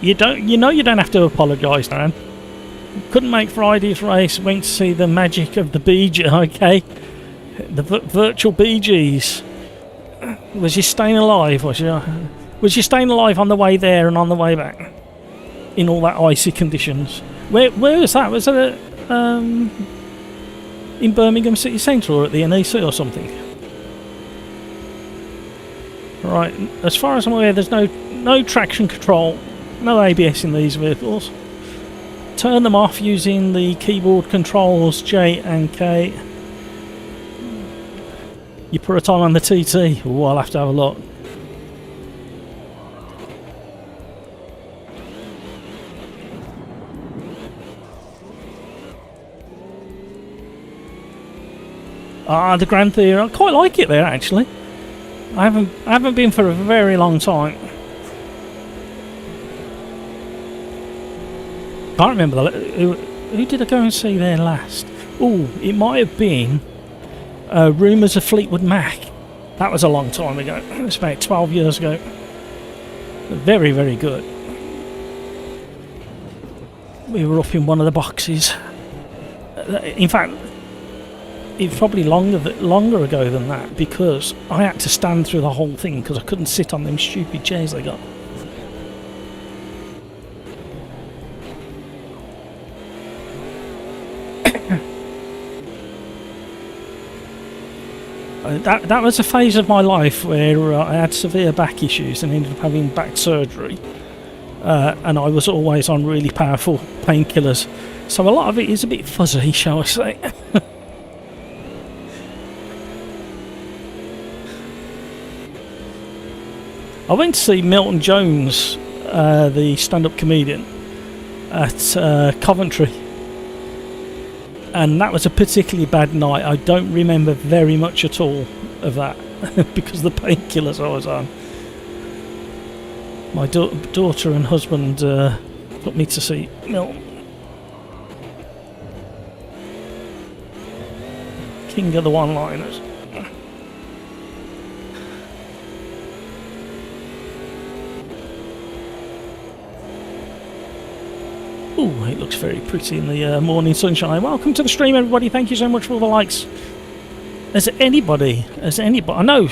You don't have to apologise, man. Couldn't make Friday's race. Went to see the magic of the BG. Okay, the virtual BGs. Was you staying alive? Was you staying alive on the way there and on the way back in all that icy conditions? Where was that? Was it in Birmingham City Centre or at the NEC or something? Right. As far as I'm aware, there's no traction control, no ABS in these vehicles. Turn them off using the keyboard controls J and K. You put a time on the TT. Oh, I'll have to have a look. Ah, the Grand Theatre. I quite like it there, actually. I haven't been for a very long time. Can't remember who did I go and see there last? Oh, it might have been Rumours of Fleetwood Mac. That was a long time ago. It was about 12 years ago. Very, very good. We were up in one of the boxes. In fact, it's probably longer ago than that, because I had to stand through the whole thing because I couldn't sit on them stupid chairs they got. That was a phase of my life where I had severe back issues and ended up having back surgery, and I was always on really powerful painkillers, so a lot of it is a bit fuzzy, shall I say. I went to see Milton Jones, the stand-up comedian, at Coventry, and that was a particularly bad night. I don't remember very much at all of that because of the painkillers I was on. My daughter and husband took me to see Milton. King of the one-liners. Ooh, it looks very pretty in the morning sunshine. Welcome to the stream, everybody. Thank you so much for all the likes. Has anybody? I know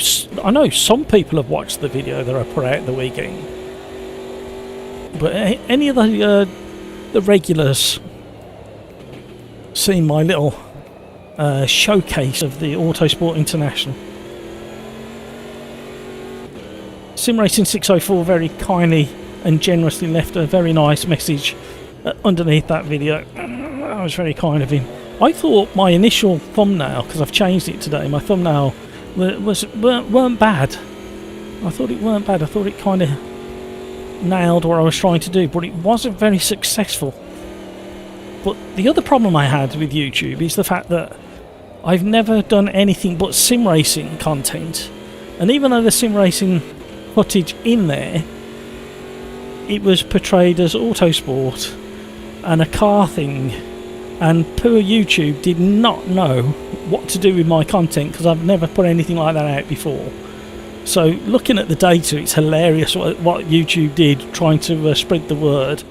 some people have watched the video that I put out the weekend, but any of the regulars seen my little showcase of the Autosport International? SimRacing 604 very kindly and generously left a very nice message underneath that video. That was very kind of him. I thought my initial thumbnail, because I've changed it today, my thumbnail weren't bad. I thought it weren't bad. I thought it kind of nailed what I was trying to do, but it wasn't very successful. But the other problem I had with YouTube is the fact that I've never done anything but sim racing content, and even though there's sim racing footage in there, it was portrayed as autosport and a car thing, and poor YouTube did not know what to do with my content because I've never put anything like that out before. So looking at the data, it's hilarious what YouTube did trying to spread the word.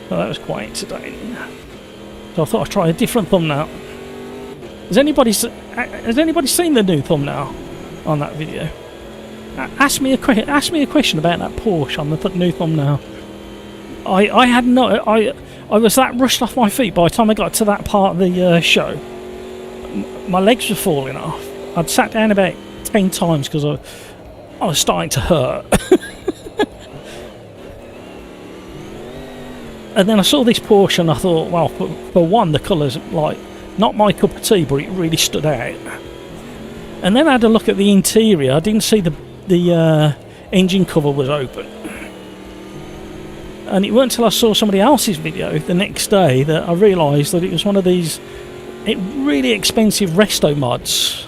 Well, that was quite entertaining. So I thought I'd try a different thumbnail. Has anybody seen the new thumbnail on that video? Ask me a question about that Porsche on the new thumbnail. I was that rushed off my feet by the time I got to that part of the show. My legs were falling off. I'd sat down about 10 times because I was starting to hurt. And then I saw this Porsche and I thought, well, for one, the colour's like not my cup of tea, but it really stood out. And then I had a look at the interior. I didn't see the engine cover was open. And it weren't until I saw somebody else's video the next day that I realised that it was one of these really expensive resto mods.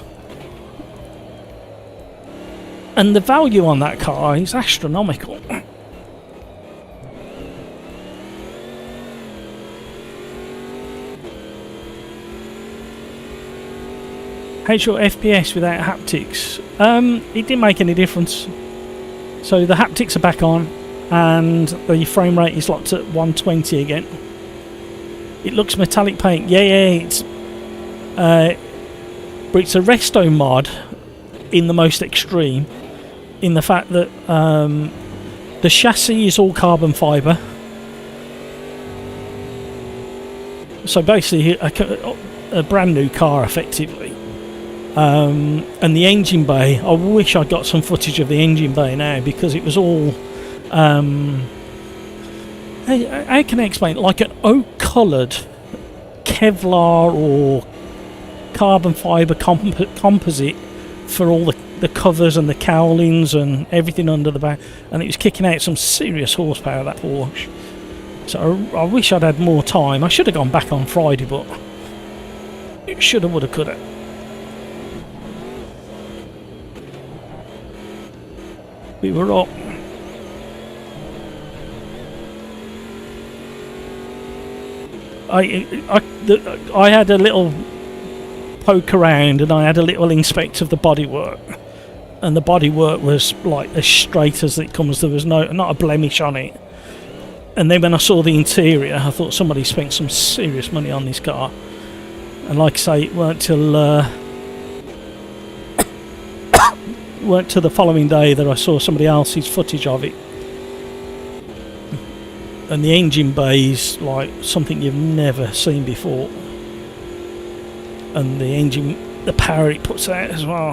And the value on that car is astronomical. how's your FPS without haptics? It didn't make any difference. So the haptics are back on, and the frame rate is locked at 120 again. It looks metallic paint. Yeah, it's but it's a resto mod in the most extreme, in the fact that the chassis is all carbon fibre. So basically a brand new car effectively. And the engine bay, I wish I'd got some footage of the engine bay now, because it was all how can I explain it? Like an oak coloured Kevlar or carbon fibre composite for all the covers and the cowlings and everything under the back, and it was kicking out some serious horsepower, that Porsche. So I wish I'd had more time. I should have gone back on Friday, but it shoulda, woulda, coulda. We were up. I had a little poke around, and I had a little inspect of the bodywork, and the bodywork was like as straight as it comes. There was not a blemish on it. And then when I saw the interior, I thought somebody spent some serious money on this car. And like I say, it weren't till the following day that I saw somebody else's footage of it. And the engine bay is like something you've never seen before. And the power it puts out as well.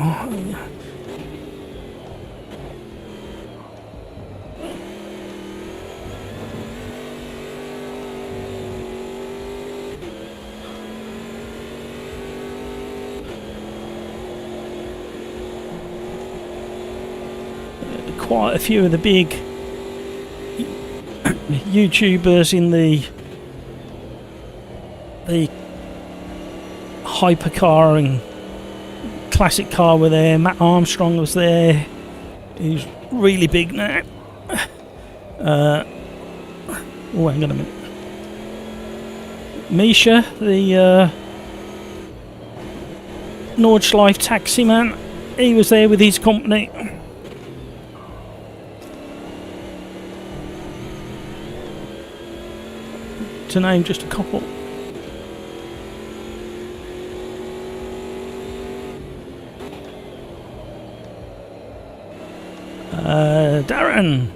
Quite a few of the big YouTubers in the hypercar and classic car were there. Matt Armstrong was there. He's really big now. Oh, hang on a minute. Misha, the Nordschleife taxi man, he was there with his company. To name just a couple. Darren.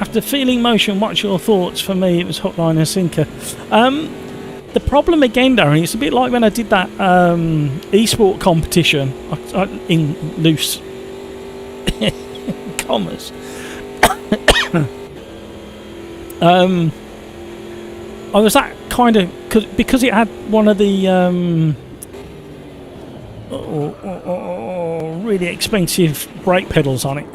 After feeling motion, what's your thoughts? For me, it was hook, line and sinker. The problem again, Darren, it's a bit like when I did that esport competition in loose commas. I was that kind of because it had one of the really expensive brake pedals on it,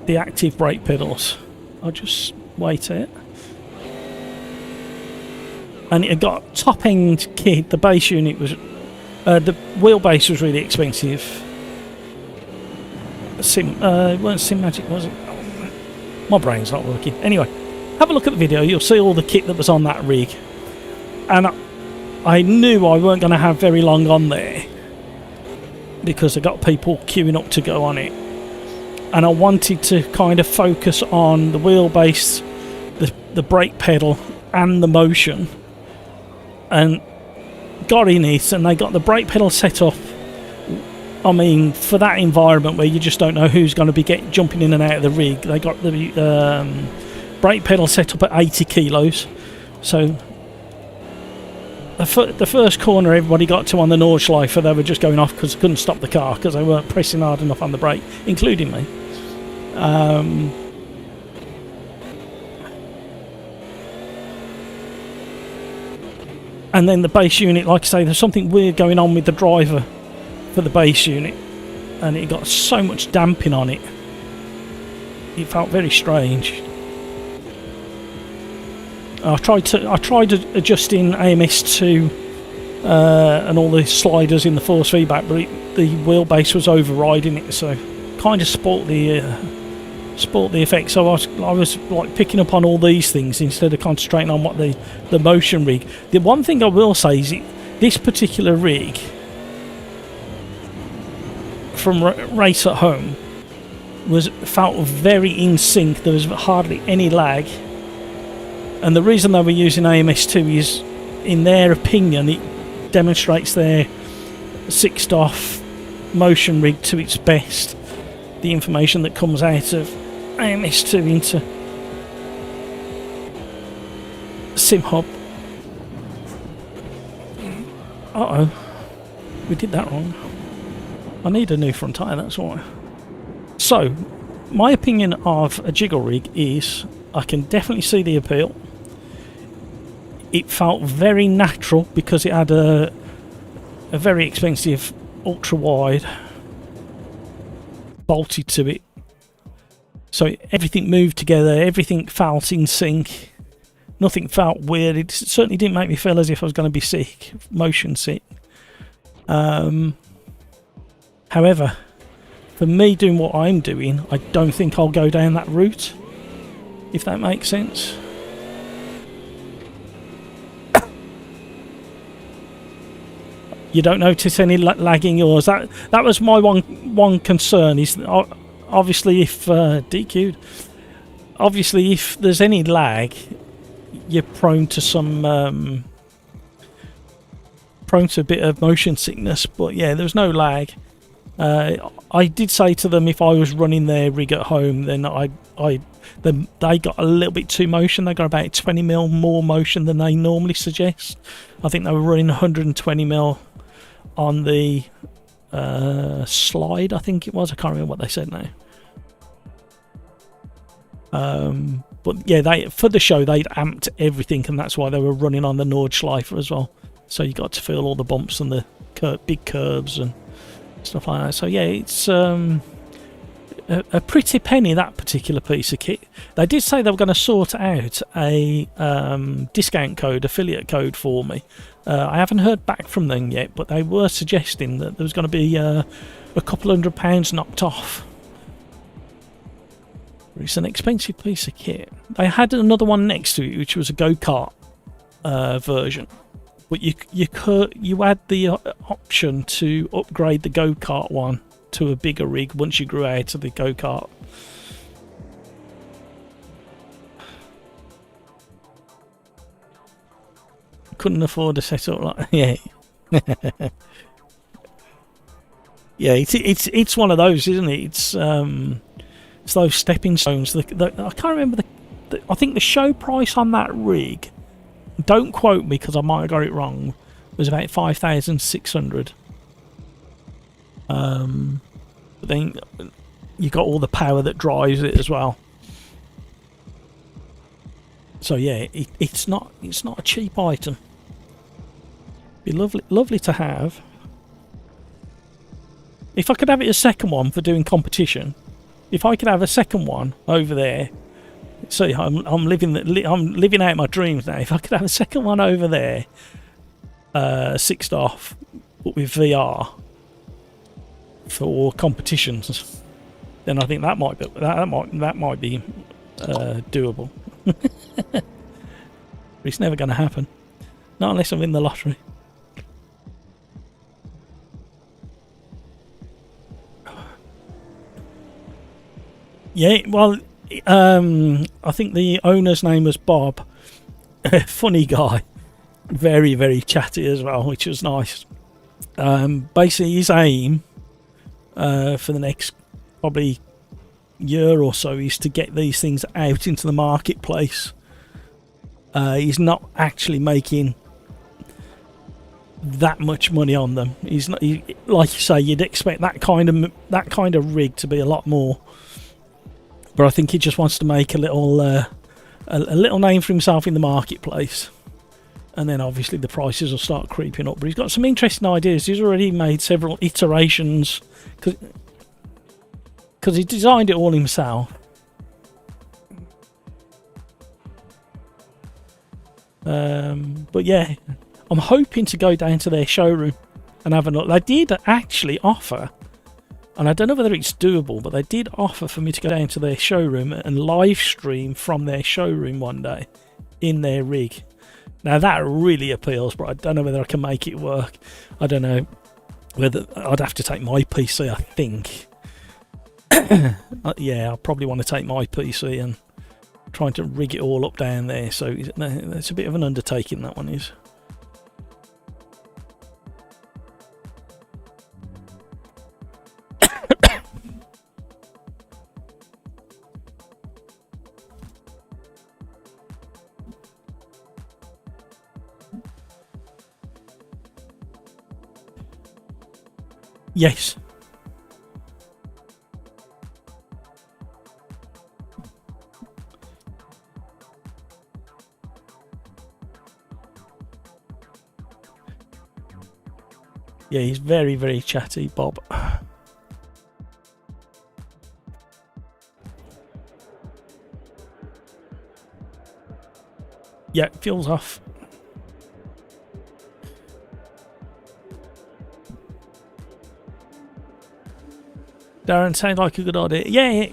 the active brake pedals. I'll just wait it. And it got top end kit. The base unit was the wheelbase was really expensive. It wasn't Sim Magic, was it? My brain's not working. Anyway, have a look at the video. You'll see all the kit that was on that rig. And I knew I weren't going to have very long on there, because I got people queuing up to go on it. And I wanted to kind of focus on the wheelbase, the brake pedal and the motion. And got in it, and they got the brake pedal set up. I mean, for that environment where you just don't know who's going to be jumping in and out of the rig, they got the brake pedal set up at 80 kilos. So the first corner everybody got to on the Nordschleife, they were just going off because they couldn't stop the car because they weren't pressing hard enough on the brake, including me. And then the base unit, like I say, there's something weird going on with the driver for the base unit, and it got so much damping on it. It felt very strange. I tried adjusting AMS2 and all the sliders in the force feedback, but the wheelbase was overriding it, so kind of spoilt the spoilt the effect. So I was like picking up on all these things instead of concentrating on what the motion rig. The one thing I will say is this particular rig from Race at Home felt very in sync. There was hardly any lag, and the reason they were using AMS2 is, in their opinion, it demonstrates their 6-off motion rig to its best. The information that comes out of AMS2 into SimHub. Uh-oh, we did that wrong. I need a new front tyre, that's why. So, my opinion of a jiggle rig is, I can definitely see the appeal. It felt very natural because it had a very expensive ultra wide bolted to it, so everything moved together, everything felt in sync, nothing felt weird. It certainly didn't make me feel as if I was going to be sick, motion sick. However, for me doing what I'm doing, I don't think I'll go down that route, if that makes sense. You don't notice any lagging yours? That was my one concern. Is obviously if DQ'd, obviously if there's any lag, you're prone to some prone to a bit of motion sickness. But yeah, there's no lag. I did say to them if I was running their rig at home, then they got a little bit too motion. They got about 20 mil more motion than they normally suggest. I think they were running 120 mil on the slide, I think it was. I can't remember what they said now. But yeah, for the show they'd amped everything, and that's why they were running on the Nordschleifer as well. So you got to feel all the bumps and the big curves and stuff like that. So yeah, it's a pretty penny, that particular piece of kit. They did say they were going to sort out a discount code, affiliate code for me. I haven't heard back from them yet, but they were suggesting that there was going to be a couple £100 knocked off. It's an expensive piece of kit. They had another one next to it, which was a go-kart version, but you had the option to upgrade the go-kart one to a bigger rig once you grew out of the go-kart. Couldn't afford a setup like yeah. Yeah, it's one of those, isn't it? It's those stepping stones. I can't remember I think the show price on that rig, don't quote me because I might have got it wrong, was about 5,600. But then you got all the power that drives it as well. So yeah, it's not a cheap item. Be lovely to have. If I could have it a second one for doing competition, if I could have a second one over there. See, I'm living out my dreams now. If I could have a second one over there, 6th off, but with VR for competitions, then I think that might be doable. But it's never going to happen, not unless I win the lottery. Yeah, well, I think the owner's name was Bob. Funny guy, very, very chatty as well, which was nice. Basically, his aim for the next probably year or so is to get these things out into the marketplace. He's not actually making that much money on them. He's not, like you say, you'd expect that kind of rig to be a lot more. But I think he just wants to make a little name for himself in the marketplace, and then obviously the prices will start creeping up. But he's got some interesting ideas. He's already made several iterations because he designed it all himself. But yeah, I'm hoping to go down to their showroom and have a look. They did actually offer, And I don't know whether it's doable, but they did offer for me to go down to their showroom and live stream from their showroom one day in their rig. Now that really appeals, but I don't know whether I can make it work. I don't know whether I'd have to take my PC, I think. Yeah, I probably want to take my PC and trying to rig it all up down there. So it's a bit of an undertaking, that one is. Yes. Yeah, he's very, very chatty, Bob. Yeah, fuel's off. Darren, sounds like a good idea. Yeah,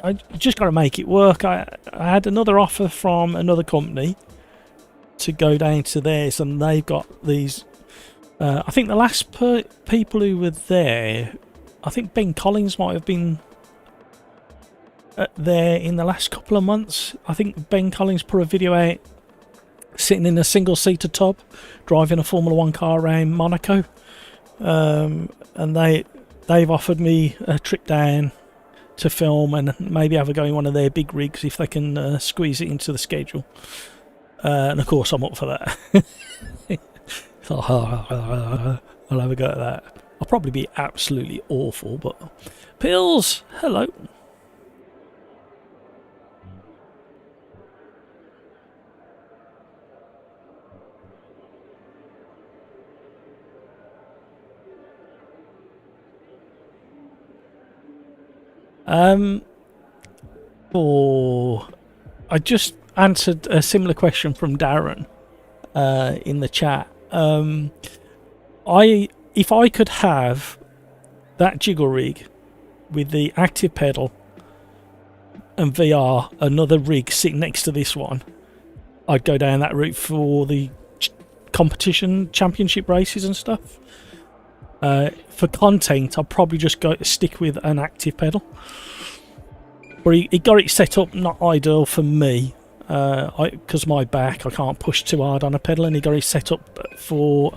I just got to make it work. I had another offer from another company to go down to theirs, and they've got these. I think the last people who were there, I think Ben Collins might have been there in the last couple of months. I think Ben Collins put a video out sitting in a single-seater tub, driving a Formula 1 car around Monaco, and they've offered me a trip down to film and maybe have a go in one of their big rigs if they can squeeze it into the schedule. And of course I'm up for that. I'll have a go at that. I'll probably be absolutely awful, but... Pills! Hello! I just answered a similar question from Darren in the chat. If I could have that jiggle rig with the active pedal and VR, another rig sitting next to this one, I'd go down that route for the competition championship races and stuff. For content, I'll probably just stick with an active pedal. But he got it set up not ideal for me, because my back, I can't push too hard on a pedal, and he got it set up for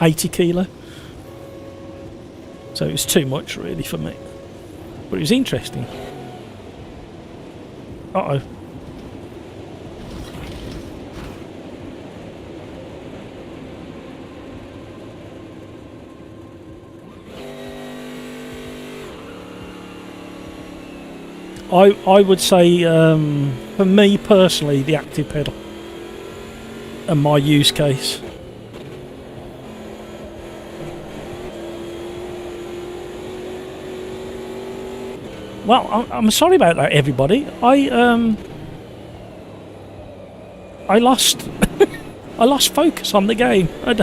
80 kilo. So it was too much really for me. But it was interesting. Uh-oh. I would say, for me personally, the active pedal and my use case. Well, I'm sorry about that, everybody. I lost I lost focus on the game. I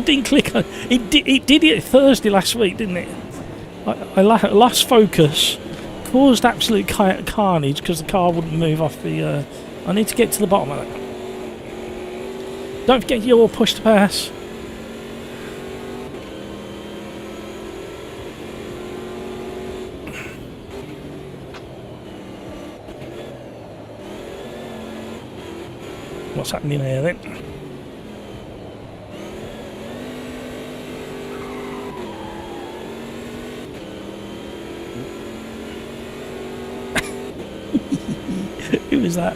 didn't click on it. It did it Thursday last week, didn't it? I lost focus. Caused absolute carnage because the car wouldn't move off the... I need to get to the bottom of it. Don't forget your push to pass. What's happening here then? Who is that?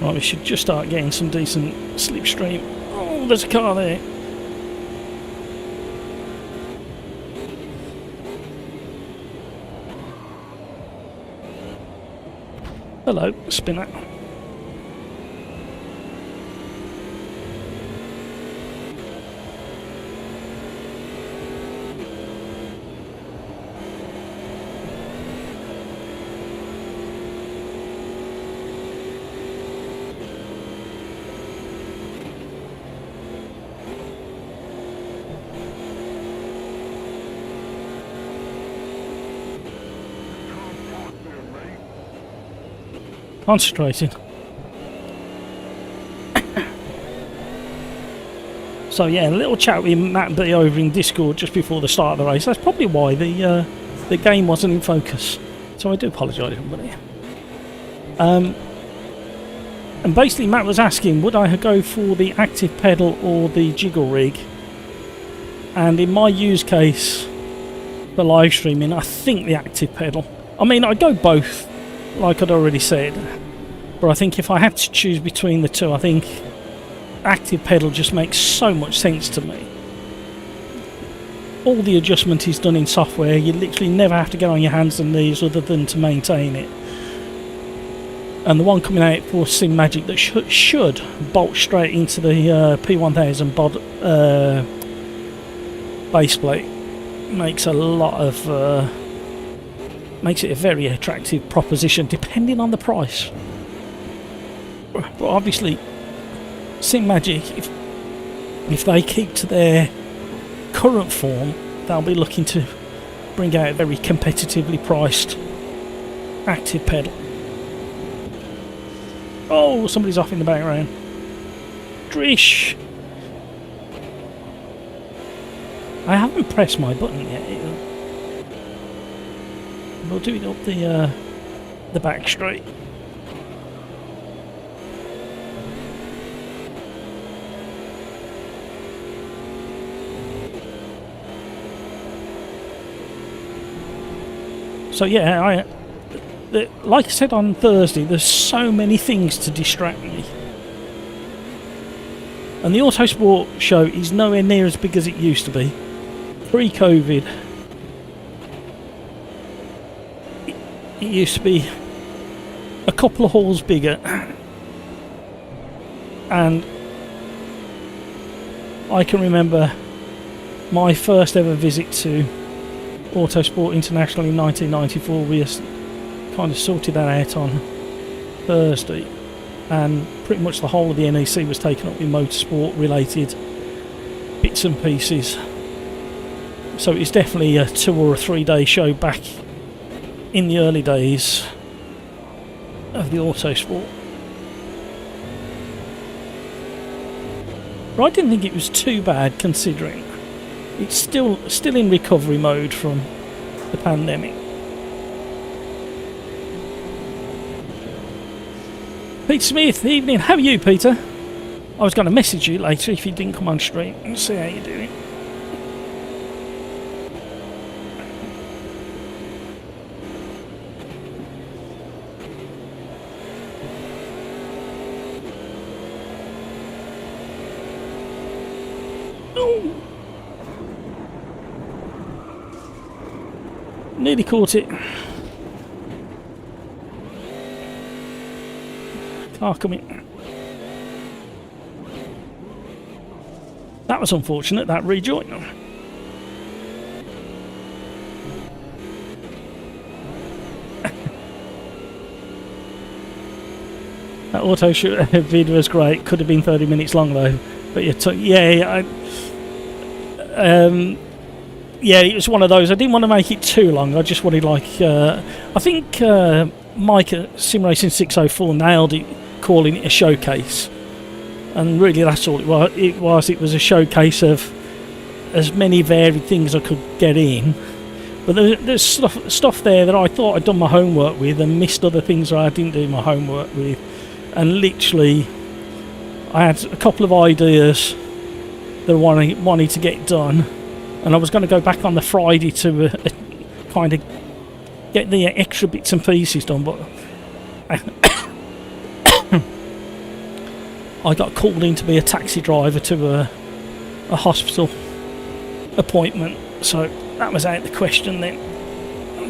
Right, we should just start getting some decent slipstream. Oh, there's a car there. Hello, spinner. Concentrating. So yeah, a little chat with Matt B over in Discord just before the start of the race. That's probably why the game wasn't in focus. So I do apologise, everybody. And basically Matt was asking, would I go for the active pedal or the jiggle rig? And in my use case for live streaming, I think the active pedal. I mean, I'd go both, like I'd already said. But I think if I had to choose between the two, I think active pedal just makes so much sense to me. All the adjustment is done in software. You literally never have to get on your hands and knees other than to maintain it. And the one coming out for SimMagic that should bolt straight into the P1000 base plate makes a lot of makes it a very attractive proposition depending on the price. But obviously SimMagic, if they keep to their current form, they'll be looking to bring out a very competitively priced active pedal. Oh, somebody's off in the background. Drish! I haven't pressed my button yet. We'll do it up the back straight. So yeah, like I said on Thursday, there's so many things to distract me. And the Autosport show is nowhere near as big as it used to be. Pre-COVID, it used to be a couple of halls bigger. And I can remember my first ever visit to Autosport International in 1994. We kind of sorted that out on Thursday, and pretty much the whole of the NEC was taken up with motorsport related bits and pieces. So it's definitely a 2 or a 3 day show back in the early days of the Autosport. But I didn't think it was too bad considering it's still in recovery mode from the pandemic. Pete Smith, evening. How are you, Peter? I was going to message you later if you didn't come on stream and see how you're doing. Nearly caught it. Car coming. That was unfortunate, that rejoin. That auto shoot video was great. Could have been 30 minutes long though. But yeah, yeah, it was one of those. I didn't want to make it too long. I just wanted I think Mike at Sim Racing 604 nailed it, calling it a showcase. And really that's all it was. It was a showcase of as many varied things I could get in. But there's stuff there that I thought I'd done my homework with and missed other things that I didn't do my homework with. And literally, I had a couple of ideas that I wanted to get done. And I was going to go back on the Friday to kind of get the extra bits and pieces done, but I got called in to be a taxi driver to a hospital appointment, so that was out of the question then.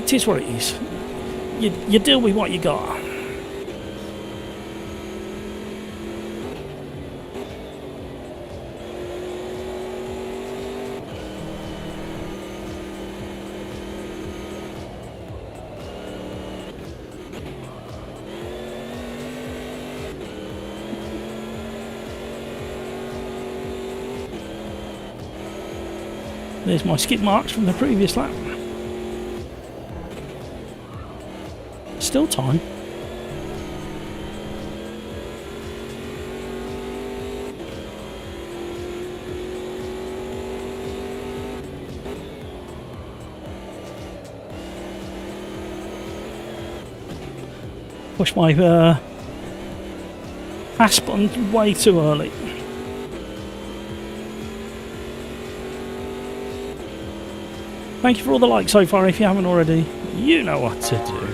It is what it is. You deal with what you got. There's my skid marks from the previous lap. Still time. Push my pass button way too early. Thank you for all the likes so far. If you haven't already, you know what to do.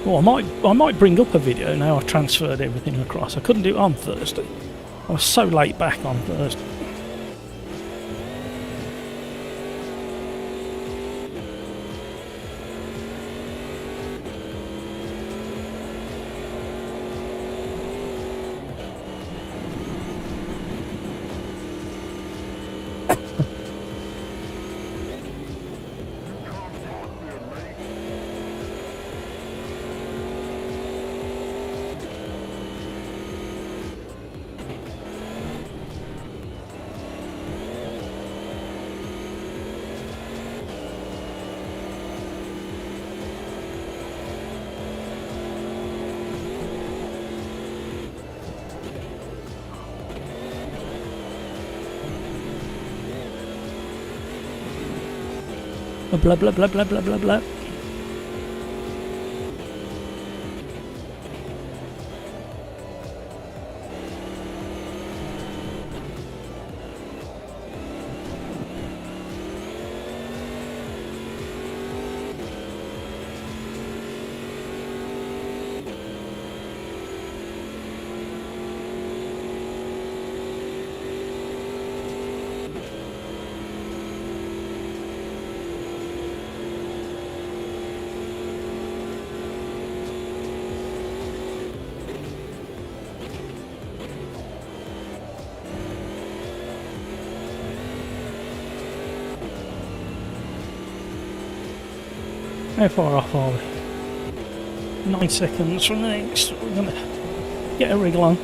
Well, I might bring up a video now I've transferred everything across. I couldn't do it on Thursday. I was so late back on Thursday. Blah blah blah blah blah blah blah. How far off are we? 9 seconds from the next. We're going to get a wriggle on.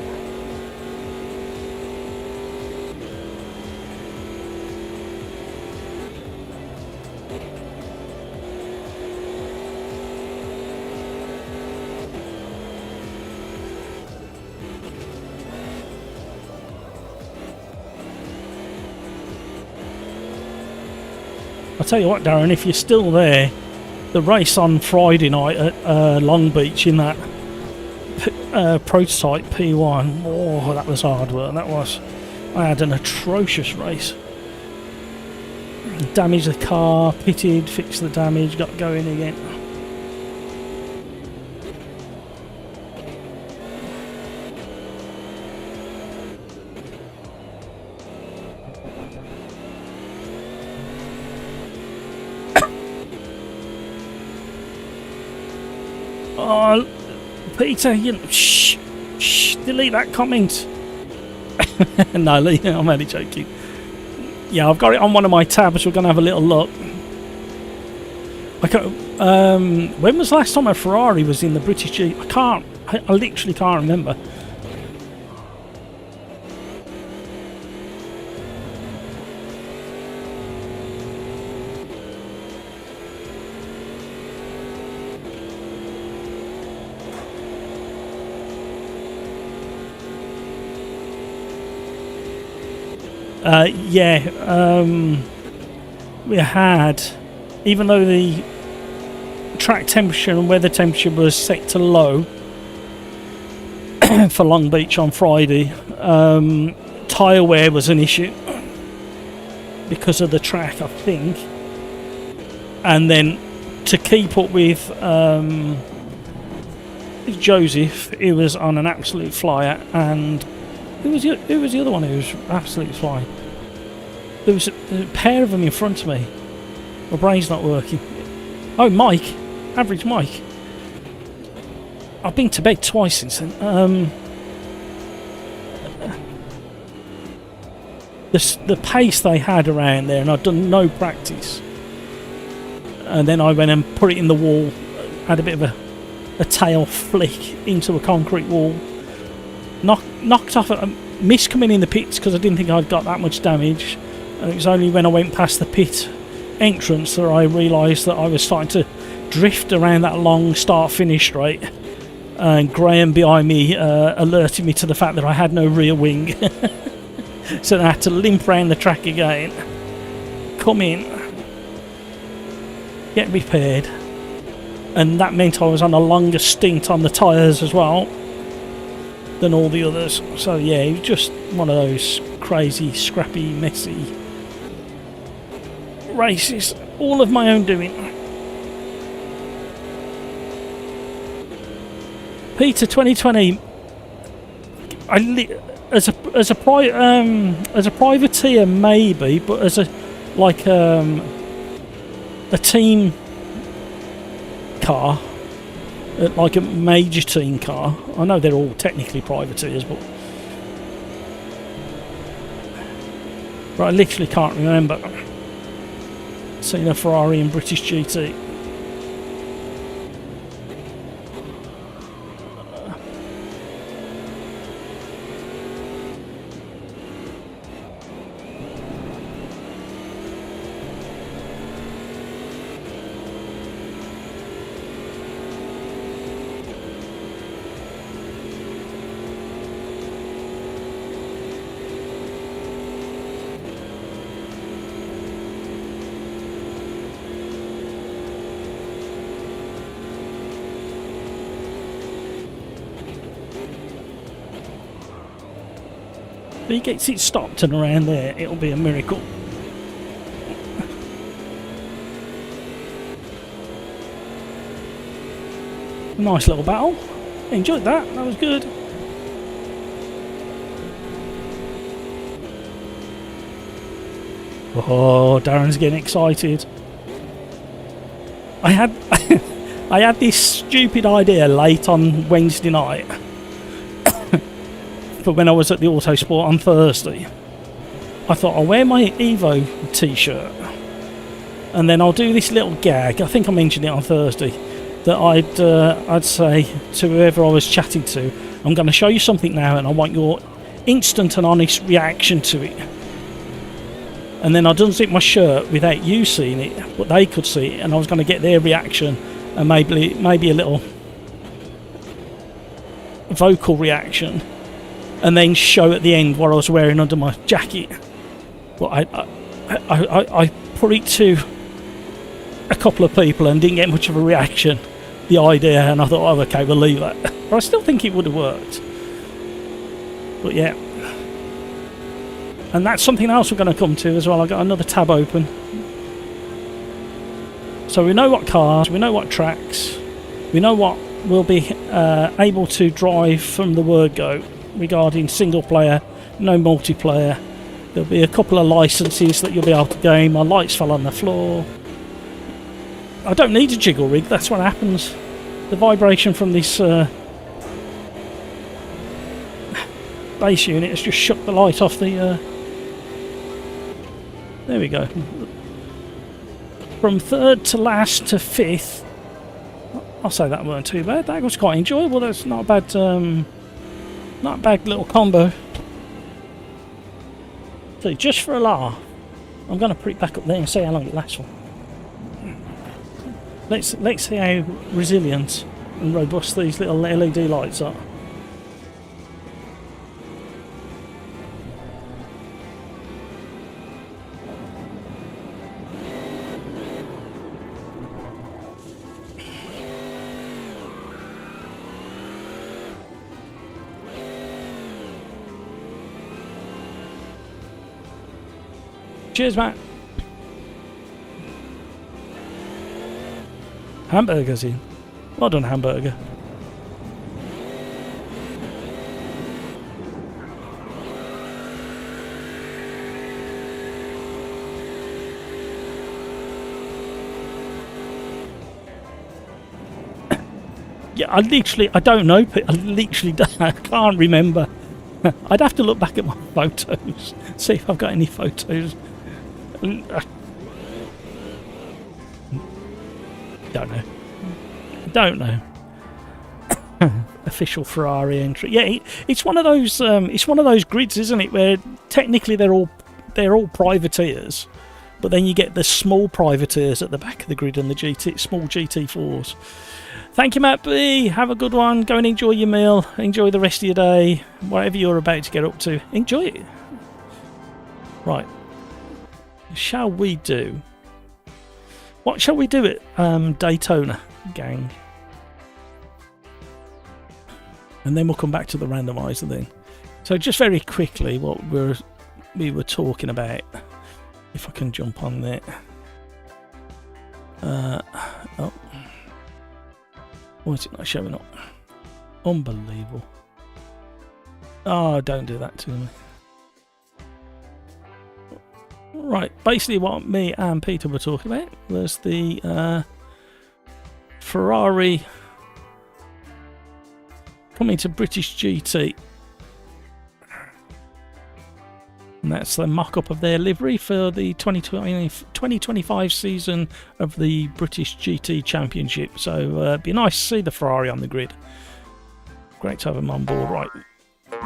I'll tell you what, Darren, if you're still there, the race on Friday night at Long Beach in that prototype P1, oh, that was hard work. That was. I had an atrocious race. Damaged the car, pitted, fixed the damage, got going again. Oh, Peter, shh, delete that comment. No, I'm only joking. Yeah, I've got it on one of my tabs. We're going to have a little look. When was the last time a Ferrari was in the British G? I literally can't remember. We had, even though the track temperature and weather temperature was set to low for Long Beach on Friday, tyre wear was an issue because of the track, I think. And then to keep up with Joseph, he was on an absolute flyer, and who was the other one who was absolutely flying? There was a pair of them in front of me. My brain's not working. Oh, Mike. Average Mike. I've been to bed twice since then. The pace they had around there, and I'd done no practice. And then I went and put it in the wall. Had a bit of a tail flick into a concrete wall. Knocked off, missed coming in the pits because I didn't think I'd got that much damage. And it was only when I went past the pit entrance that I realised that I was starting to drift around that long start-finish straight. And Graham behind me alerted me to the fact that I had no rear wing. So I had to limp around the track again, come in, get repaired, and that meant I was on a longer stint on the tyres as well than all the others. So yeah, it was just one of those crazy, scrappy, messy races, all of my own doing. Peter 2020, as a privateer maybe, but as a team car, like a major team car. I know they're all technically privateers, but I literally can't remember seeing a Ferrari in British GT. If he gets it stopped and around there, it'll be a miracle. Nice little battle. Enjoyed that. That was good. Oh, Darren's getting excited. I had I had this stupid idea late on Wednesday night. But when I was at the Autosport on Thursday, I thought I'll wear my Evo t-shirt and then I'll do this little gag. I think I mentioned it on Thursday, that I'd say to whoever I was chatting to, I'm going to show you something now and I want your instant and honest reaction to it. And then I'd unzip my shirt without you seeing it, but they could see it, and I was going to get their reaction and maybe a little vocal reaction, and then show at the end what I was wearing under my jacket. But I put it to a couple of people and didn't get much of a reaction, the idea, and I thought, oh, okay, we'll leave that. But I still think it would have worked. But yeah. And that's something else we're going to come to as well. I've got another tab open. So we know what cars, we know what tracks, we know what we'll be able to drive from the word go regarding single player, no multiplayer. There'll be a couple of licenses that you'll be able to gain. My lights fell on the floor. I don't need a jiggle rig, that's what happens. The vibration from this base unit has just shook the light off the... There we go. From third to last to fifth, I'll say that weren't too bad. That was quite enjoyable. That's not a bad, not a bad little combo. So just for a laugh, I'm going to put it back up there and see how long it lasts for. Let's see how resilient and robust these little LED lights are. Cheers, Matt. Hamburgers in. Well done, hamburger. Yeah, I don't know. I can't remember. I'd have to look back at my photos, see if I've got any photos. Don't know. Official Ferrari entry. Yeah, it's one of those. It's one of those grids, isn't it? Where technically they're all privateers, but then you get the small privateers at the back of the grid and the small GT4s. Thank you, Matt B. Have a good one. Go and enjoy your meal. Enjoy the rest of your day. Whatever you're about to get up to, enjoy it. Right. Shall we do... What shall we do at Daytona, gang? And then we'll come back to the randomizer then. So just very quickly, what we were talking about, if I can jump on there. Oh. Why is it not showing up? Unbelievable. Oh, don't do that to me. Right, basically what me and Peter were talking about was the Ferrari coming to British GT. And that's the mock-up of their livery for the 2025 season of the British GT Championship. So it'd be nice to see the Ferrari on the grid. Great to have them on board. Right,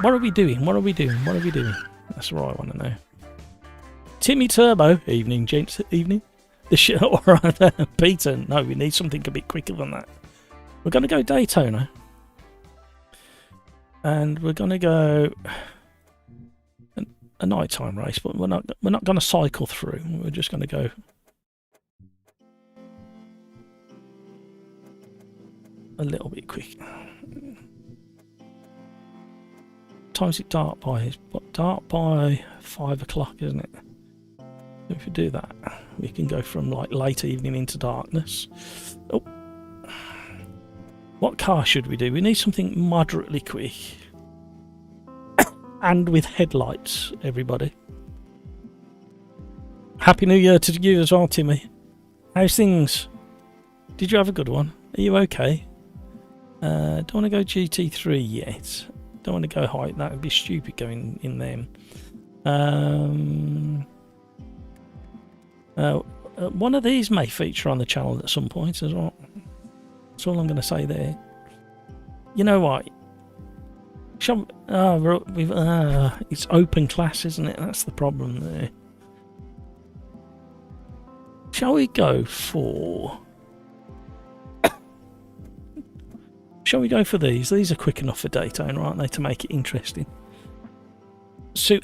what are we doing? What are we doing? What are we doing? That's what I want to know. Timmy Turbo, evening gents, evening. Alright, Peter, no, we need something a bit quicker than that. We're going to go Daytona. And we're going to go a nighttime race, but we're not going to cycle through. We're just going to go a little bit quick. Time's it dark by? It's dark by 5 o'clock, isn't it? If we do that, we can go from like late evening into darkness. Oh, what car should we do? We need something moderately quick. And with headlights, everybody. Happy New Year to you as well, Timmy. How's things? Did you have a good one? Are you okay? Don't want to go GT3 yet. Don't want to go high. That would be stupid going in them. One of these may feature on the channel at some point as well. That's all I'm going to say there. You know what? It's open class, isn't it? That's the problem there. Shall we go for... Shall we go for these? These are quick enough for Daytona, aren't they, to make it interesting? So,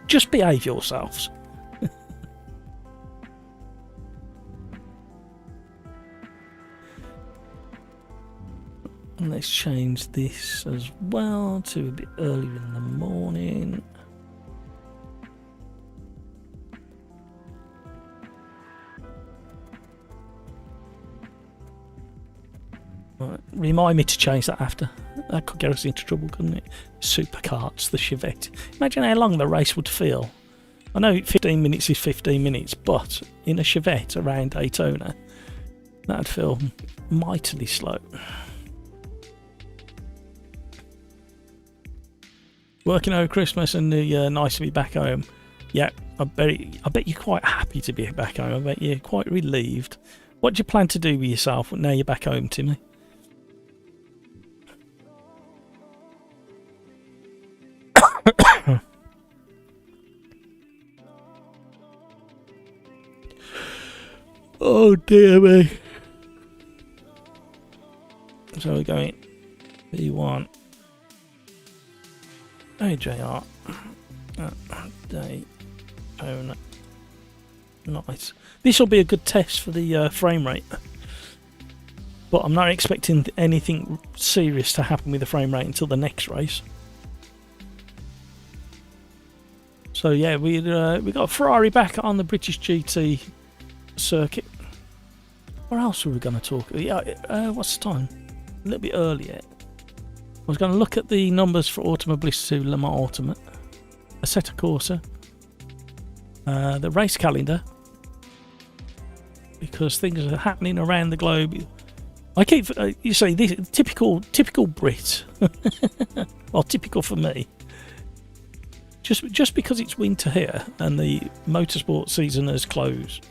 just behave yourselves. And let's change this as well to a bit earlier in the morning. Right, remind me to change that after. That could get us into trouble, couldn't it? Supercarts, the Chevette. Imagine how long the race would feel. I know 15 minutes is 15 minutes, but in a Chevette around Daytona, that'd feel mightily slow. Working over Christmas and New Year, nice to be back home. Yeah, I bet you're quite happy to be back home. I bet you're quite relieved. What do you plan to do with yourself now you're back home, Timmy? Oh dear me. So we're going B1. AJR. Daytona. Nice. This will be a good test for the frame rate. But I'm not expecting anything serious to happen with the frame rate until the next race. So yeah, we got Ferrari back on the British GT circuit. What else were we going to talk? Yeah, what's the time? A little bit earlier. I was going to look at the numbers for Automobilismo Le Mans Ultimate, Assetto Corsa, the race calendar, because things are happening around the globe. I keep you say this typical Brit, or typical for me. Just because it's winter here and the motorsport season has closed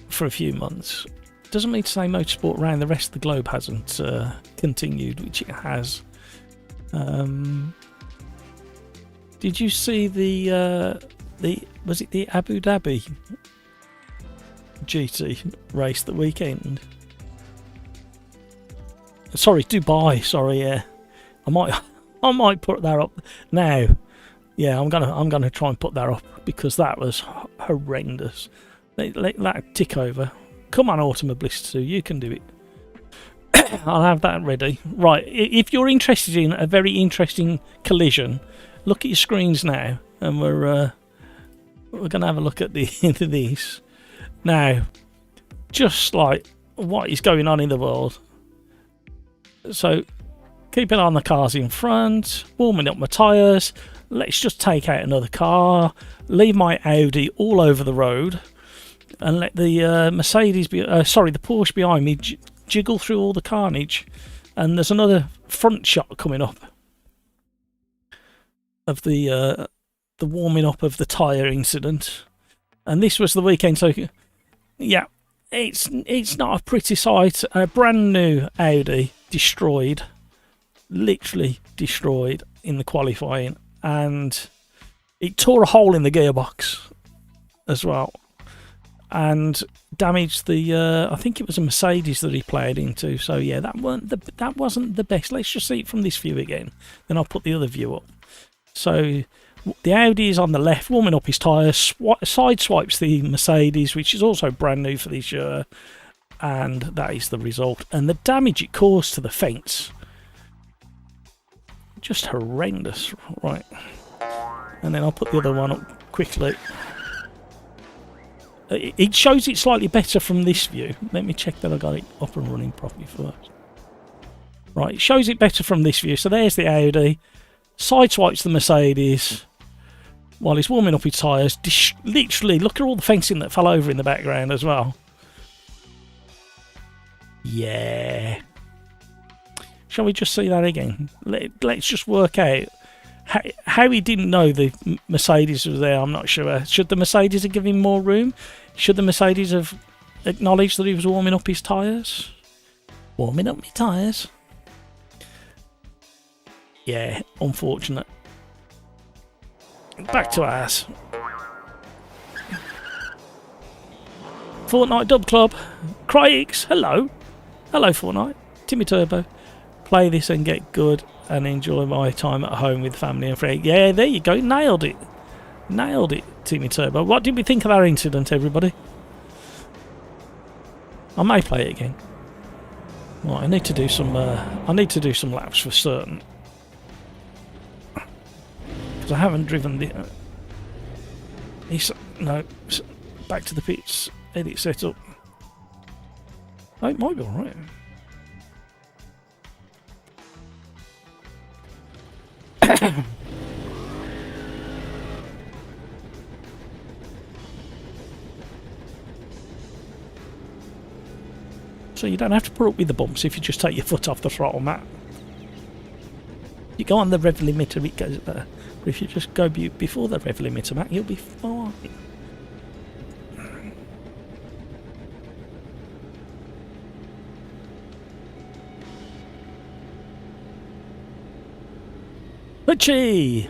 for a few months, doesn't mean to say motorsport around the rest of the globe hasn't continued, which it has. Did you see the was it the Abu Dhabi GT race the weekend? Sorry, Dubai. Sorry, yeah. I might put that up now. Yeah, I'm gonna try and put that up because that was horrendous. Let that tick over. Come on, Automobilist 2, you can do it. I'll have that ready. Right, if you're interested in a very interesting collision, look at your screens now, and we're gonna have a look at into these now. Just like what is going on in the world. So, keep an eye on the cars in front, warming up my tyres. Let's just take out another car, leave my Audi all over the road, and let the the Porsche behind me jiggle through all the carnage. And there's another front shot coming up of the warming up of the tyre incident. And this was the weekend, so yeah, it's not a pretty sight. A brand new Audi destroyed, literally destroyed in the qualifying, and it tore a hole in the gearbox as well, and damaged the I think it was a Mercedes that he played into. So yeah, that wasn't the best. Let's just see it from this view again, then I'll put the other view up. So the Audi is on the left, warming up his tyres, side swipes the Mercedes, which is also brand new for this year, and that is the result. And the damage it caused to the fence, just horrendous. Right, and then I'll put the other one up quickly. It shows it slightly better from this view. Let me check that I got it up and running properly first. Right, it shows it better from this view. So there's the Audi, side swipes the Mercedes while he's warming up his tyres. Literally, look at all the fencing that fell over in the background as well. Yeah. Shall we just see that again? Let's just work out how he didn't know the Mercedes was there. I'm not sure. Should the Mercedes have given him more room? Should the Mercedes have acknowledged that he was warming up his tyres? Warming up my tyres? Yeah, unfortunate. Back to ours. Fortnite Dub Club. Cryx, hello. Hello, Fortnite. Timmy Turbo. Play this and get good and enjoy my time at home with family and friends. Yeah, there you go. Nailed it. Nailed it, Timmy Turbo. What did we think of our incident, everybody? I may play it again. Well, I need to do some laps for certain. I haven't driven the no, back to the pits, edit setup. Oh, it might be alright. So you don't have to put up with the bumps if you just take your foot off the throttle, Matt. You go on the rev limiter, it goes better. But if you just go before the rev limiter, Matt, you'll be fine. Butchie!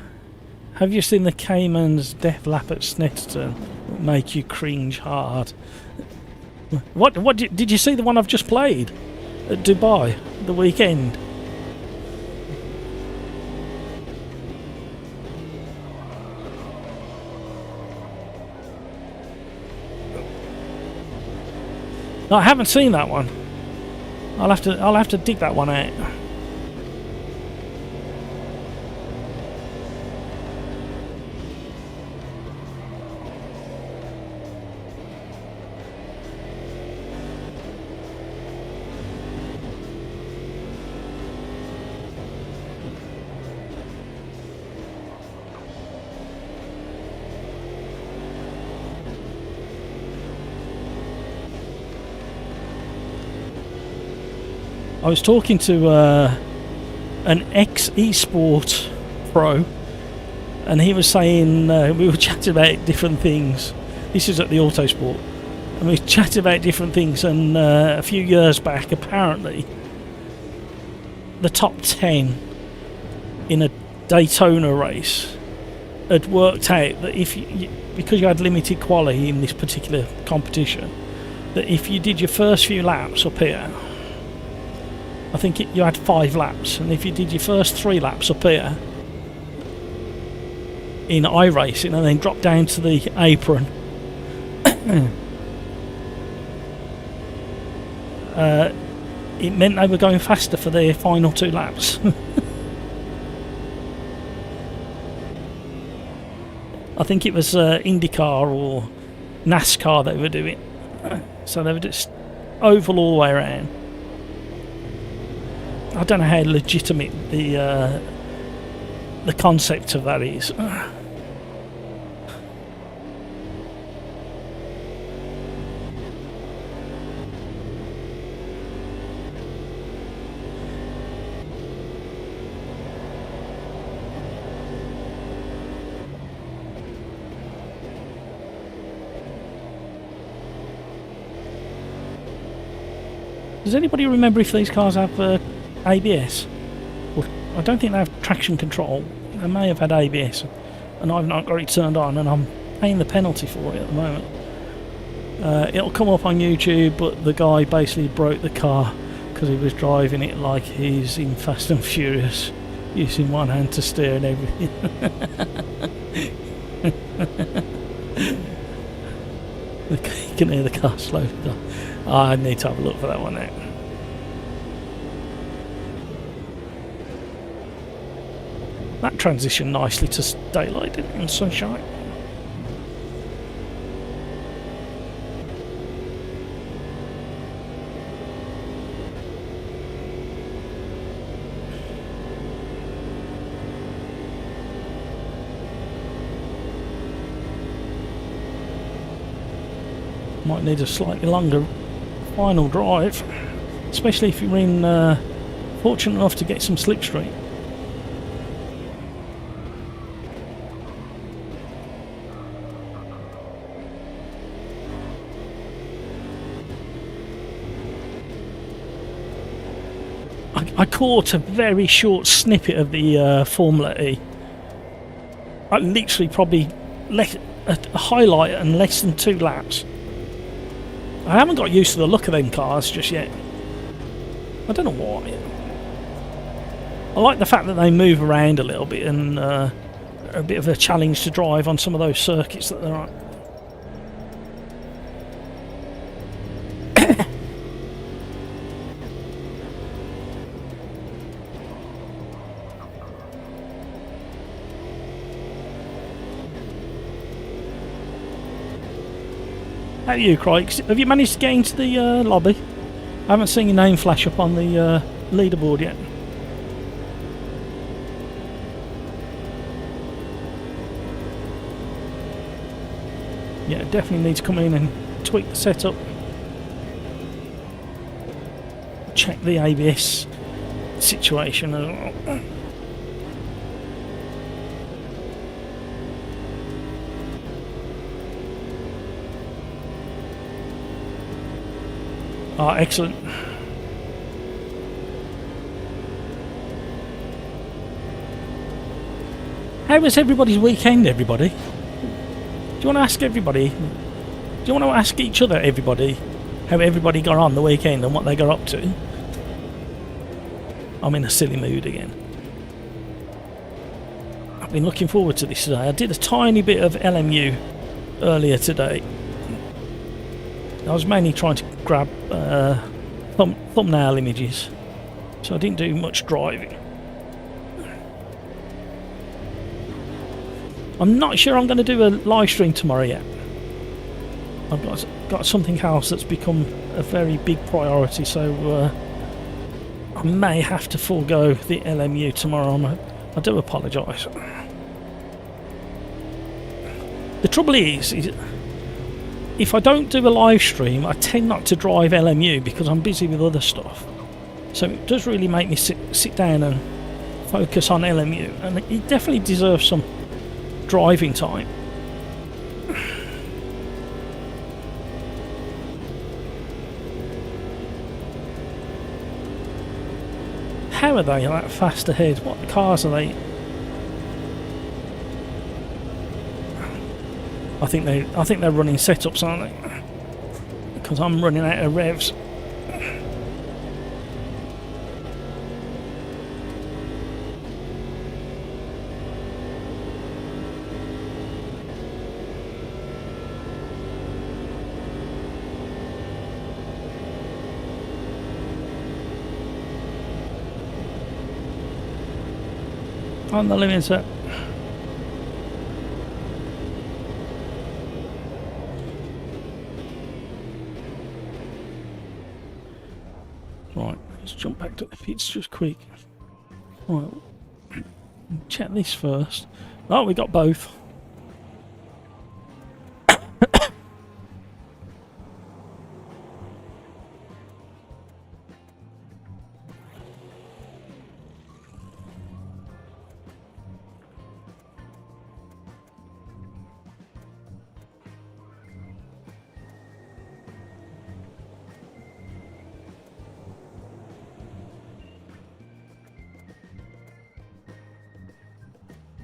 Have you seen the Cayman's death lap at Snetterton? Make you cringe hard. What did you see the one I've just played at Dubai the weekend? No, I haven't seen that one. I'll have to dig that one out. I was talking to an ex-esport pro, and he was saying we were chatting about different things. This is at the Autosport, and we chatted about different things. And a few years back, apparently, the top 10 in a Daytona race had worked out that if because you had limited quality in this particular competition, that if you did your first few laps up here, I think you had 5 laps, and if you did your first 3 laps up here, in iRacing and then dropped down to the apron. It meant they were going faster for their final 2 laps. I think it was IndyCar or NASCAR they were doing. So they were just oval all the way around. I don't know how legitimate the concept of that is. Does anybody remember if these cars have ABS? Well, I don't think they have traction control. They may have had ABS, and I've not got it turned on, and I'm paying the penalty for it at the moment. It'll come up on YouTube, but the guy basically broke the car because he was driving it like he's in Fast and Furious, using one hand to steer and everything. You can hear the car slowly down. I need to have a look for that one now. That transitioned nicely to daylight, didn't it, and sunshine. Might need a slightly longer final drive, especially if you're in fortunate enough to get some slipstream. I caught a very short snippet of the Formula E. I literally probably a highlight and less than 2 laps. I haven't got used to the look of them cars just yet. I don't know why. I like the fact that they move around a little bit and are a bit of a challenge to drive on some of those circuits that they're on. How are you, Craig? Have you managed to get into the lobby? I haven't seen your name flash up on the leaderboard yet. Yeah, definitely need to come in and tweak the setup. Check the ABS situation as well. Oh, excellent. How was everybody's weekend, everybody? Do you want to ask everybody? Do you want to ask each other, everybody, how everybody got on the weekend and what they got up to? I'm in a silly mood again. I've been looking forward to this today. I did a tiny bit of LMU earlier today. I was mainly trying to grab thumbnail images, so I didn't do much driving. I'm not sure I'm going to do a live stream tomorrow yet. I've got something else that's become a very big priority, so I may have to forego the LMU tomorrow. I do apologise. The trouble is if I don't do a live stream, I tend not to drive LMU because I'm busy with other stuff. So it does really make me sit down and focus on LMU, and it definitely deserves some driving time. How are they that fast ahead? What cars are they? I think they're running setups, aren't they? Because I'm running out of revs. On the limiter. Right, let's jump back to the pits just quick. Right, check this first. Oh, we got both.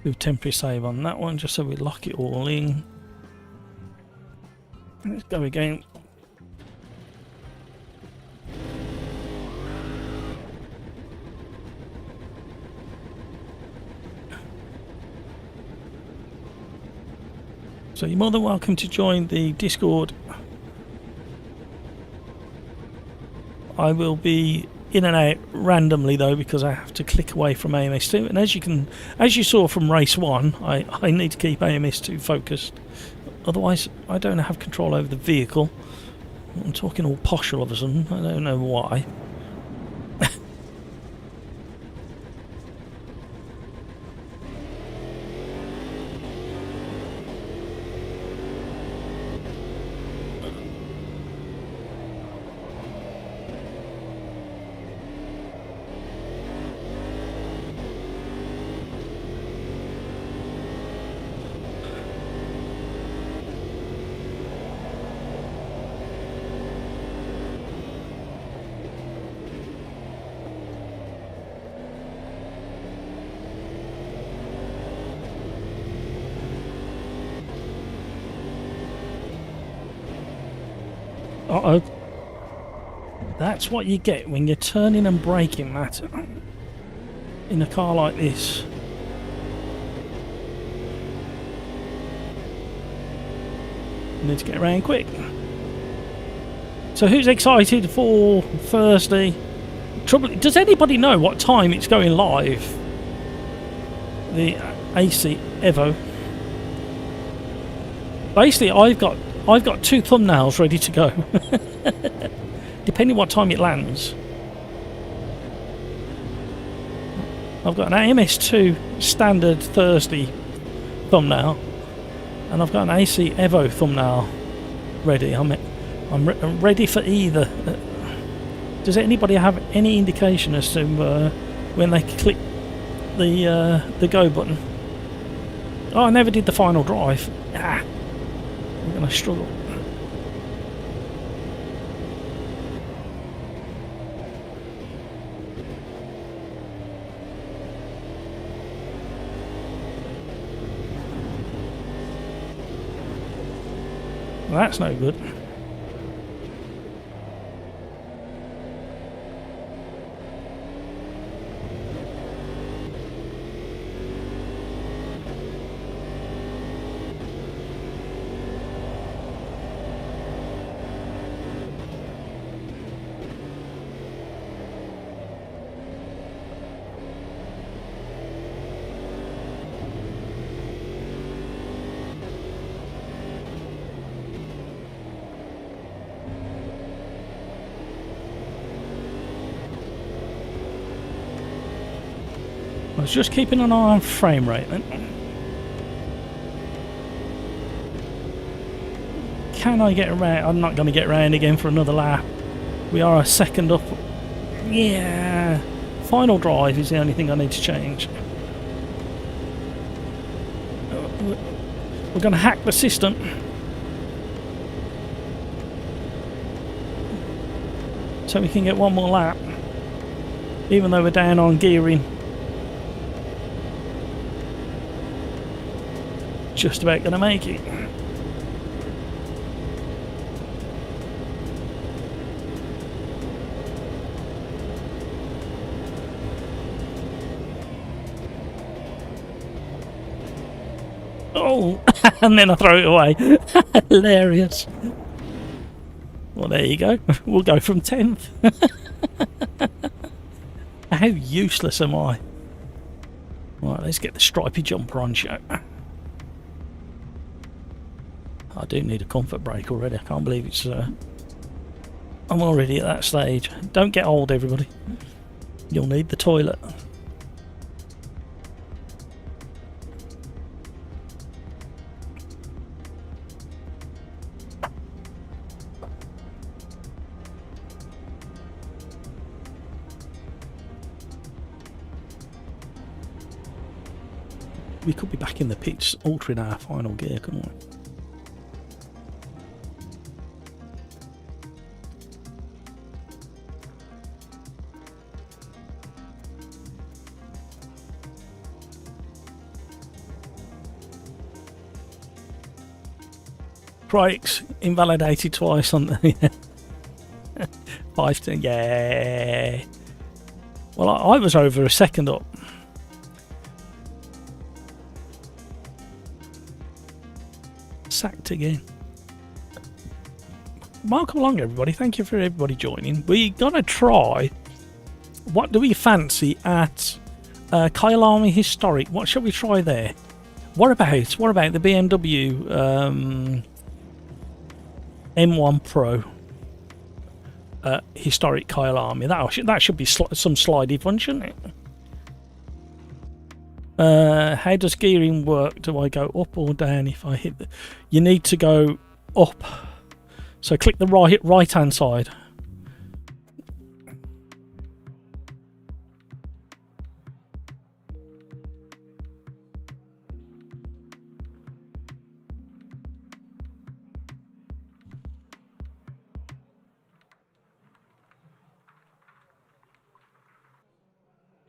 Do a temporary save on that one just so we lock it all in. Let's go again. So you're more than welcome to join the Discord. I will be in and out randomly though, because I have to click away from AMS2, and as you saw from race 1, I need to keep AMS2 focused, otherwise I don't have control over the vehicle. I'm talking all posh all of a sudden, I don't know why. Uh-oh. That's what you get when you're turning and braking, Matt, in a car like this. You need to get around quick. So who's excited for Thursday? Does anybody know what time it's going live? The AC Evo. Basically, I've got 2 thumbnails ready to go. Depending what time it lands. I've got an AMS2 standard Thursday thumbnail, and I've got an AC Evo thumbnail ready. I'm ready for either. Does anybody have any indication as to when they click the go button? Oh, I never did the final drive. I'm going to struggle. Well, that's no good. I was just keeping an eye on frame rate then. Can I get around? I'm not going to get around again for another lap. We are a second up. Yeah. Final drive is the only thing I need to change. We're going to hack the system. So we can get one more lap. Even though we're down on gearing. Just about going to make it. Oh, and then I throw it away. Hilarious. Well, there you go. We'll go from 10th. How useless am I? Right, let's get the stripy jumper on show. I do need a comfort break already. I can't believe it's... I'm already at that stage. Don't get old, everybody. You'll need the toilet. We could be back in the pits altering our final gear, couldn't we? Crikes, invalidated twice on the 5 to, yeah. Well, I was over a second up. Sacked again. Welcome along, everybody. Thank you for everybody joining. We're gonna try. What do we fancy at Kyalami Historic? What shall we try there? What about the BMW M1 Pro Historic Kyalami? That should be some slidey fun, shouldn't it? How does gearing work? Do I go up or down if I hit the... You need to go up. So click the right hand side.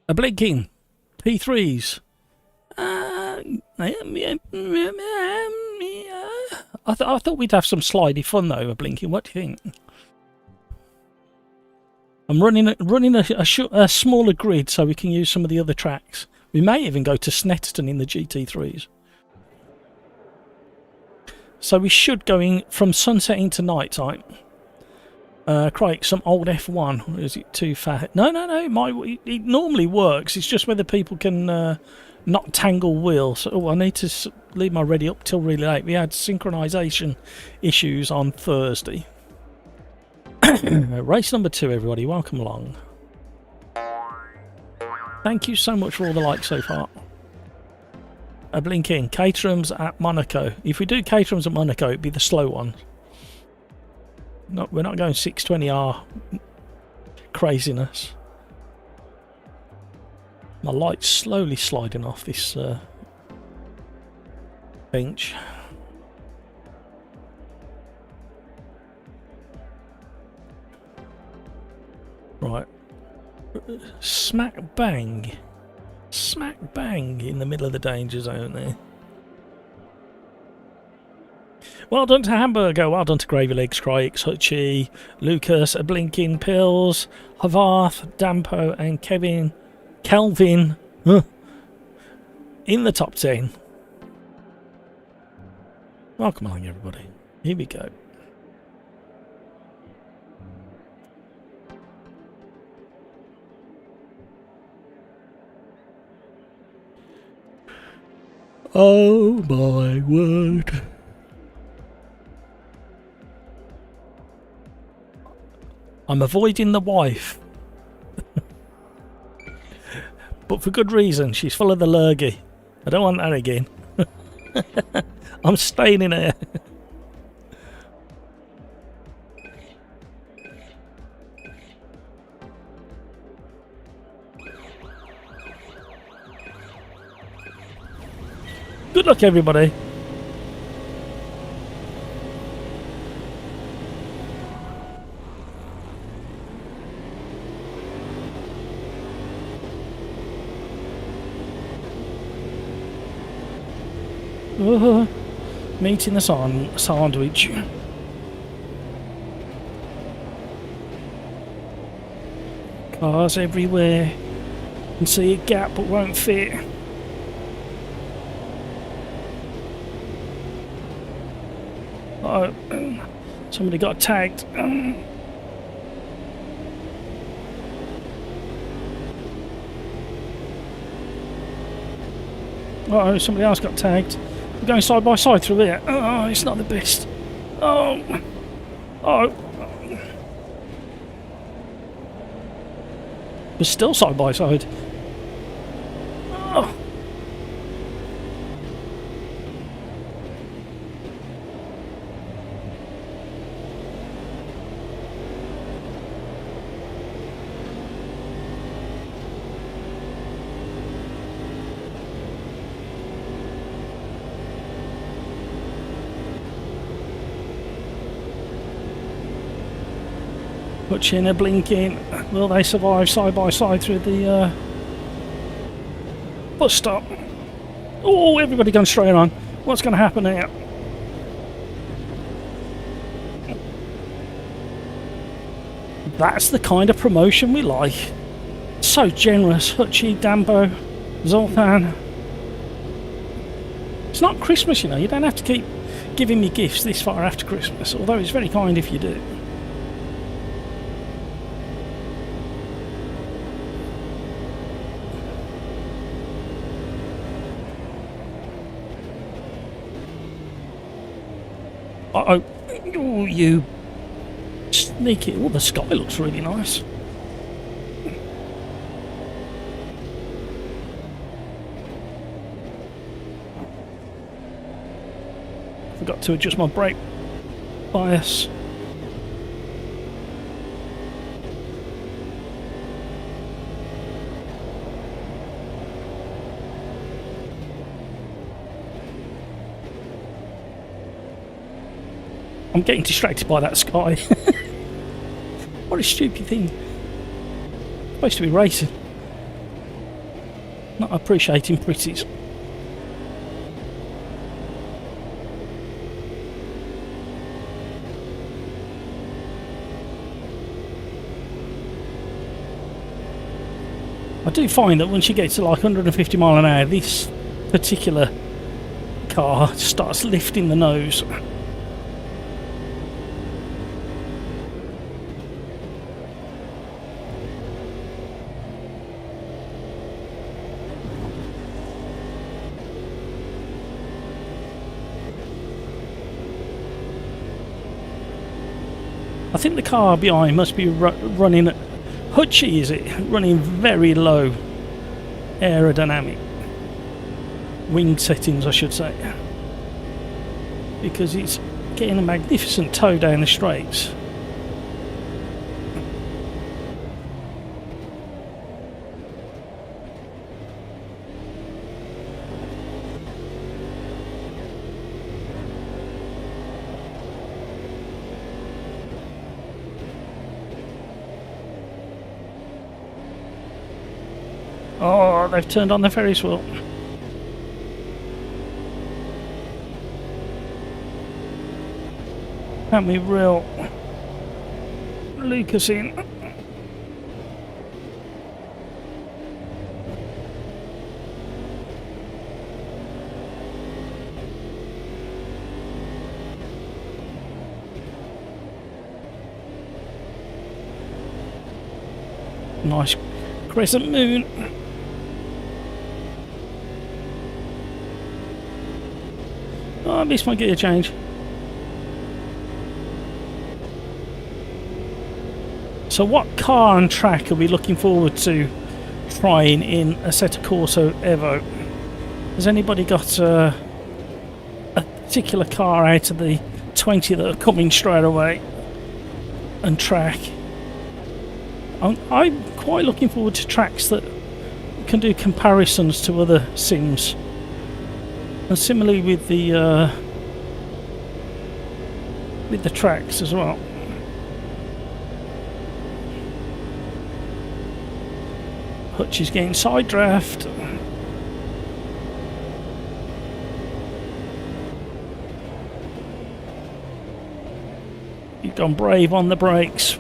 A blinking P3s. I thought we'd have some slidey fun though. A blinking. What do you think? I'm running a smaller grid so we can use some of the other tracks. We may even go to Snetterton in the GT3s. So we should go in from sunset into night time. Craig, some old F1. Is it too fat? No. It normally works. It's just whether people can not tangle wheels. Oh, I need to leave my ready up till really late. We had synchronization issues on Thursday. Race number 2, everybody. Welcome along. Thank you so much for all the likes so far. A blinking. Caterhams at Monaco. If we do Caterhams at Monaco, it'd be the slow one. No, we're not going 620R craziness. My light's slowly sliding off this bench. Right. Smack bang in the middle of the danger zone there. Well done to Hamburger, well done to Gravy Legs, Crikes, Hutchie, Lucas, A Blinking Pills, Havarth, Dampo and Kelvin in the top 10. Welcome along, everybody. Here we go. Oh my word. I'm avoiding the wife. But for good reason. She's full of the lurgy. I don't want that again. I'm staying in here. Good luck, everybody. Meat in the sandwich. Cars everywhere. You can see a gap but won't fit. Oh, somebody got tagged. Uh-oh, somebody else got tagged. We're going side by side through here. Oh, it's not the best. Oh. Oh. We're still side by side. Oh. Hutching, a blinking. Will they survive side by side through the bus stop? Oh, everybody going straight on. What's going to happen here? That's the kind of promotion we like. So generous. Hutchie, Dambo, Zoltan. It's not Christmas, you know. You don't have to keep giving me gifts this far after Christmas, although it's very kind if you do. Uh-oh. Oh, you sneaky. Oh, the sky looks really nice. Forgot to adjust my brake bias. I'm getting distracted by that sky. What a stupid thing. I'm supposed to be racing. Not appreciating pretties. I do find that once you get to like 150 mile an hour, this particular car starts lifting the nose. I think the car behind must be running, Hutchie is it? Running very low aerodynamic wing settings, I should say, because it's getting a magnificent tow down the straights. Oh, they've turned on the Ferris wheel. Can't be real. Lucas in. Nice crescent moon. Oh, I missed my gear change. So what car and track are we looking forward to trying in Assetto Corsa Evo? Has anybody got a particular car out of the 20 that are coming straight away and track? I'm quite looking forward to tracks that can do comparisons to other sims. And similarly with the tracks as well. Hutch is getting side draft. You've gone brave on the brakes.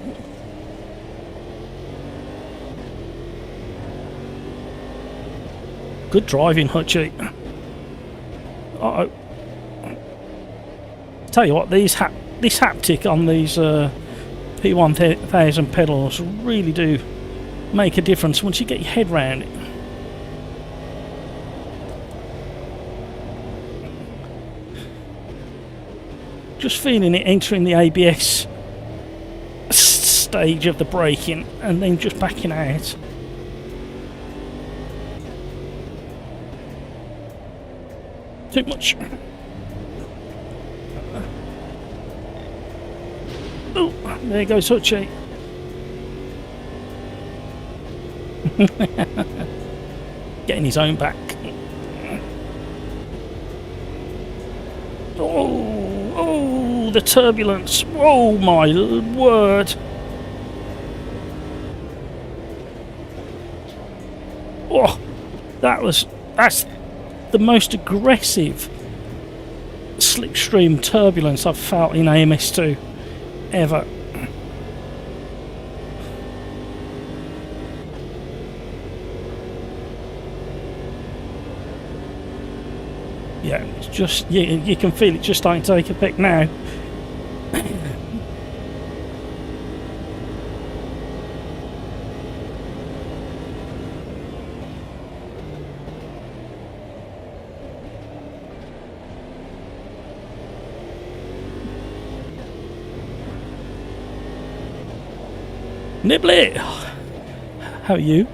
Good driving, Hutchie. Uh-oh. Tell you what, this haptic on these P1000 pedals really do make a difference once you get your head round it. Just feeling it entering the ABS stage of the braking and then just backing out. Too much. Oh, there goes Hutchie. Getting his own back. Oh, the turbulence. Oh my word. Oh, that's the most aggressive slipstream turbulence I've felt in AMS2 ever. Yeah, it's just, you can feel it just starting to take effect now. Nibbly! How are you?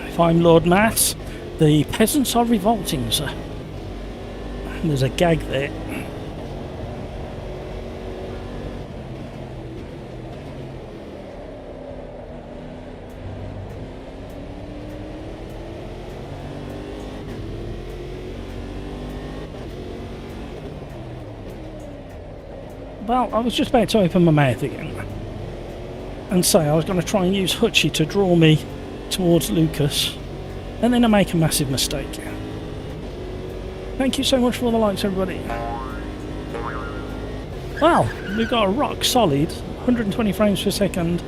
If I'm Lord Matt, the peasants are revolting, sir. There's a gag there. Well, I was just about to open my mouth again and say I was going to try and use Hutchie to draw me towards Lucas, and then I make a massive mistake. Thank you so much for all the likes, everybody. Well, we've got a rock solid 120 frames per second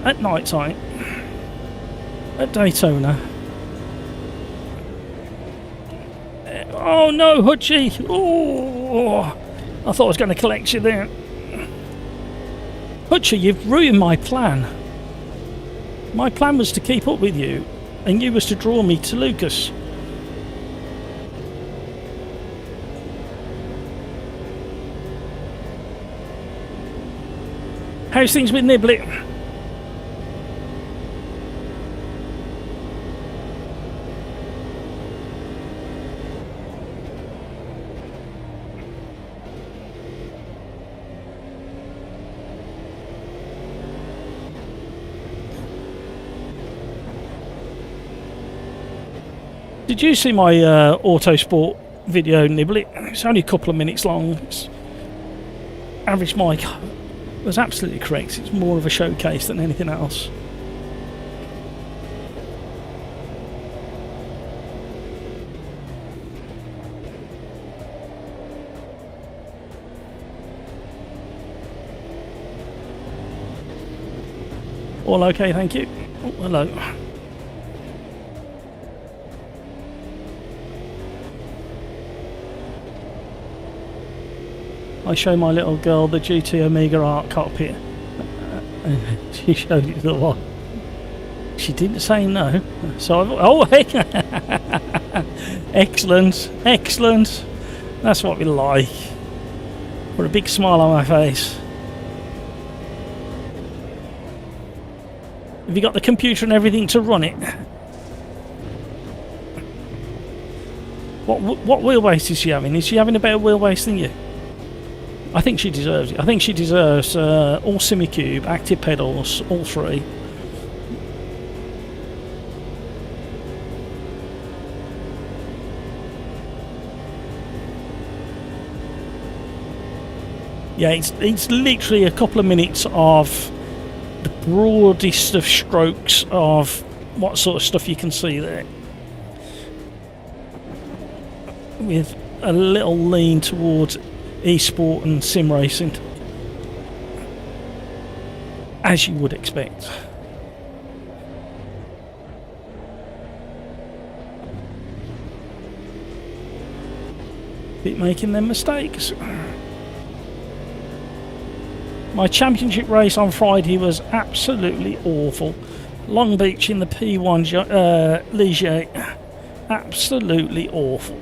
at night time at Daytona. Oh no, Hutchie! Oh, I thought I was going to collect you there. Hutchie, you've ruined my plan. My plan was to keep up with you, and you was to draw me to Lucas. How's things with Nibbly? Did you see my Autosport video, Nibbly? It's only a couple of minutes long. Average mic was absolutely correct. It's more of a showcase than anything else. All okay, thank you. Oh, hello. I show my little girl the GT Omega Art cockpit. She showed it to the one. She didn't say no. So oh, hey. Excellent, excellent. That's what we like. Put a big smile on my face. Have you got the computer and everything to run it? What wheelbase is she having? Is she having a better wheelbase than you? I think she deserves it. I think she deserves all semi-cube, active pedals, all three. Yeah, it's literally a couple of minutes of the broadest of strokes of what sort of stuff you can see there, with a little lean towards e-sport and sim racing, as you would expect. Keep making them mistakes. My championship race on Friday was absolutely awful. Long Beach in the P1 Ligier, Absolutely awful.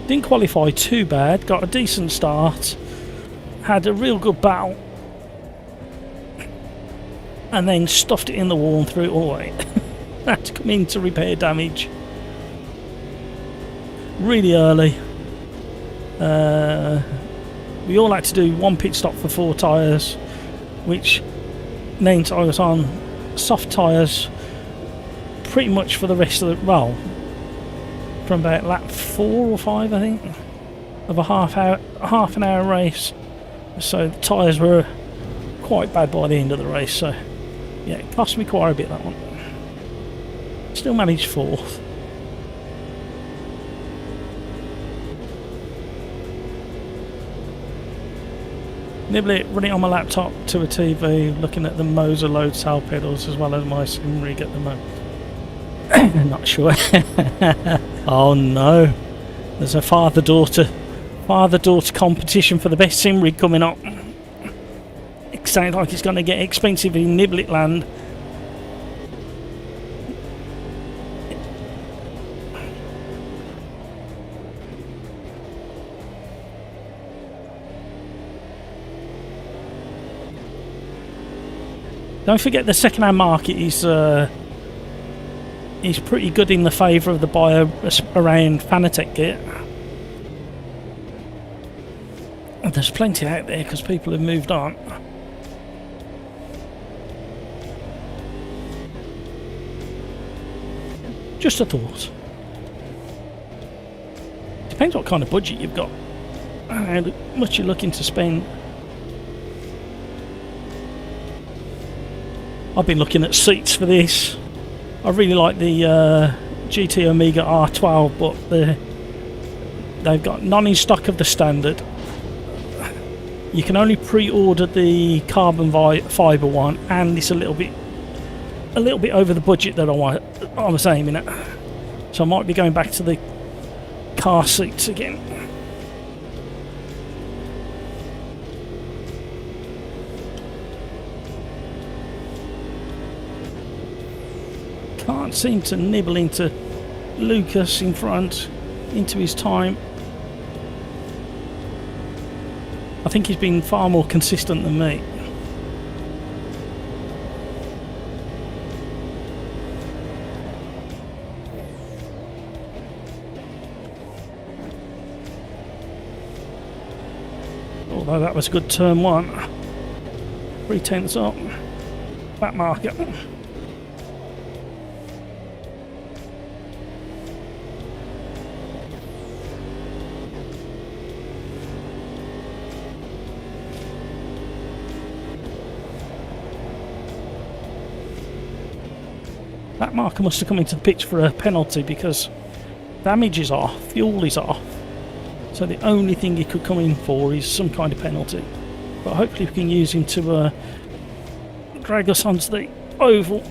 Didn't qualify too bad, got a decent start, had a real good battle, and then stuffed it in the wall and threw it all away. Had to come in to repair damage really early. We all had to do one pit stop for 4 tyres, which meant I was on soft tyres pretty much for the rest of the, well, from about lap 4 or 5 I think of a half an hour race. So the tyres were quite bad by the end of the race, so yeah, it cost me quite a bit, that one. Still managed 4th. Nibble it, run it on my laptop to a TV, looking at the Moser load cell pedals as well as my sim rig at the moment. Not sure. Oh no, there's a father-daughter competition for the best sim rig coming up. It sounds like it's going to get expensive in Niblet land. Don't forget the second-hand market is pretty good in the favour of the buyer around Fanatec gear. There's plenty out there because people have moved on. Just a thought. Depends what kind of budget you've got and how much you're looking to spend. I've been looking at seats for this. I really like the GT Omega R12, but they've got none in stock of the standard. You can only pre-order the carbon fibre one, and it's a little bit over the budget that I was aiming at. So I might be going back to the car seats again. Can't seem to nibble into Lucas in front, into his time. I think he's been far more consistent than me. Although that was a good turn 1. 3/10 up. Back marker. That marker must have come into the pitch for a penalty because damage is off, fuel is off. So the only thing he could come in for is some kind of penalty. But hopefully we can use him to drag us onto the oval.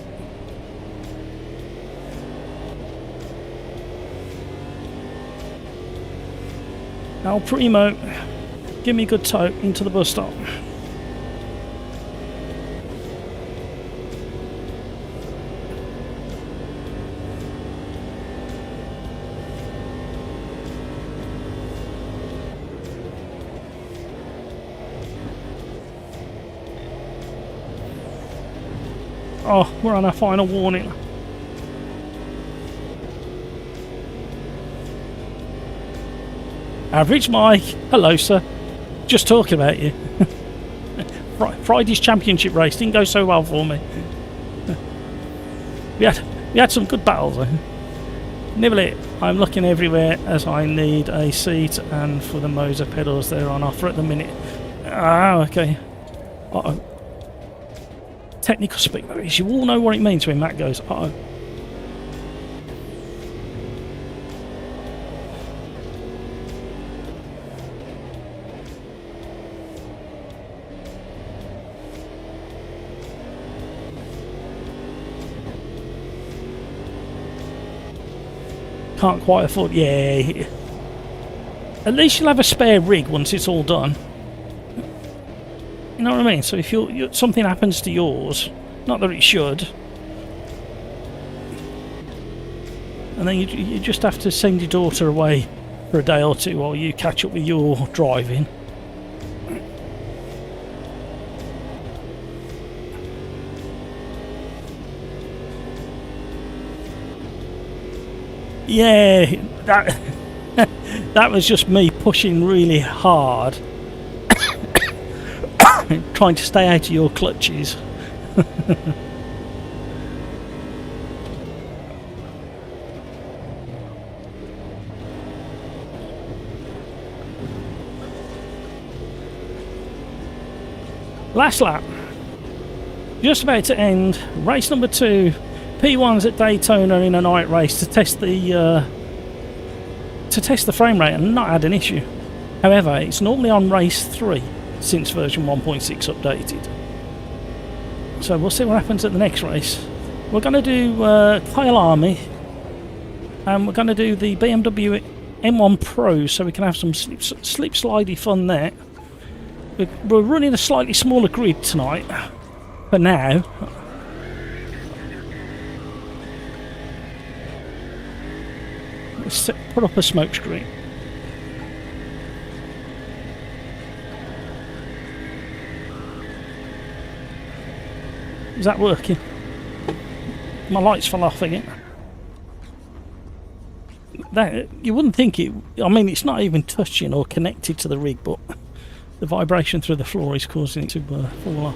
Al Primo, give me a good tow into the bus stop. Oh, we're on our final warning. Average Mike, hello sir. Just talking about you. Friday's championship race didn't go so well for me. We had some good battles though. Nibble it. I'm looking everywhere as I need a seat, and for the Moser pedals they're on offer at the minute. Ah, okay. Uh-oh. Technical speak, you all know what it means when Matt goes, uh-oh. Can't quite afford, yeah. At least you'll have a spare rig once it's all done. You know what I mean? So if something happens to yours, not that it should, and then you just have to send your daughter away for a day or two while you catch up with your driving. Yeah, that was just me pushing really hard, trying to stay out of your clutches. Last lap, just about to end. Race number 2, P1's at Daytona in a night race to test the frame rate, and not had an issue. However, it's normally on race 3 since version 1.6 updated. So we'll see what happens at the next race. We're going to do Kyle Army, and we're going to do the BMW M1 Pro, so we can have some slip slidey fun there. We're running a slightly smaller grid tonight, for now. Let's put up a smoke screen. Is that working? My lights fell off again. That, you wouldn't think it. I mean, it's not even touching or connected to the rig, but the vibration through the floor is causing it to fall off.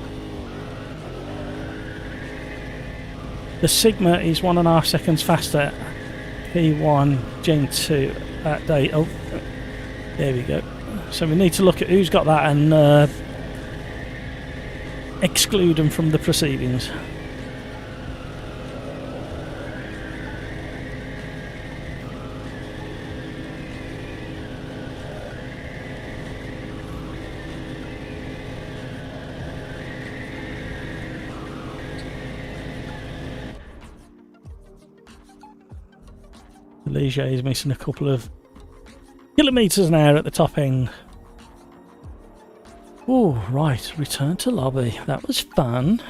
The Sigma is 1.5 seconds faster. P1 Gen 2 at day. Oh, there we go. So we need to look at who's got that and exclude them from the proceedings. The Ligier is missing a couple of kilometres an hour at the top end. Oh, right, return to lobby. That was fun.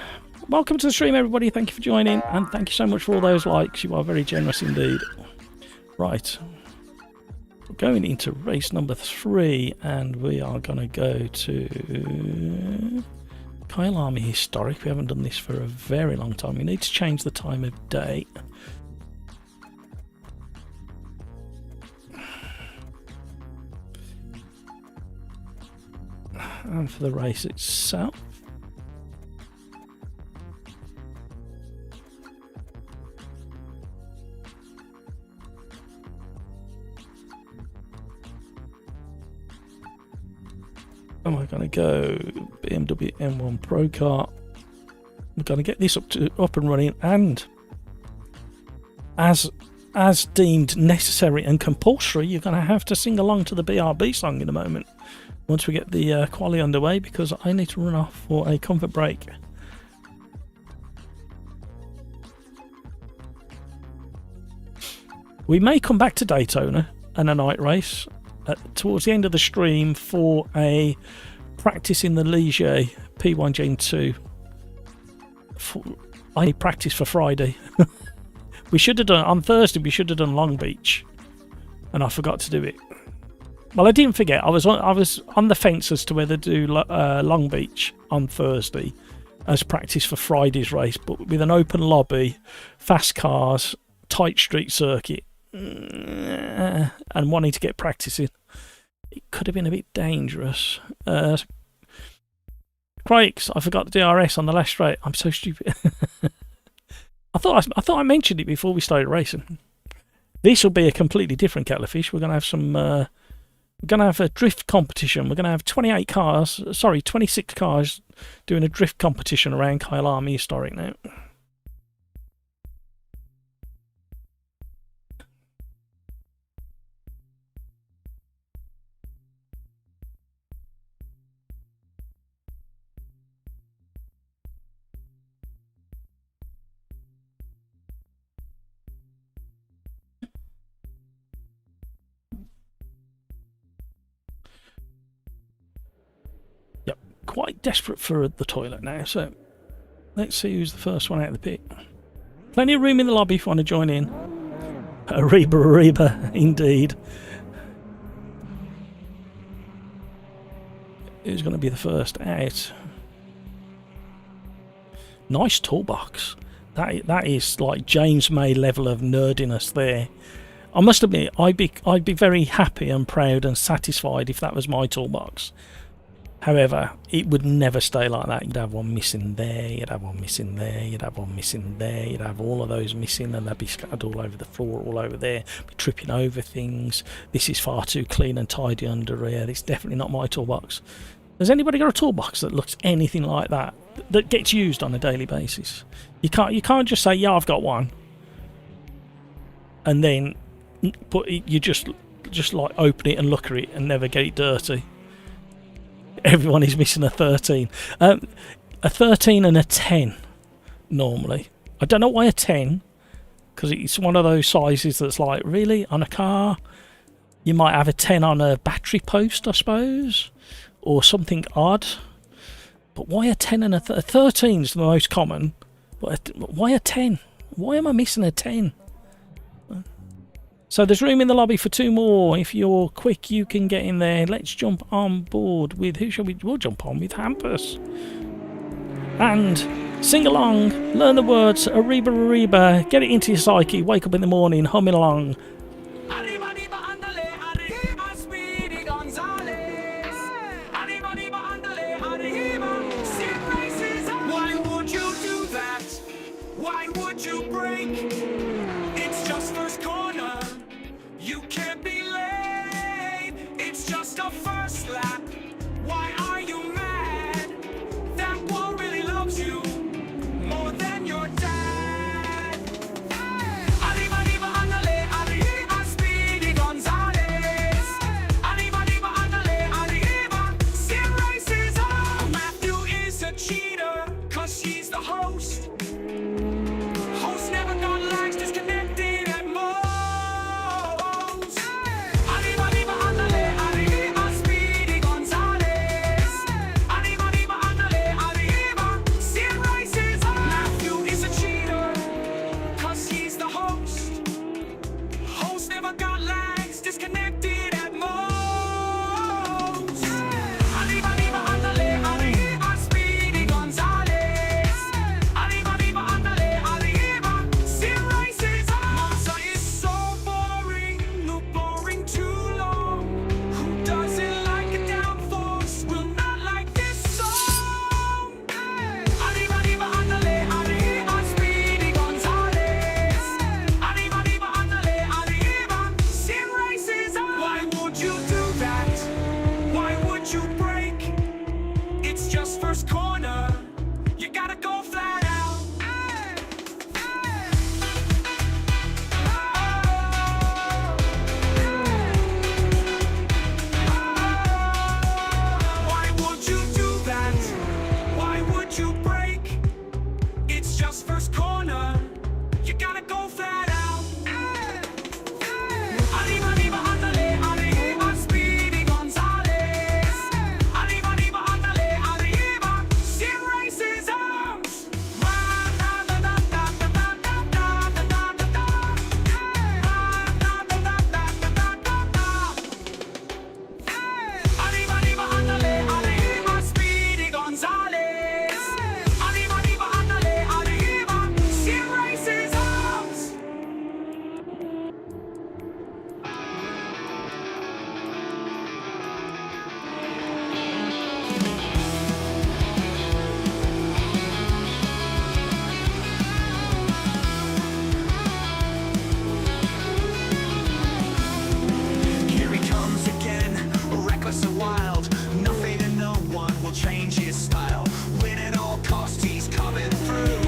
Welcome to the stream, everybody. Thank you for joining, and thank you so much for all those likes. You are very generous indeed. Right, we're going into race number 3, and we are going to go to Kyle Army Historic. We haven't done this for a very long time. We need to change the time of day. And for the race itself, and we're going to go BMW M1 Pro Car. We're going to get this up and running, and as deemed necessary and compulsory, you're going to have to sing along to the BRB song in a moment. Once we get the quali underway, because I need to run off for a comfort break. We may come back to Daytona and a night race towards the end of the stream for a practice in the Ligier P1 Gen 2. I practice for Friday. We should have done on Thursday. We should have done Long Beach, and I forgot to do it. Well, I didn't forget. I was on the fence as to whether to do Long Beach on Thursday as practice for Friday's race, but with an open lobby, fast cars, tight street circuit, and wanting to get practicing, it could have been a bit dangerous. Craigs, I forgot the DRS on the last straight. I'm so stupid. I thought I mentioned it before we started racing. This will be a completely different kettle of fish. We're going to have some. We're going to have a drift competition. We're going to have 26 cars doing a drift competition around Kyle Army Historic now. Quite desperate for the toilet now, so let's see who's the first one out of the pit. Plenty of room in the lobby if you want to join in. Ariba, indeed. Who's going to be the first out? Nice toolbox. That is like James May level of nerdiness there. I must admit, I'd be very happy and proud and satisfied if that was my toolbox. However, it would never stay like that. You'd have one missing there, you'd have one missing there, you'd have one missing there, you'd have all of those missing, and they'd be scattered all over the floor, all over there, be tripping over things. This is far too clean and tidy under here. It's definitely not my toolbox. Has anybody got a toolbox that looks anything like that, that gets used on a daily basis? You can't just say, yeah, I've got one, and then you just like open it and look at it and never get it dirty. Everyone is missing a 13. A 13 and a 10 normally. I don't know why a 10, because it's one of those sizes that's like, really, on a car? You might have a 10 on a battery post, I suppose, or something odd. But why a 10 and a 13 is the most common, but why a 10? Why am I missing a 10? So there's room in the lobby for 2 more. If you're quick, you can get in there. Let's jump on board with... Who shall we... We'll jump on with Hampus. And sing along. Learn the words. Ariba, Ariba. Get it into your psyche. Wake up in the morning. Humming along. Why would you do that? Why would you break? It's just first corner. You can't be late. It's just a first lap. Why are you mad? That one really loves you more than your dad. Arriba, arriba, andale, arriba, Speedy Gonzales. Arriba, arriba, andale, arriba, Sim races on. Matthew is a cheater, cause she's the host. Host never got lags, disconnected at most. Arriba, arriba, andale, arriba, Speedy Gonzales. Arriba, arriba, andale, arriba, Sim races on. Matthew is a cheater, cause he's the host. Host never got lags, disconnected at most. Arriba, arriba, andale, arriba, Speedy Gonzales. Arriba, arriba, andale, arriba, Sim races on. Monza is so boring, no boring too long. Who doesn't like a downforce will not like this song. Arriba, arriba, andale, arriba, Speedy Gonzales. Arriba, arriba, andale, arriba, Sim races on. Why would you do that? Why would you break? It's just first corner. You gotta go flat out. Why would you do that? Why would you break? It's just first corner. You gotta go flat out. Arriba, arriba, andale, arriba, Speedy Gonzales. Arriba, arriba, andale, arriba, Sim races arms. Arriba, arriba, andale, arriba, Speedy Gonzales. Arriba, arriba, andale, arriba, Sim races arms. Here he comes again, reckless and wild. Nothing and no one will change his style. Win at all costs, he's coming through.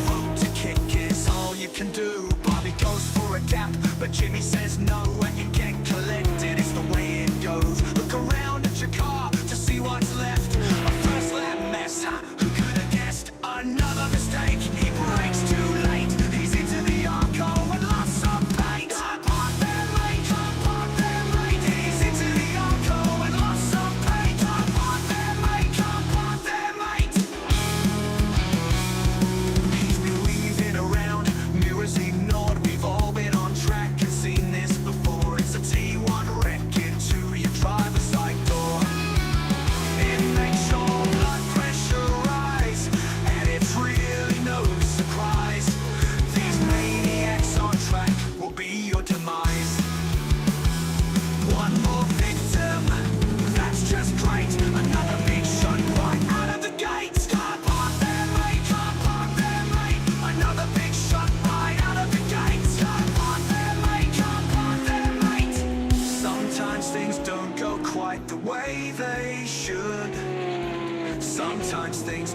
Vote to kick is all you can do. Bobby goes for a gap, but Jimmy says no. When you get collected, it's the way it goes. Look around at your car to see what's left. A first lap mess, who could have guessed? Another mistake, he brakes too late. He's into the arco and lost some paint. Park there, mate, park there, mate. He's into the arco and lost some paint. Park there, mate, park there, mate. He's been weaving around, mirrors ignored. We've all been on track and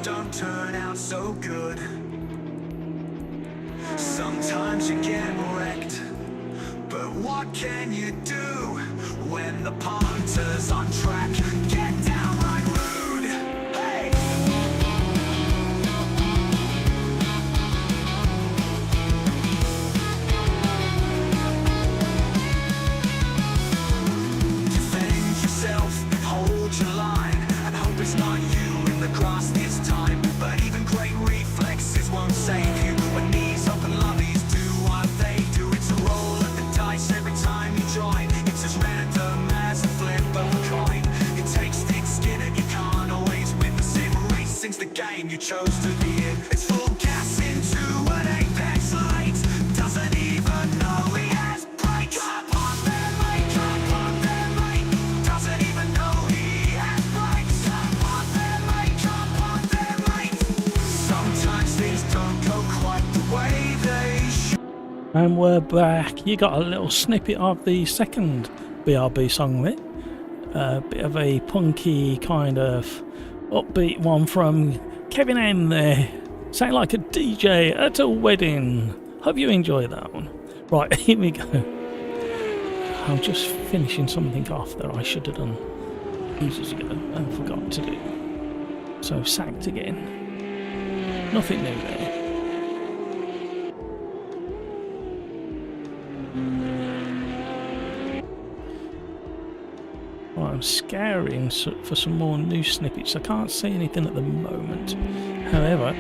don't turn out so good. Sometimes you get wrecked, but what can you do when the punter's on track? Get downright rude. Hey! Defend yourself, hold your line, and hope it's not you in the grass this time. But even great reflexes won't save you when knees up and lobbies do what they do. It's a roll of the dice every time you join. It's as random as a flip of a coin. It takes thick skin and you can't always win. The sim racing's the game you chose to be in. It's full gas into an apex light. Doesn't even know he has brakes. Up on their mate, up on their mate. Doesn't even know he has brakes. Up on their mate, up on their mate. Sometimes things don't go quite the way they should. And we're back. You got a little snippet of the second BRB song there. A bit of a punky kind of upbeat one from Kevin M there. Sound like a DJ at a wedding. Hope you enjoy that one. Right, here we go. I'm just finishing something off that I should have done ages ago and forgot to do. So sacked again. Nothing new there. Right, I'm scouring for some more new snippets. I can't see anything at the moment. However,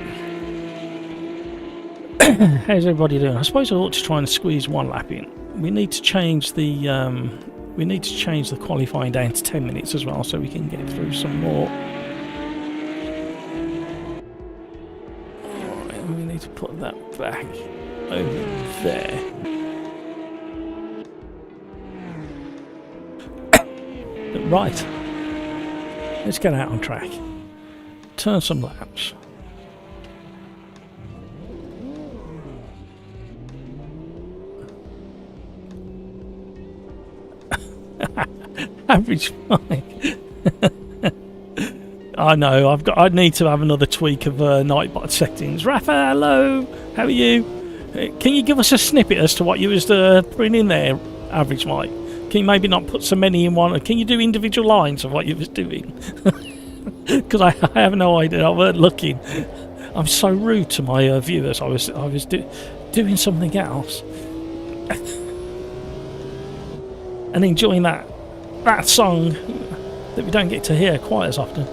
how's everybody doing? I suppose I ought to try and squeeze one lap in. We need to change the qualifying down to 10 minutes as well, so we can get through some more. Alright, and we need to put that back over there. Right, let's get out on track. Turn some laps. Average Mike. I know. I need to have another tweak of Nightbot settings. Rafa, hello. How are you? Can you give us a snippet as to what you was putting in there, Average Mike? Can you maybe not put so many in one? Can you do individual lines of what you was doing? Because I have no idea. I weren't looking. I'm so rude to my viewers. I was doing something else and enjoying that song that we don't get to hear quite as often.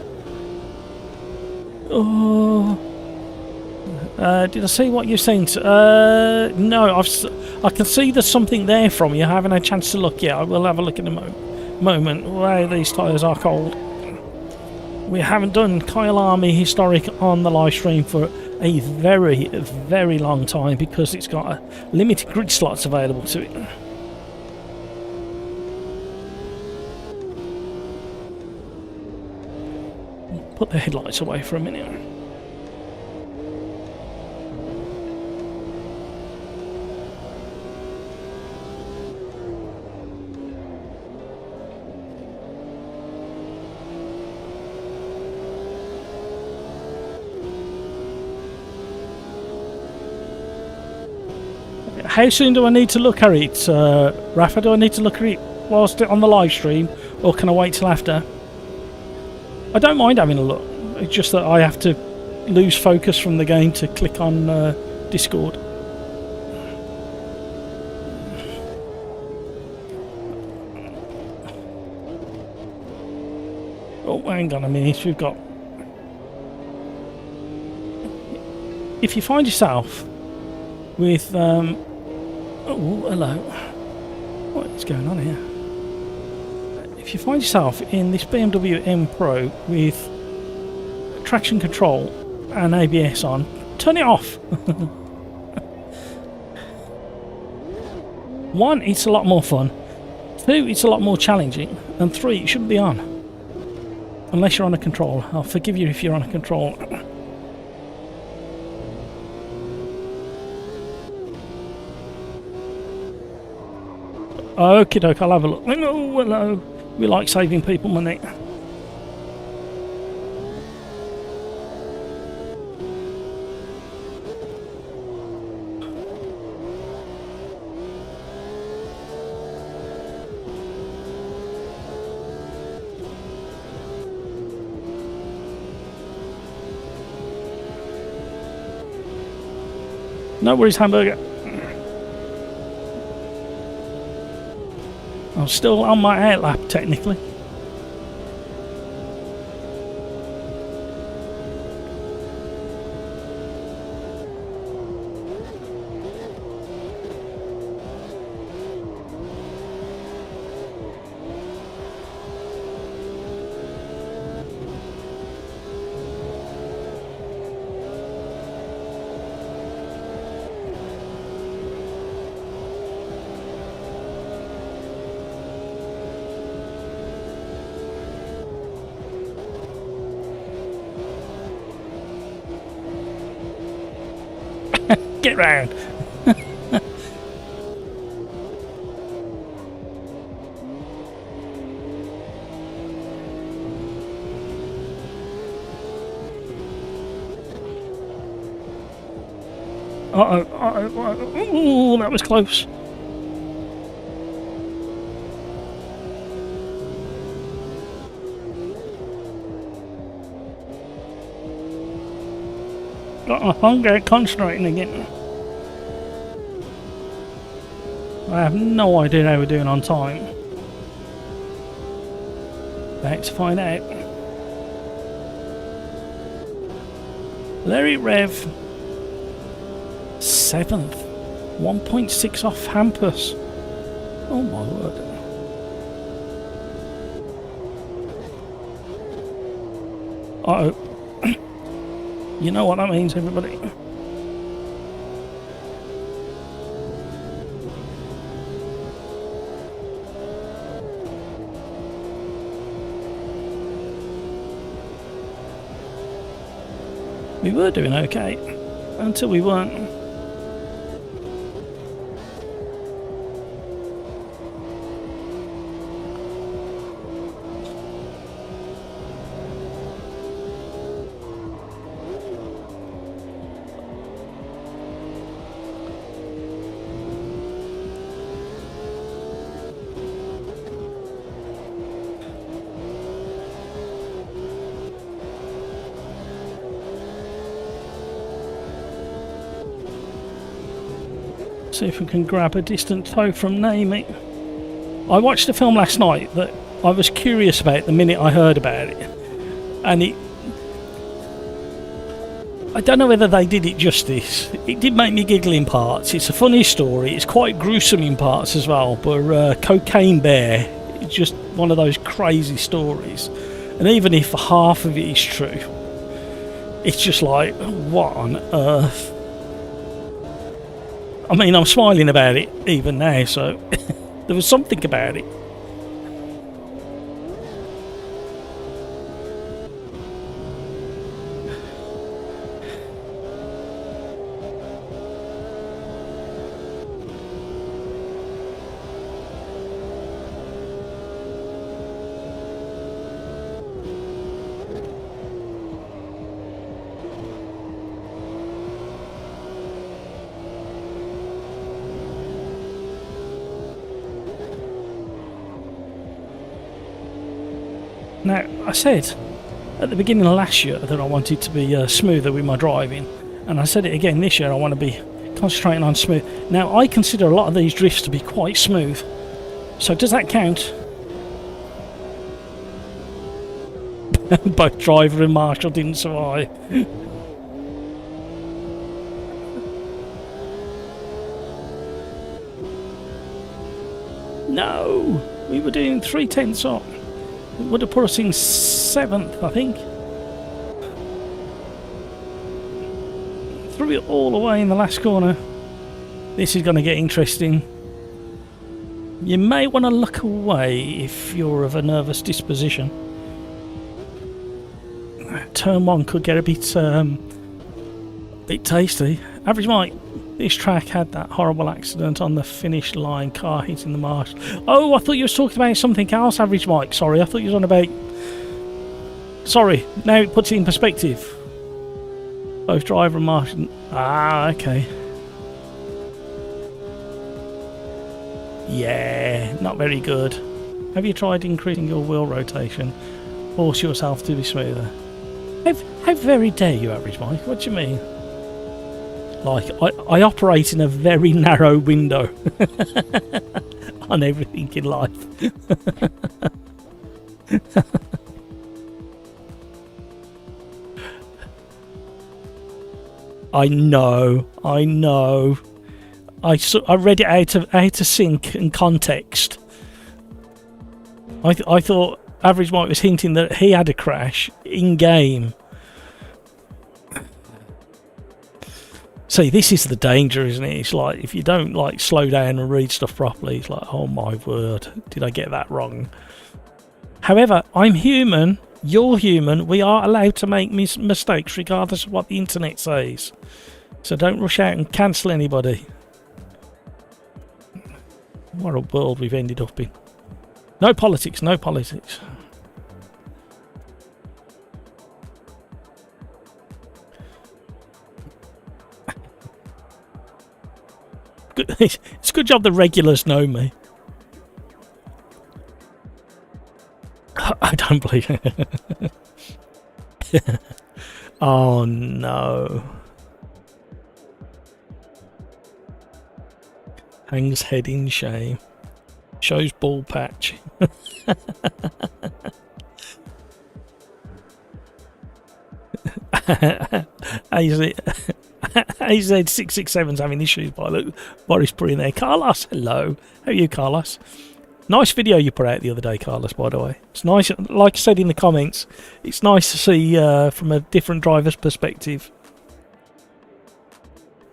Oh, did I see what you sent? No, I can see there's something there from you. I haven't had a chance to look yet. I will have a look in a moment. Wow, these tyres are cold. We haven't done Kyle Army Historic on the live stream for a very, very long time because it's got limited grid slots available to it. Put the headlights away for a minute. How soon do I need to look at it, Rafa? Do I need to look at it whilst on the live stream, or can I wait till after? I don't mind having a look. It's just that I have to lose focus from the game to click on Discord. Oh, hang on a minute. We've got... If you find yourself with... Oh, hello. What is going on here? If you find yourself in this BMW M Pro with traction control and ABS on, turn it off. One, it's a lot more fun. Two, it's a lot more challenging. And three, it shouldn't be on. Unless you're on a control. I'll forgive you if you're on a control. Okie doke, I'll have a look. Oh, hello. We like saving people money. No worries, hamburger. I'm still on my out lap, technically. Get round. Ooh, that was close. Got my hunger concentrating again. I have no idea how we're doing on time. Let's find out. Larry Rev 7th, 1.6 off Hampus. Oh my word. Uh-oh. You know what that means, everybody. We were doing okay until we weren't. See if we can grab a distant tow from Namie. I watched a film last night that I was curious about the minute I heard about it, and I don't know whether they did it justice. It did make me giggle in parts. It's a funny story. It's quite gruesome in parts as well. But Cocaine Bear, it's just one of those crazy stories. And even if half of it is true, it's just like, what on earth? I mean, I'm smiling about it even now, so there was something about it. Now, I said at the beginning of last year that I wanted to be smoother with my driving, and I said it again this year, I want to be concentrating on smooth. Now, I consider a lot of these drifts to be quite smooth, so does that count? Both driver and Marshall didn't survive. No! We were doing 3/10 up. It would have put us in 7th, I think. Threw it all away in the last corner. This is going to get interesting. You may want to look away if you're of a nervous disposition. Turn 1 could get a bit tasty. Average Mike, this track had that horrible accident on the finish line, car hitting the marsh. Oh, I thought you were talking about something else, Average Mike. Sorry, I thought you was on about... Sorry, now it puts it in perspective. Both driver and marsh. Ah, okay. Yeah, not very good. Have you tried increasing your wheel rotation? Force yourself to be smoother. How very dare you, Average Mike? What do you mean? Like, I operate in a very narrow window on everything in life. I know. I read it out of sync and context. I thought Average Mike was hinting that he had a crash in game. See, this is the danger, isn't it? It's like, if you don't like slow down and read stuff properly, it's like, oh my word, did I get that wrong? However, I'm human, you're human, we are allowed to make mistakes regardless of what the internet says. So don't rush out and cancel anybody. What a world we've ended up in. No politics, no politics. It's a good job the regulars know me. I don't believe it. Oh no. Hangs head in shame. Shows ball patch. AZ667's having issues by Luke Boris putting there. Carlos, hello. How are you, Carlos? Nice video you put out the other day, Carlos, by the way. It's nice, like I said in the comments, it's nice to see from a different driver's perspective.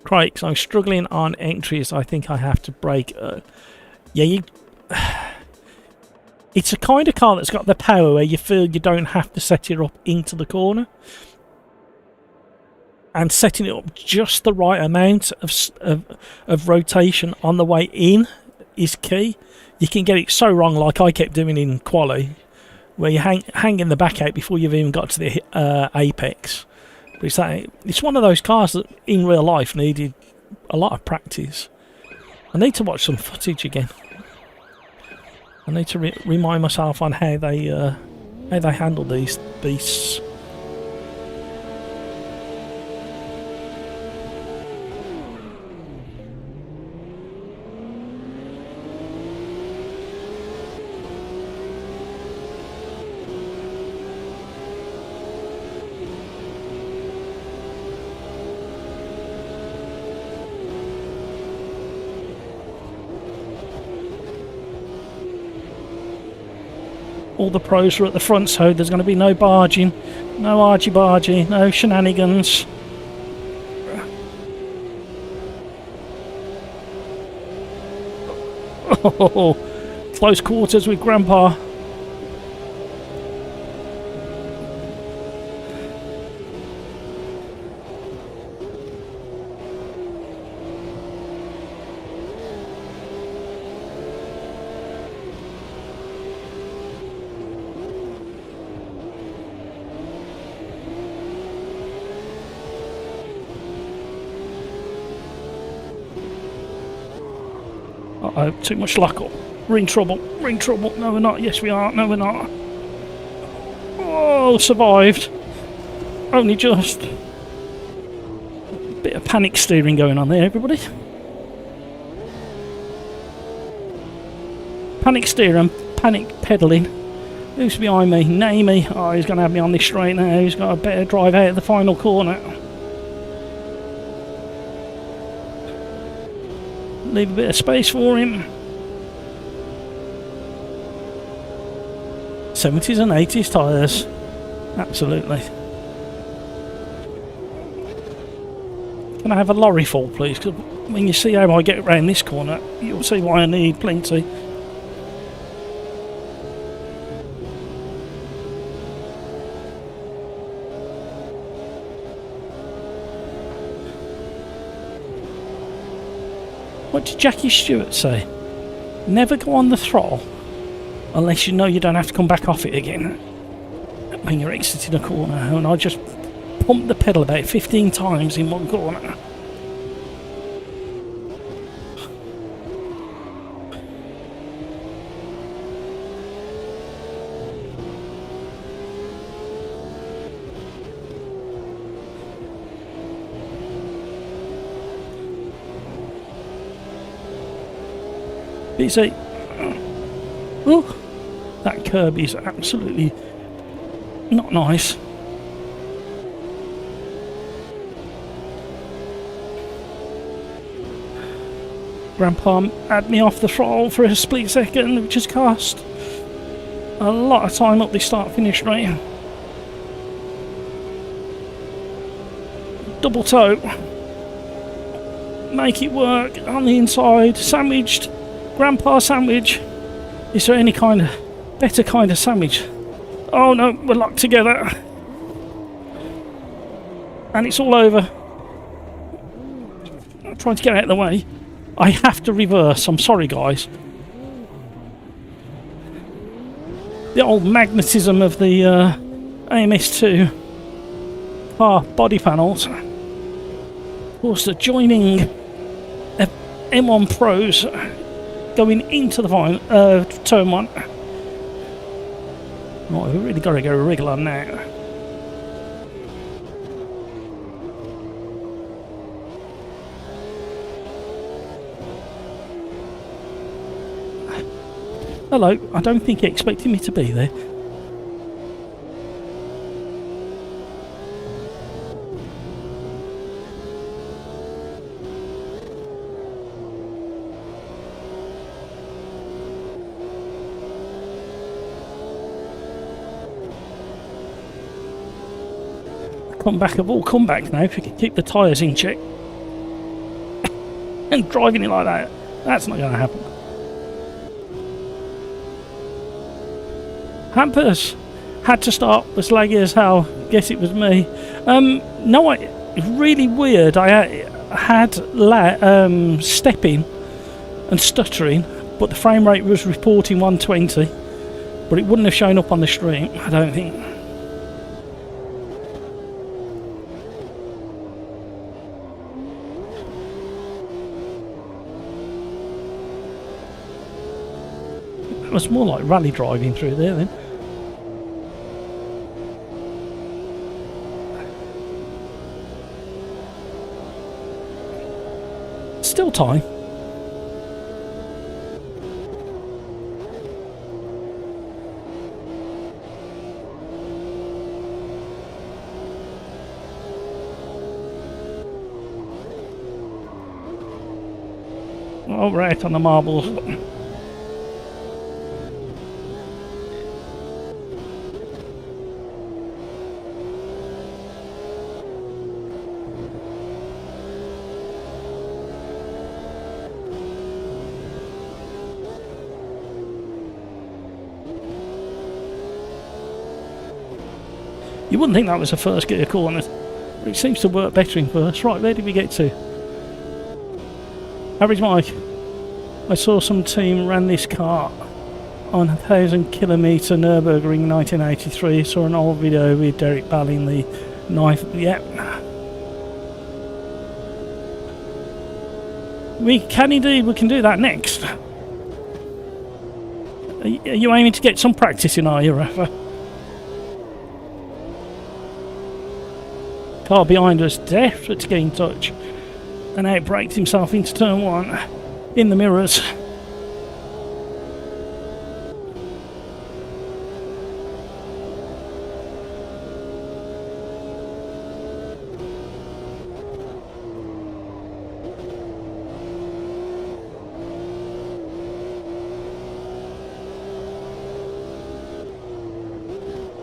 Craig, I'm struggling on entries. I think I have to brake. Yeah, it's a kind of car that's got the power where you feel you don't have to set it up into the corner. And setting it up just the right amount of rotation on the way in is key. You can get it so wrong, like I kept doing in Quali, where you hang in the back out before you've even got to the apex. But it's one of those cars that in real life needed a lot of practice. I need to watch some footage again. I need to remind myself on how they handle these beasts. All the pros are at the front, so there's going to be no barging, no argy-bargy, no shenanigans. Oh, close quarters with Grandpa. Uh-oh, too much luck up. We're in trouble. We're in trouble. No, we're not. Yes, we are. No, we're not. Oh, survived. Only just. Bit of panic steering going on there, everybody. Panic steering, panic pedalling. Who's behind me? Namey. Oh, he's going to have me on this straight now. He's got a better drive out of the final corner. Leave a bit of space for him. 70s and 80s tyres. Absolutely. Can I have a lorry full, please? Because when you see how I get around this corner, you'll see why I need plenty. What did Jackie Stewart say? Never go on the throttle unless you know you don't have to come back off it again when you're exiting a corner. And I just pumped the pedal about 15 times in one corner. But you see, oh, that curb is absolutely not nice. Grandpa had me off the throttle for a split second, which has cost a lot of time up this start-finish straight. Double toe. Make it work on the inside. Sandwiched. Grandpa sandwich. Is there any kind of better kind of sandwich? Oh no, we're locked together. And it's all over. I'm trying to get out of the way. I have to reverse. I'm sorry, guys. The old magnetism of the AMS2 car body panels. Of course, the joining M1 Pros going into the turn one. Right, we've really got to go wriggle on now. Hello, I don't think he expected me to be there. Comeback of all comebacks now, if we can keep the tyres in check. And driving it like that, that's not going to happen. Hampers had to stop, was laggy as hell. Guess it was me. No, it's really weird. I had stepping and stuttering, but the frame rate was reporting 120, but it wouldn't have shown up on the stream, I don't think. It was more like rally driving through there then. Still time. All right, on the marbles. You wouldn't think that was a first gear corner. It seems to work better in first. Right, where did we get to? Average Mike. I saw some team ran this car on 1,000-kilometre Nürburgring 1983. Saw an old video with Derek Ball in the knife. Yep. We can indeed. We can do that next. Are you aiming to get some practice in, are you, Rafa? Car behind us, desperate to get in touch, and outbraked himself into turn one in the mirrors.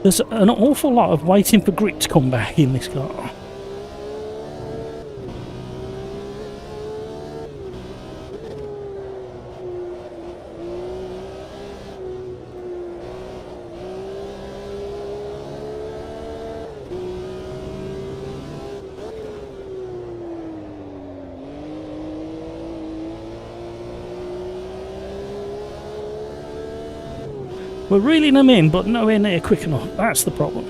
There's an awful lot of waiting for grit to come back in this car. We're reeling them in, but nowhere near quick enough. That's the problem.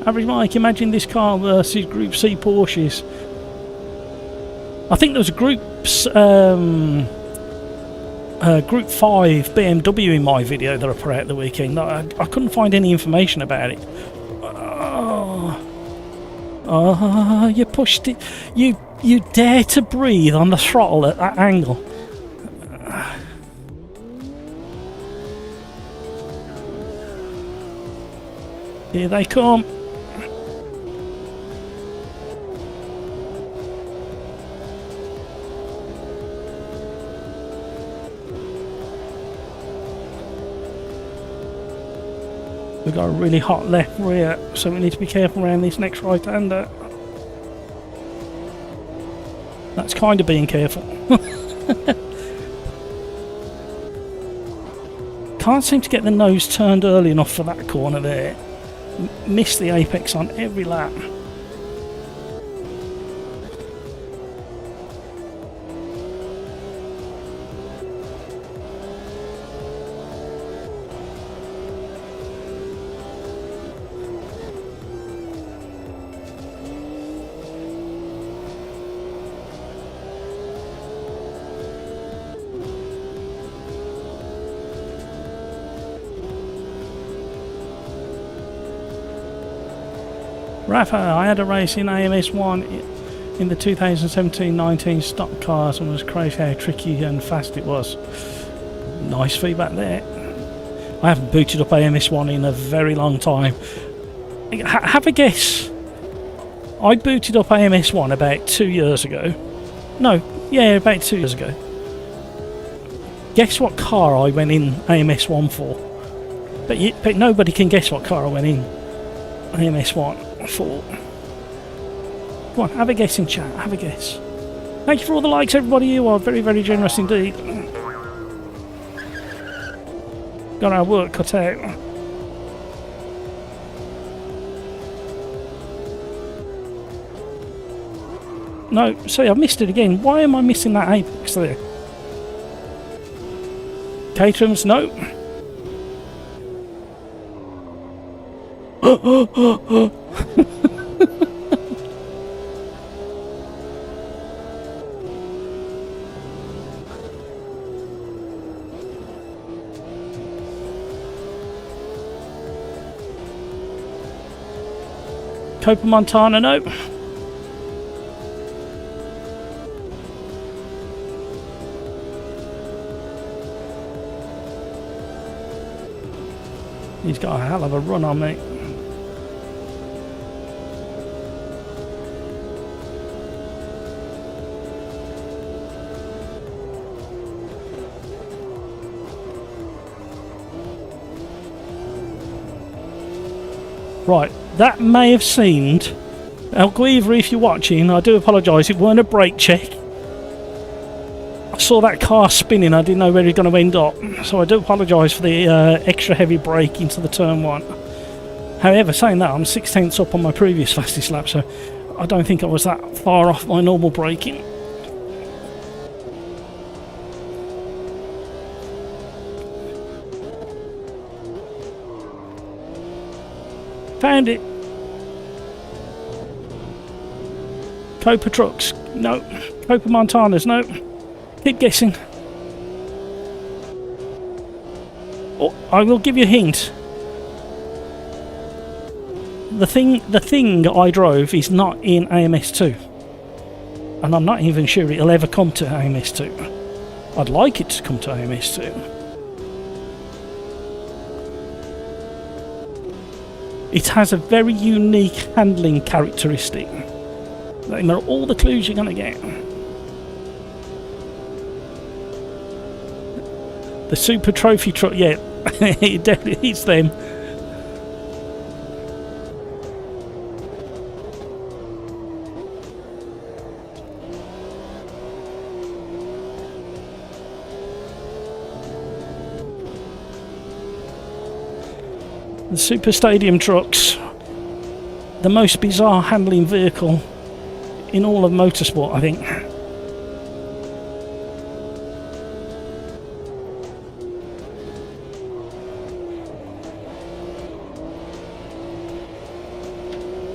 Average Mike, imagine this car versus Group C Porsches. I think there was a Group 5 BMW in my video that I put out the weekend. I couldn't find any information about it. Oh, you pushed it. You dare to breathe on the throttle at that angle. Here they come. We've got a really hot left rear, so we need to be careful around this next right-hander. That's kind of being careful. Can't seem to get the nose turned early enough for that corner there. Missed the apex on every lap. Rafa, I had a race in AMS1 in the 2017-19 stock cars and was crazy how tricky and fast it was. Nice feedback there. I haven't booted up AMS1 in a very long time. Have a guess. I booted up AMS1 about 2 years ago. No, yeah, about 2 years ago. Guess what car I went in AMS1 for? But nobody can guess what car I went in AMS1 for. Come on, have a guess in chat, have a guess. Thank you for all the likes, everybody. You are very, very generous indeed. Got our work cut out. No, sorry, I've missed it again. Why am I missing that apex there? Caterhams, no. Copa Montana, no. He's got a hell of a run on me. Right, that may have seemed... El Guivra, if you're watching, I do apologise, it weren't a brake check. I saw that car spinning, I didn't know where it was going to end up. So I do apologise for the extra heavy brake into the turn one. However, saying that, I'm 6/10 up on my previous fastest lap, so I don't think I was that far off my normal braking. Found it. Copa trucks, no. Copa Montanas, no. Keep guessing. Oh, I will give you a hint. The thing I drove is not in AMS2, and I'm not even sure it'll ever come to AMS2. I'd like it to come to AMS2. It has a very unique handling characteristic. They are all the clues you're going to get. The Super Trophy truck, yeah, it definitely hits them. The Super Stadium trucks, the most bizarre handling vehicle in all of motorsport, I think.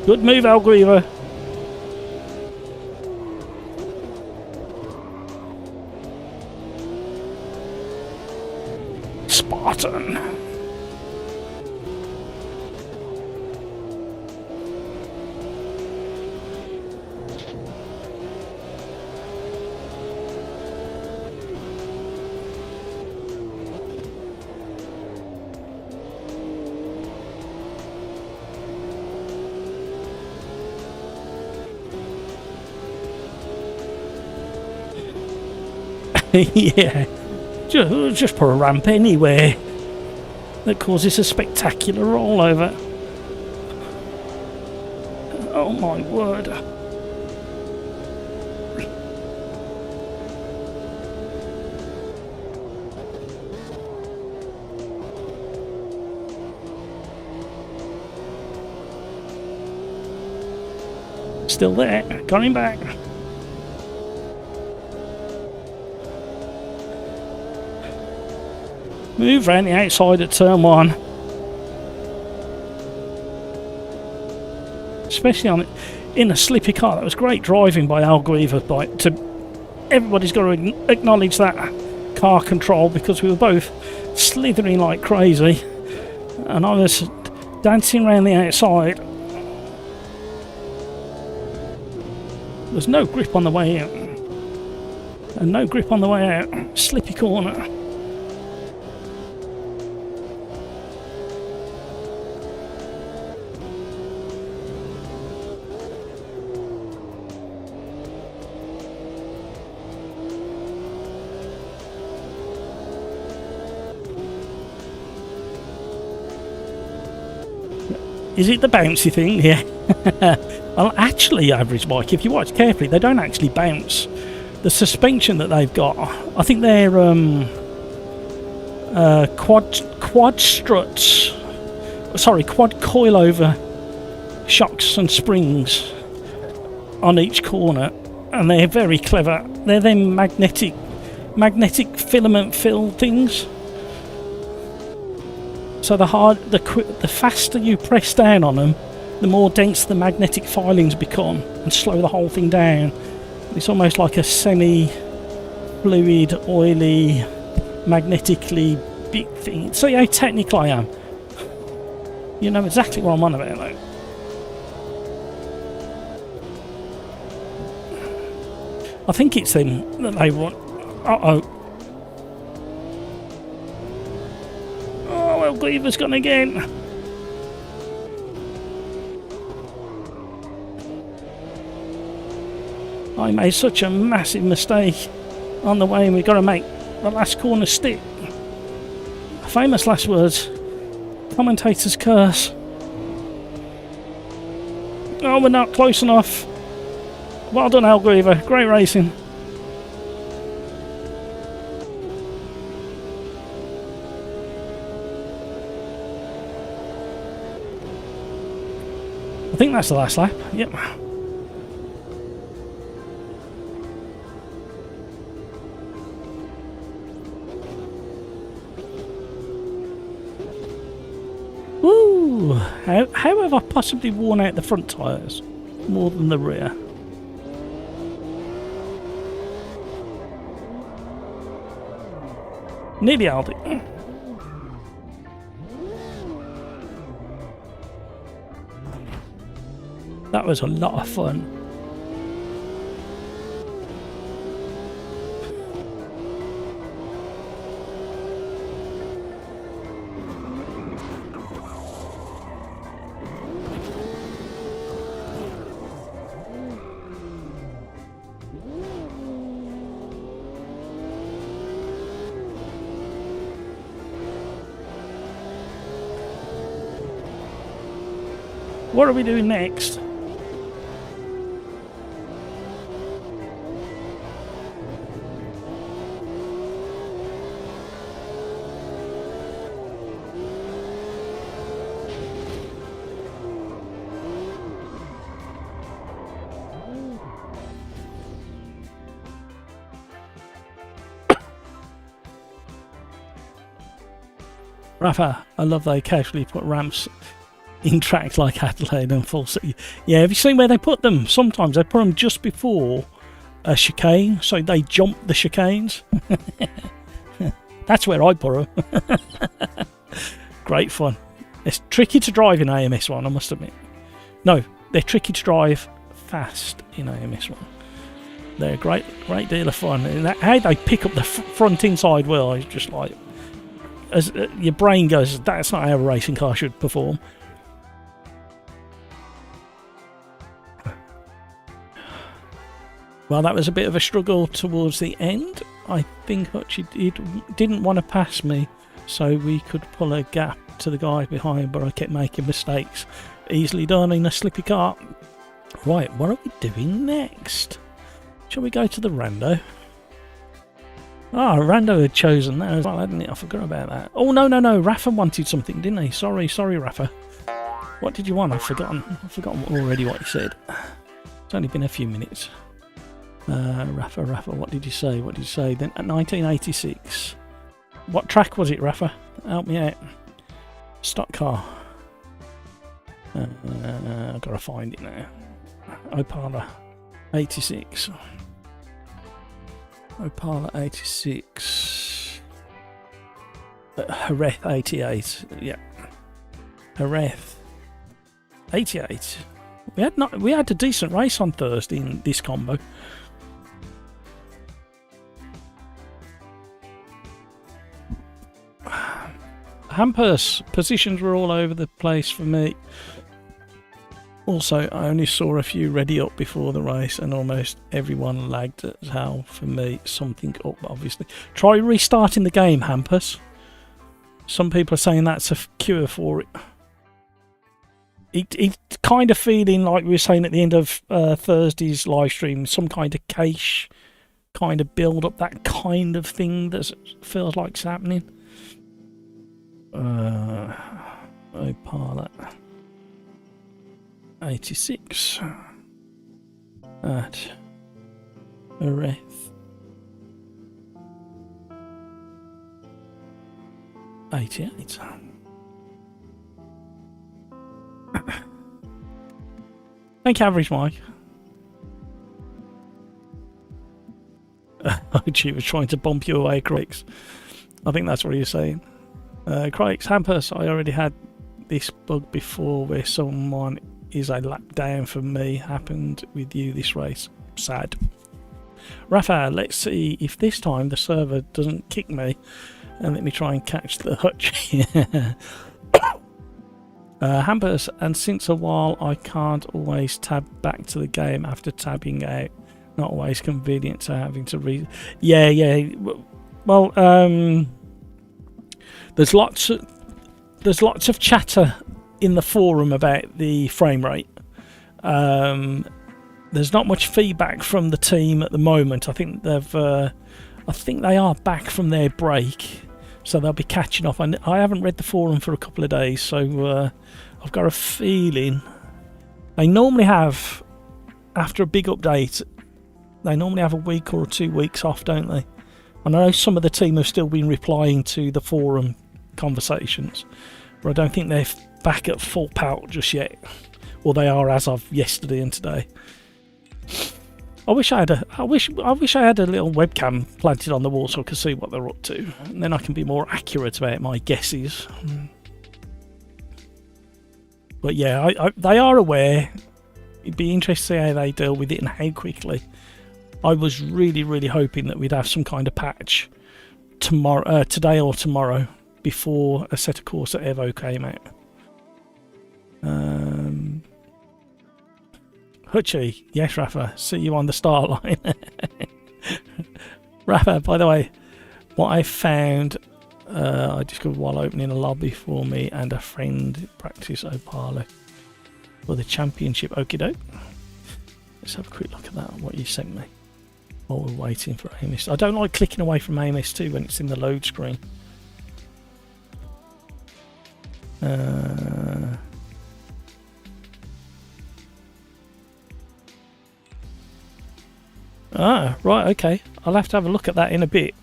Good move, El Guivra. Spartan. Yeah, just put a ramp anywhere that causes a spectacular rollover. Oh my word. Still there, got him back. Move round the outside at turn 1. Especially in a slippy car. That was great driving by Alguiva. Everybody's got to acknowledge that car control, because we were both slithering like crazy and I was dancing around the outside. There's no grip on the way out and no grip on the way out. Slippy corner. Is it the bouncy thing? Yeah. Well, actually, average bike, if you watch carefully, they don't actually bounce. The suspension that they've got, I think they're quad struts. Sorry, quad coilover shocks and springs on each corner, and they're very clever. They're them magnetic filament fill things. So the faster you press down on them, the more dense the magnetic filings become and slow the whole thing down. It's almost like a semi-fluid, oily, magnetically big thing. See how technical I am? You know exactly what I'm on about, though. I think it's them that they want. Uh-oh. Cleaver's gone again. I made such a massive mistake on the way, and we've got to make the last corner stick. Famous last words. Commentator's curse. Oh, we're not close enough. Well done, Alguiva. Great racing. I think that's the last lap. Yep. Woo! How have I possibly worn out the front tyres more than the rear? Nearly held it. That was a lot of fun. What are we doing next? Rafa, I love they casually put ramps in tracks like Adelaide and Full City. Yeah, have you seen where they put them? Sometimes they put them just before a chicane, so they jump the chicanes. That's where I put them. Great fun. It's tricky to drive in AMS1, I must admit. No, they're tricky to drive fast in AMS1. They're a great deal of fun. And how they pick up the front inside wheel is just like, as your brain goes, that's not how a racing car should perform. Well, that was a bit of a struggle towards the end. I think Hutch didn't want to pass me so we could pull a gap to the guy behind, but I kept making mistakes. Easily done in a slippy car. Right, what are we doing next? Shall we go to the rando? Ah, Rando had chosen that as well, hadn't he? I forgot about that. Oh, no. Rafa wanted something, didn't he? Sorry, Rafa. What did you want? I've forgotten already what he said. It's only been a few minutes. Rafa, what did you say? Then at 1986. What track was it, Rafa? Help me out. Stock car. I've got to find it now. Opala 86. Opala 86. Jerez 88. Yeah. Jerez 88. We had a decent race on Thursday in this combo. Hampers positions were all over the place for me. Also, I only saw a few ready up before the race, and almost everyone lagged as hell for me. Something up, obviously. Try restarting the game, Hampers. Some people are saying that's a cure for it. It's kind of feeling like we were saying at the end of Thursday's live stream, some kind of cache kind of build up, that kind of thing that feels like it's happening. Opala 86 at Jerez 88. Thank you, Average Mike. She was trying to bump you away, Craigs. I think that's what you're saying. Craigs, Hampers, I already had this bug before where someone is a lap down for me. Happened with you this race. Sad. Rafa, let's see if this time the server doesn't kick me and let me try and catch the Hutch. Hampers, and since a while I can't always tab back to the game after tabbing out. Not always convenient, so having to read. Yeah. Well, there's lots of chatter in the forum about the frame rate. There's not much feedback from the team at the moment. I think they are back from their break, so they'll be catching up. And I haven't read the forum for a couple of days, so I've got a feeling they normally have, after a big update, they normally have a week or 2 weeks off, don't they? And I know some of the team have still been replying to the forum conversations, but I don't think they're back at full pout just yet. Or they are as of yesterday and today. I wish I had a little webcam planted on the wall so I could see what they're up to, and then I can be more accurate about my guesses. But yeah, they are aware. It'd be interesting to see how they deal with it and how quickly. I was really hoping that we'd have some kind of patch today or tomorrow, before a set of course at Evo came out. Hutchie, yes, Rafa, see you on the start line. Rafa, by the way, what I found, I discovered while opening a lobby for me and a friend practice Opala for the championship. Okie doke. Let's have a quick look at that, what you sent me while we're waiting for AMS. I don't like clicking away from AMS2 when it's in the load screen. Right, okay. I'll have to have a look at that in a bit.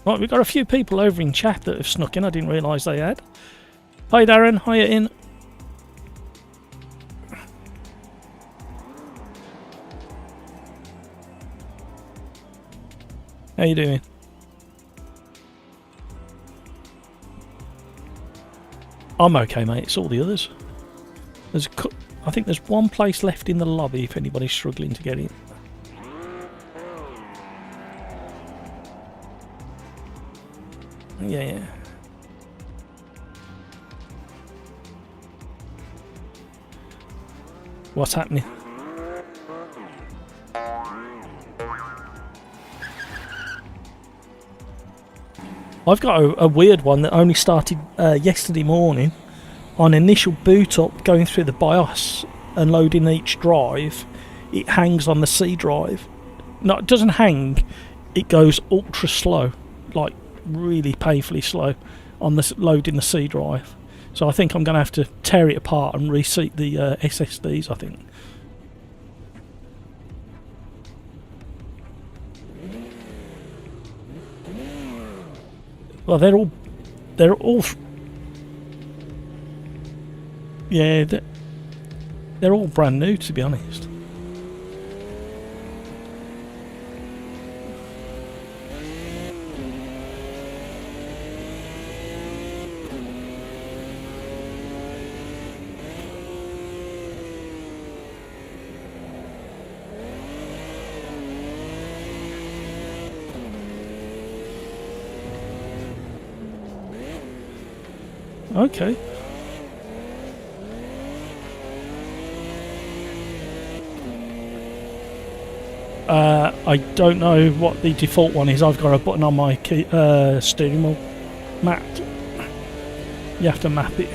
Right, we've got a few people over in chat that have snuck in. I didn't realise they had. Hi Darren, hiya in. How you doing? I'm okay, mate. It's all the others. I think there's one place left in the lobby if anybody's struggling to get in. Yeah. What's happening? I've got a weird one that only started yesterday morning. On initial boot up, going through the BIOS and loading each drive, it hangs on the C drive. No, it doesn't hang, it goes ultra slow, like really painfully slow on the loading the C drive. So I think I'm going to have to tear it apart and reseat the SSDs, I think. Well, they're all yeah, they're all brand new, to be honest. Okay. I don't know what the default one is. I've got a button on my key, steering wheel mapped. You have to map it.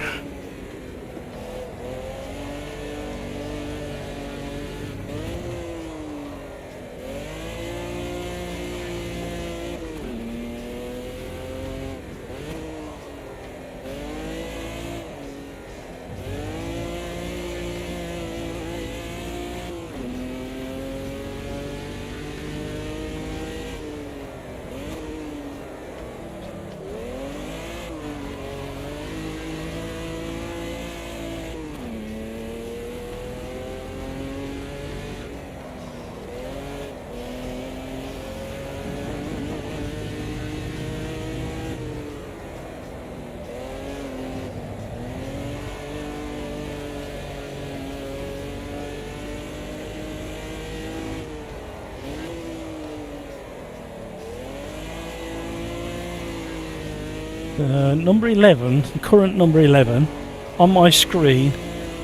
Number 11, current number 11, on my screen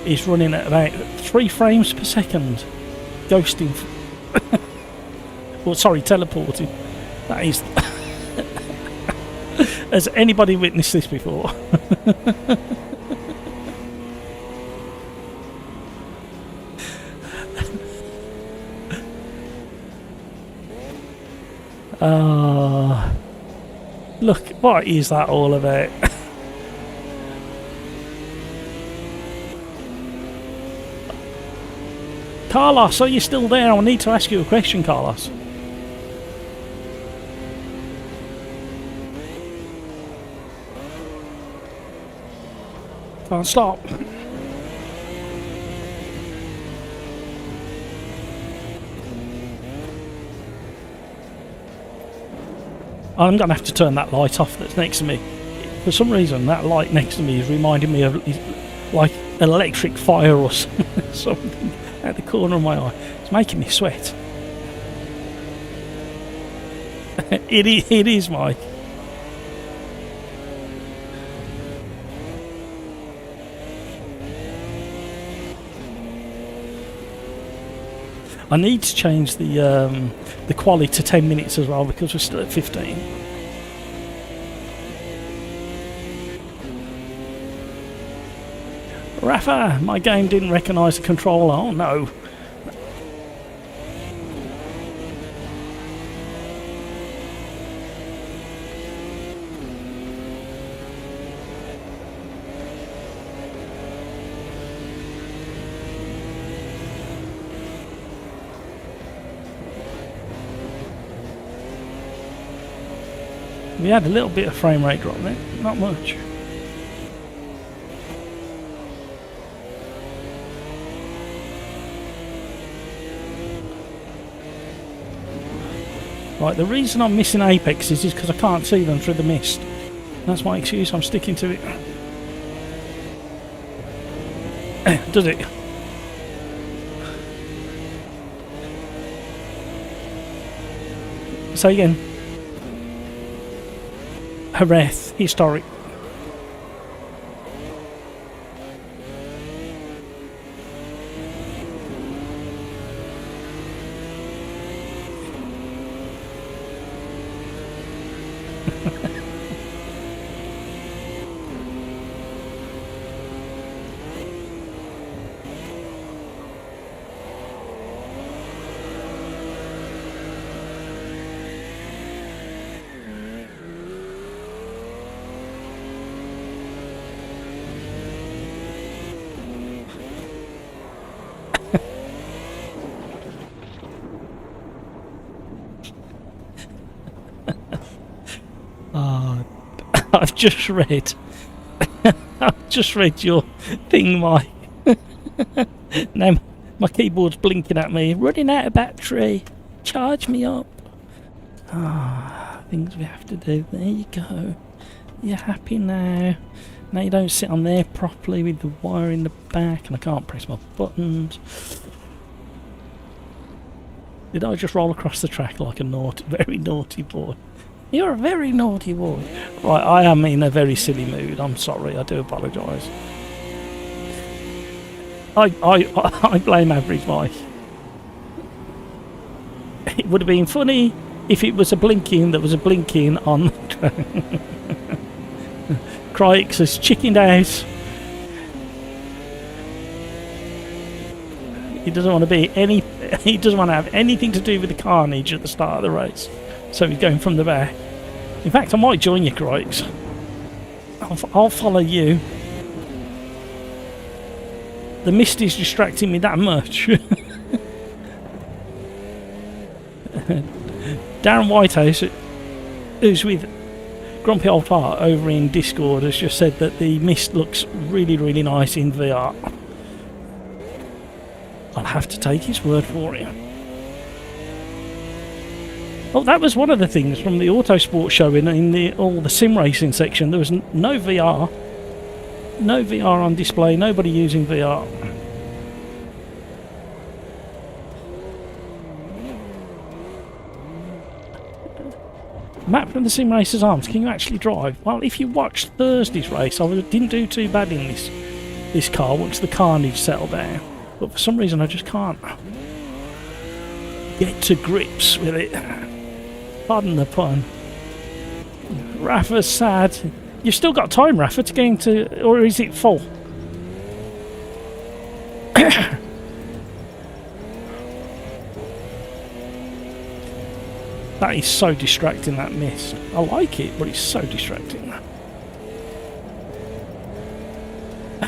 is running at about 3 frames per second. Ghosting. Well, sorry, teleporting. That is... Has anybody witnessed this before? Look, what is that all about? Carlos, are you still there? I need to ask you a question, Carlos. Can't stop. I'm going to have to turn that light off that's next to me. For some reason, that light next to me is reminding me of like an electric fire or something at the corner of my eye. It's making me sweat. It is, Mike. I need to change the Quali to 10 minutes as well because we're still at 15. Rafa, my game didn't recognise the controller. Oh no. We had a little bit of frame rate drop there, not much. Right, the reason I'm missing apexes is because I can't see them through the mist. That's my excuse, I'm sticking to it. Does it? Say again. Hareth, historic. I've just read. I've just read your thing, Mike. Now my keyboard's blinking at me. Running out of battery. Charge me up. Things we have to do. There you go. You're happy now. Now you don't sit on there properly with the wire in the back, and I can't press my buttons. Did I just roll across the track like a naughty, very naughty boy? You're a very naughty boy. Right, I am in a very silly mood. I'm sorry, I do apologise. I blame Average Mike. It would have been funny if it was a blinking that was a blinking on the Crix has chickened out. He doesn't want to be he doesn't want to have anything to do with the carnage at the start of the race. So he's going from the back. In fact, I might join you, Crix. I'll follow you. The mist is distracting me that much. Darren Whitehouse, who's with Grumpy Old Fart over in Discord, has just said that the mist looks really, really nice in VR. I'll have to take his word for it. Oh, that was one of the things from the Autosport show in all the sim racing section. There was no VR. No VR on display, nobody using VR. Map from the Sim Racers Arms, can you actually drive? Well, if you watched Thursday's race, I didn't do too bad in this car once the carnage settled down. But for some reason I just can't get to grips with it. Pardon the pun. Rafa's sad. You've still got time, Rafa, to get into... Or is it full? That is so distracting, that mist. I like it, but it's so distracting.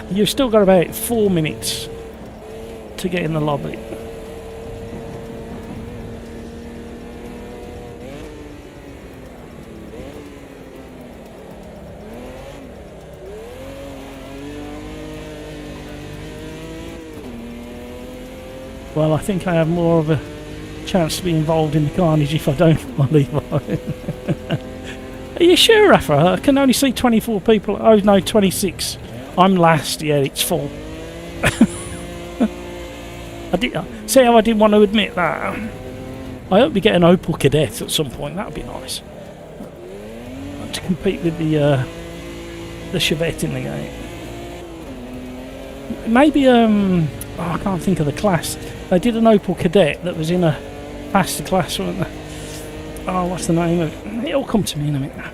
You've still got about 4 minutes to get in the lobby. Well, I think I have more of a chance to be involved in the carnage if I don't leave on. Are you sure, Rafa? I can only see 24 people. Oh no, 26. I'm last. Yeah, it's full. See how I didn't want to admit that. I hope we get an Opel Kadett at some point. That would be nice. To compete with the Chevette in the game. Maybe oh, I can't think of the class. They did an Opel Kadett that was in a faster class, weren't they? Oh, what's the name of it? It'll come to me in a minute.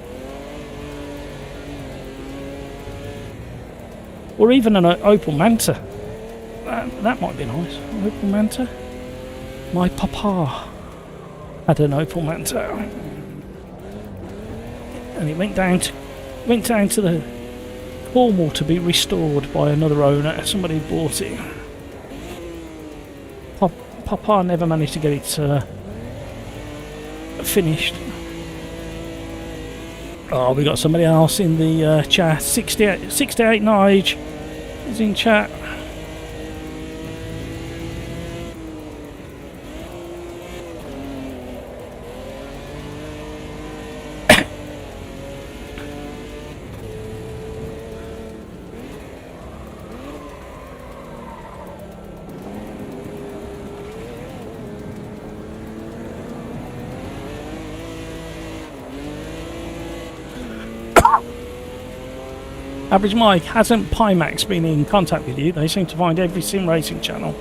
Or even an Opel Manta. That might be nice. Opel Manta. My papa had an Opel Manta, and it went down to the Cornwall to be restored by another owner. Somebody bought it. Papa never managed to get it finished. Oh, we got somebody else in the chat. 68 Nige is in chat. Average Mike, hasn't Pimax been in contact with you? They seem to find every sim racing channel.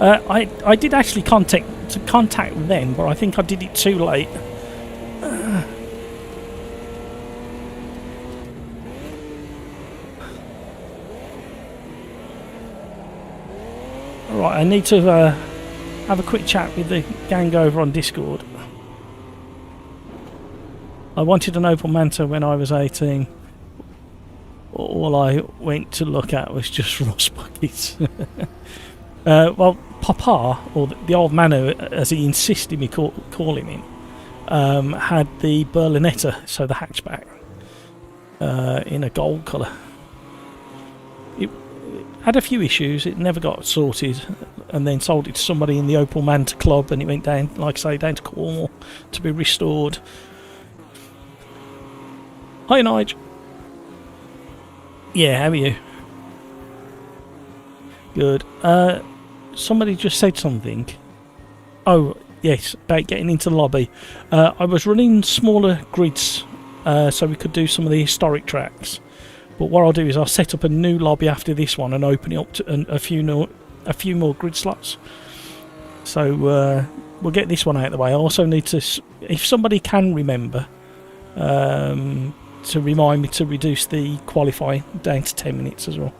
I did actually contact them, but I think I did it too late. Right, I need to have a quick chat with the gang over on Discord. I wanted an Opel Manta when I was 18. All I went to look at was just rust buckets. Well, Papa, or the old man, who, as he insisted me calling him, had the Berlinetta, so the hatchback, in a gold colour. It had a few issues, it never got sorted, and then sold it to somebody in the Opel Manta Club, and it went down, like I say, down to Cornwall to be restored. Hi, Nige. Yeah, how are you? Good. Somebody just said something. Oh, yes, about getting into the lobby. I was running smaller grids so we could do some of the historic tracks. But what I'll do is I'll set up a new lobby after this one and open it up to a few more grid slots. So we'll get this one out of the way. I also need to, if somebody can remember, to remind me to reduce the qualifying down to 10 minutes as well.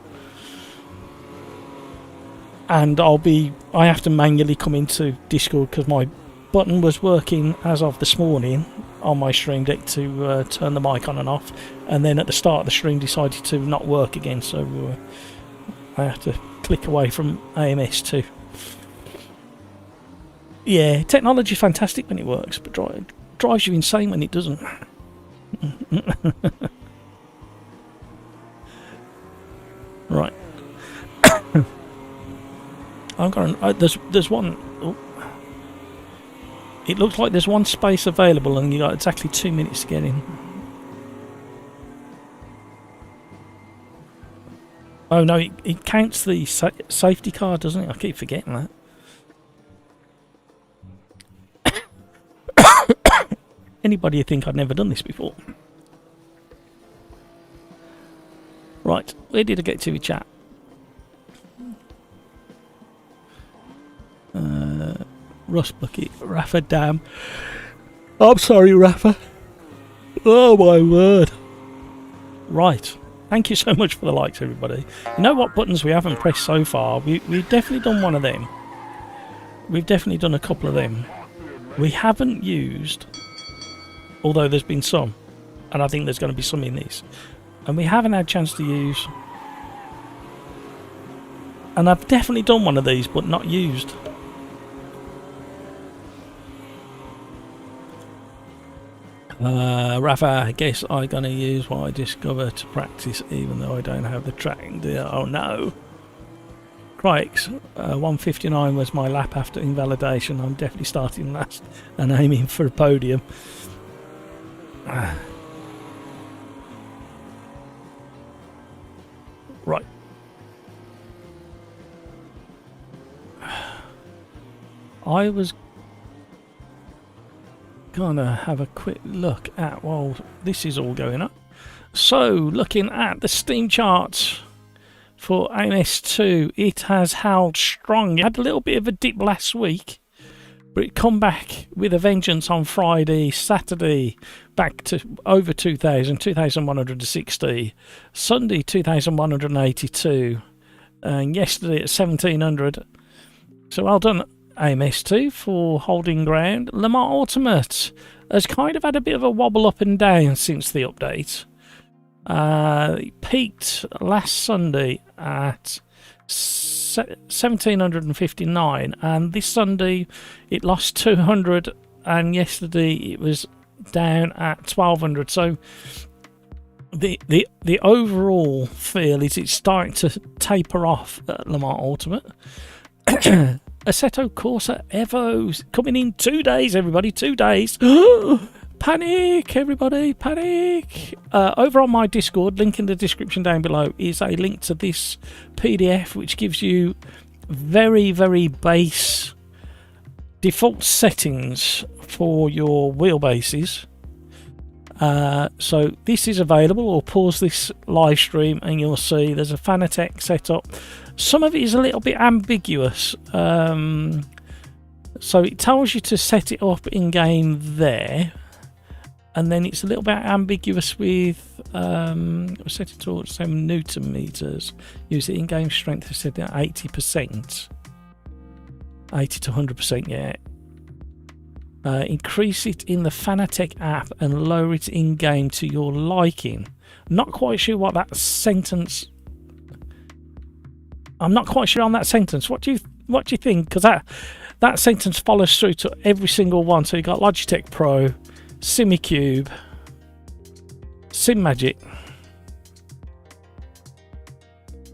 And I have to manually come into Discord because my button was working as of this morning on my stream deck to turn the mic on and off, and then at the start of the stream decided to not work again, so I have to click away from AMS2. Yeah, technology's fantastic when it works, but drives you insane when it doesn't. Right. I'm going. There's one. Oh. It looks like there's one space available, and you got exactly 2 minutes to get in. Oh no! It counts the safety car, doesn't it? I keep forgetting that. Anybody think I'd never done this before? Right, where did I get to with chat? Rust bucket, Rafa Dam. I'm sorry, Rafa. Oh my word. Right, thank you so much for the likes, everybody. You know what buttons we haven't pressed so far? We've definitely done one of them. We've definitely done a couple of them. We haven't used, although there's been some, and I think there's going to be some in this, and we haven't had a chance to use. And I've definitely done one of these, but not used. Rafa, I guess I'm going to use what I discover to practice, even though I don't have the tracking deal. Oh no. Crikes, 159 was my lap after invalidation. I'm definitely starting last and aiming for a podium. Right. I was gonna have a quick look at while this is all going up. So, looking at the Steam charts for AMS2, it has held strong. It had a little bit of a dip last week, but it come back with a vengeance on Friday, Saturday, back to over 2,000, 2,160, Sunday 2,182, and yesterday at 1,700. So well done, AMS2, for holding ground. Le Mans Ultimate has kind of had a bit of a wobble up and down since the update. It peaked last Sunday at 1,759, and this Sunday it lost 200, and yesterday it was down at 1,200. So the overall feel is it's starting to taper off at Le Mans Ultimate. Assetto Corsa Evo's coming in 2 days, everybody, 2 days. Panic, everybody, panic. Over on my Discord, link in the description down below, is a link to this PDF, which gives you very, very base default settings for your wheelbases. So this is available, or pause this live stream and you'll see there's a Fanatec setup. Some of it is a little bit ambiguous, so it tells you to set it up in game there, and then it's a little bit ambiguous with set it to 7 Newton meters. Use the in-game strength set at 80%. 80 to 100%, yeah. Increase it in the Fanatec app and lower it in game to your liking. Not quite sure what that sentence. I'm not quite sure on that sentence. What do you think? Because that sentence follows through to every single one. So you got Logitech Pro, SimiCube, SimMagic,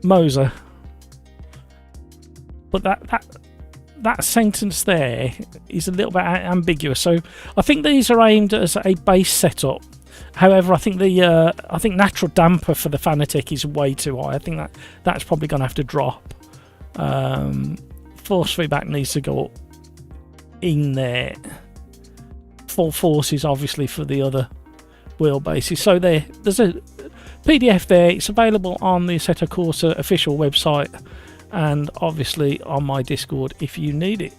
Moser. But that sentence there is a little bit ambiguous. So I think these are aimed as a base setup. However, I think natural damper for the Fanatec is way too high. I think that's probably going to have to drop. Force feedback needs to go up in there. Full forces, obviously, for the other wheelbases. So there's a PDF there. It's available on the Assetto Corsa official website, and obviously on my Discord if you need it.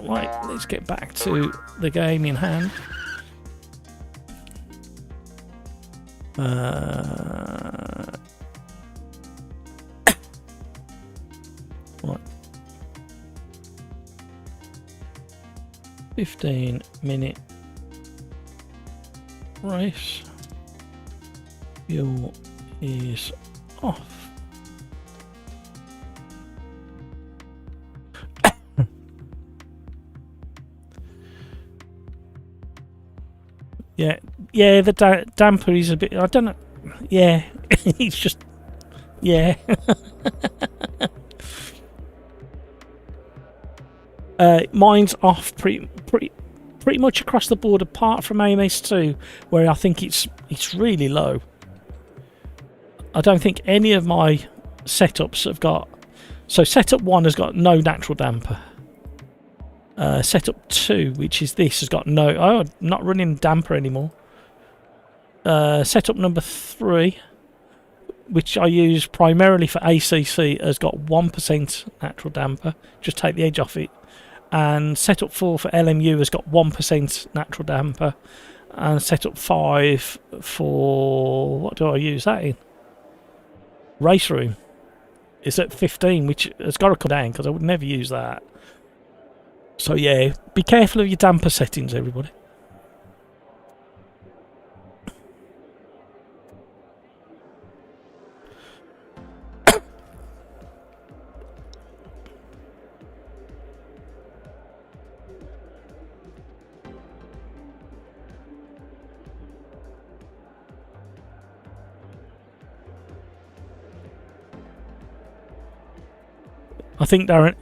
Right, let's get back to the game in hand. What? 15-minute race. Fuel is off. Yeah, the damper is a bit, I don't know, yeah, it's just, yeah. Mine's off pretty much across the board, apart from AMS2, where I think it's really low. I don't think any of my setups have got, so setup 1 has got no natural damper. Setup 2, which is this, has got no... Oh, not running damper anymore. Setup number 3, which I use primarily for ACC, has got 1% natural damper. Just take the edge off it. And setup 4 for LMU has got 1% natural damper. And setup 5 for... What do I use that in? Race Room. It's at 15, which has got to come down because I would never use that. So yeah, be careful of your damper settings, everybody. I think Darren...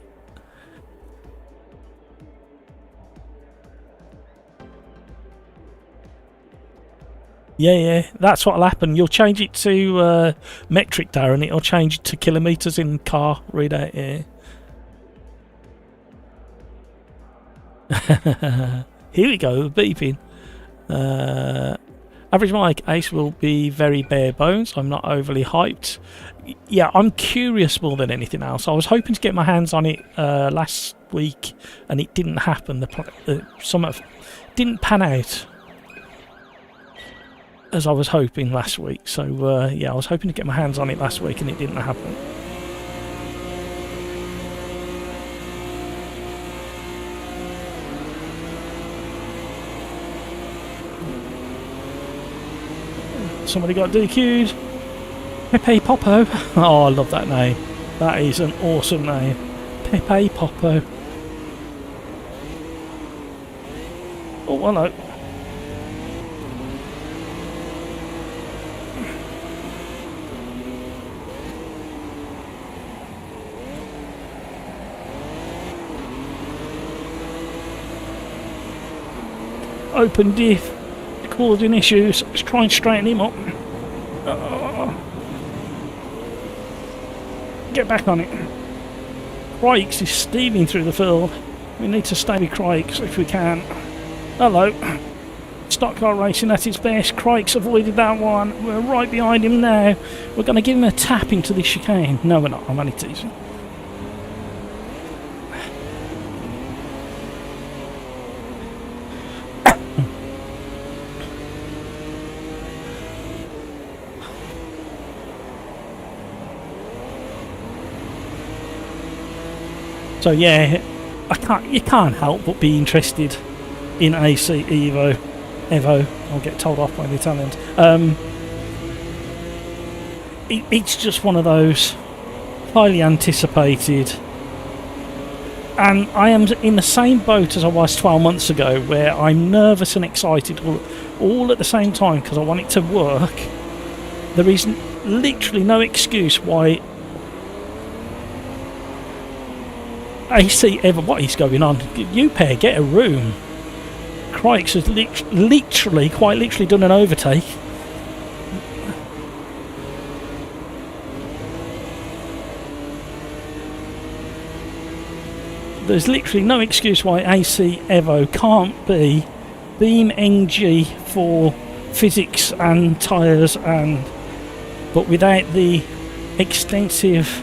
Yeah, that's what'll happen. You'll change it to metric, Darren. It'll change it to kilometres in car readout, yeah. Here we go, beeping. Average mic Ace will be very bare bones. I'm not overly hyped. Yeah, I'm curious more than anything else. I was hoping to get my hands on it last week, and it didn't happen. Some didn't pan out as I was hoping last week. So yeah, I was hoping to get my hands on it last week, and it didn't happen. Somebody got DQ'd. Pepe Popo. Oh, I love that name. That is an awesome name. Pepe Popo. Oh, hello. Open diff. Causing issues. Let's try and straighten him up. Get back on it. Crikes is steaming through the field. We need to stay with Crikes if we can. Hello. Stock car racing at its best. Crikes avoided that one. We're right behind him now. We're going to give him a tap into the chicane. No, we're not. I'm only teasing. So yeah, You can't help but be interested in AC Evo. I'll get told off by the Italians. It's just one of those highly anticipated, and I am in the same boat as I was 12 months ago, where I'm nervous and excited all at the same time because I want it to work. There is literally no excuse why AC Evo. What is going on? You pair, get a room. Crikes has quite literally done an overtake. There's literally no excuse why AC Evo can't be Beam NG for physics and tyres, but without the extensive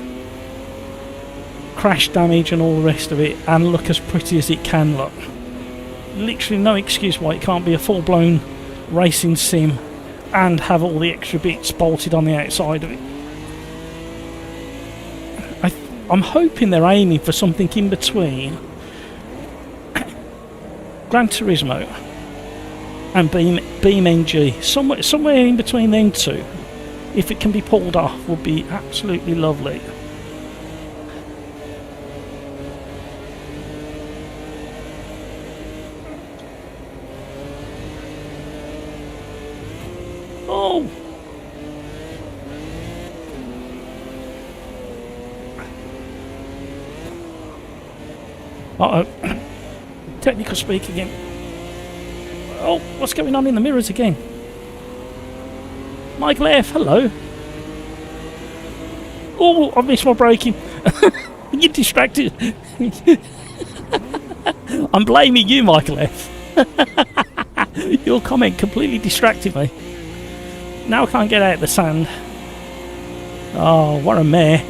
crash damage and all the rest of it, and look as pretty as it can look. Literally no excuse why it can't be a full-blown racing sim and have all the extra bits bolted on the outside of it. I'm hoping they're aiming for something in between Gran Turismo and Beam NG, somewhere in between them two. If it can be pulled off, would be absolutely lovely. Oh! Uh-oh. Technical speak again. Oh, what's going on in the mirrors again? Michael F, hello. Oh, I've missed my braking. You're distracted. I'm blaming you, Michael F. Your comment completely distracted me. Now I can't get out of the sand. Oh, what a mare.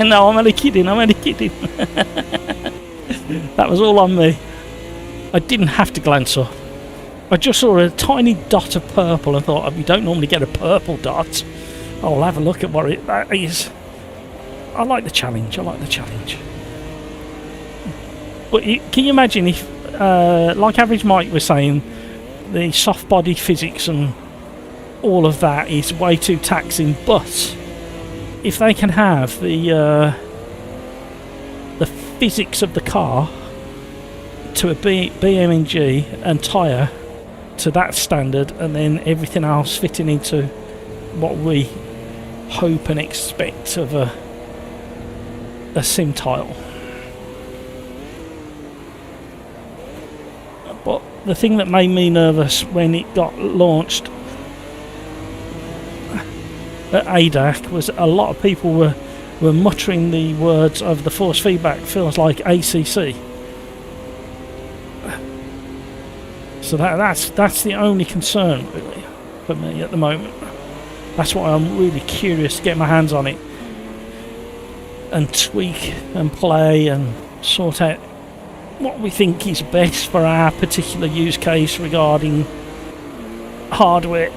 No, I'm only kidding. That was all on me. I didn't have to glance up. I just saw a tiny dot of purple and thought, oh, you don't normally get a purple dot. I'll have a look at what that is. I like the challenge. But can you imagine if, like Average Mike was saying, the soft body physics and all of that is way too taxing, but if they can have the physics of the car to a BMG and tyre to that standard, and then everything else fitting into what we hope and expect of a sim tile. But the thing that made me nervous when it got launched at ADAC was a lot of people were muttering the words of the force feedback feels like ACC. So that's the only concern really for me at the moment. That's why I'm really curious to get my hands on it and tweak and play and sort out what we think is best for our particular use case regarding hardware.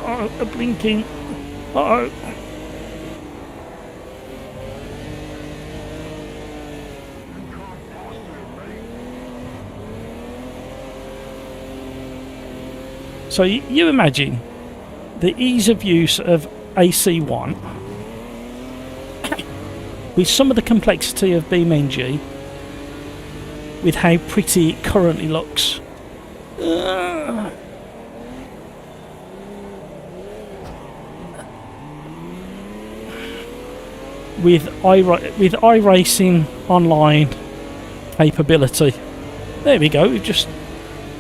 Oh, blinking. Uh-oh. So you imagine the ease of use of AC1 with some of the complexity of BeamNG, with how pretty it currently looks. With iRacing online capability. There we go. We've just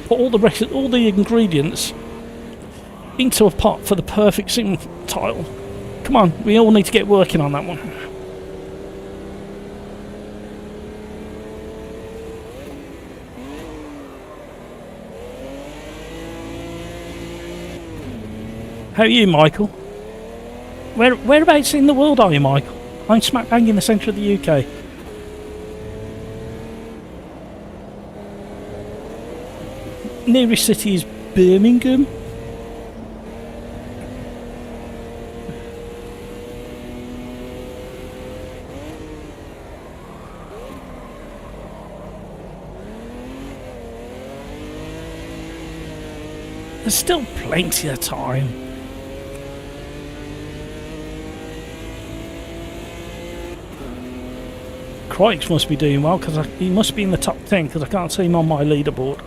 put all the ingredients into a pot for the perfect sim tile. Come on, we all need to get working on that one. How are you, Michael? Whereabouts in the world are you, Michael? I'm smack bang in the centre of the UK. Nearest city is Birmingham. There's still plenty of time. Crikes must be doing well, because he must be in the top 10, because I can't see him on my leaderboard.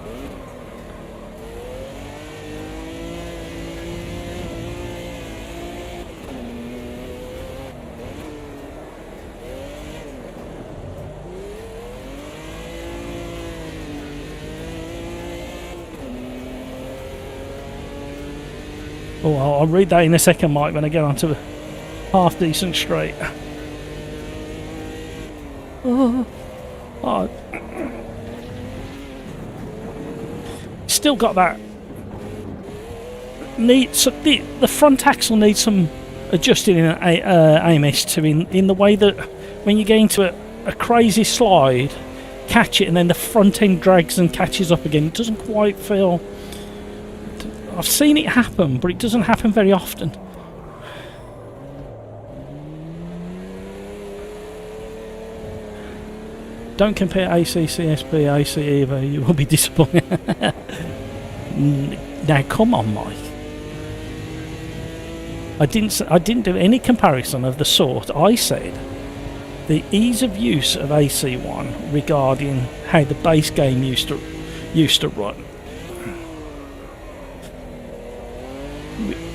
Oh, I'll read that in a second, Mike, when I get onto a half decent straight. Oh. Still got that. The front axle needs some adjusting in AMS2 in the way that when you get into a crazy slide, catch it, and then the front end drags and catches up again. It doesn't quite feel. I've seen it happen, but it doesn't happen very often. Don't compare ACCSP, AC either, you will be disappointed. Now come on, Mike. I didn't do any comparison of the sort. I said the ease of use of AC1 regarding how the base game used to run.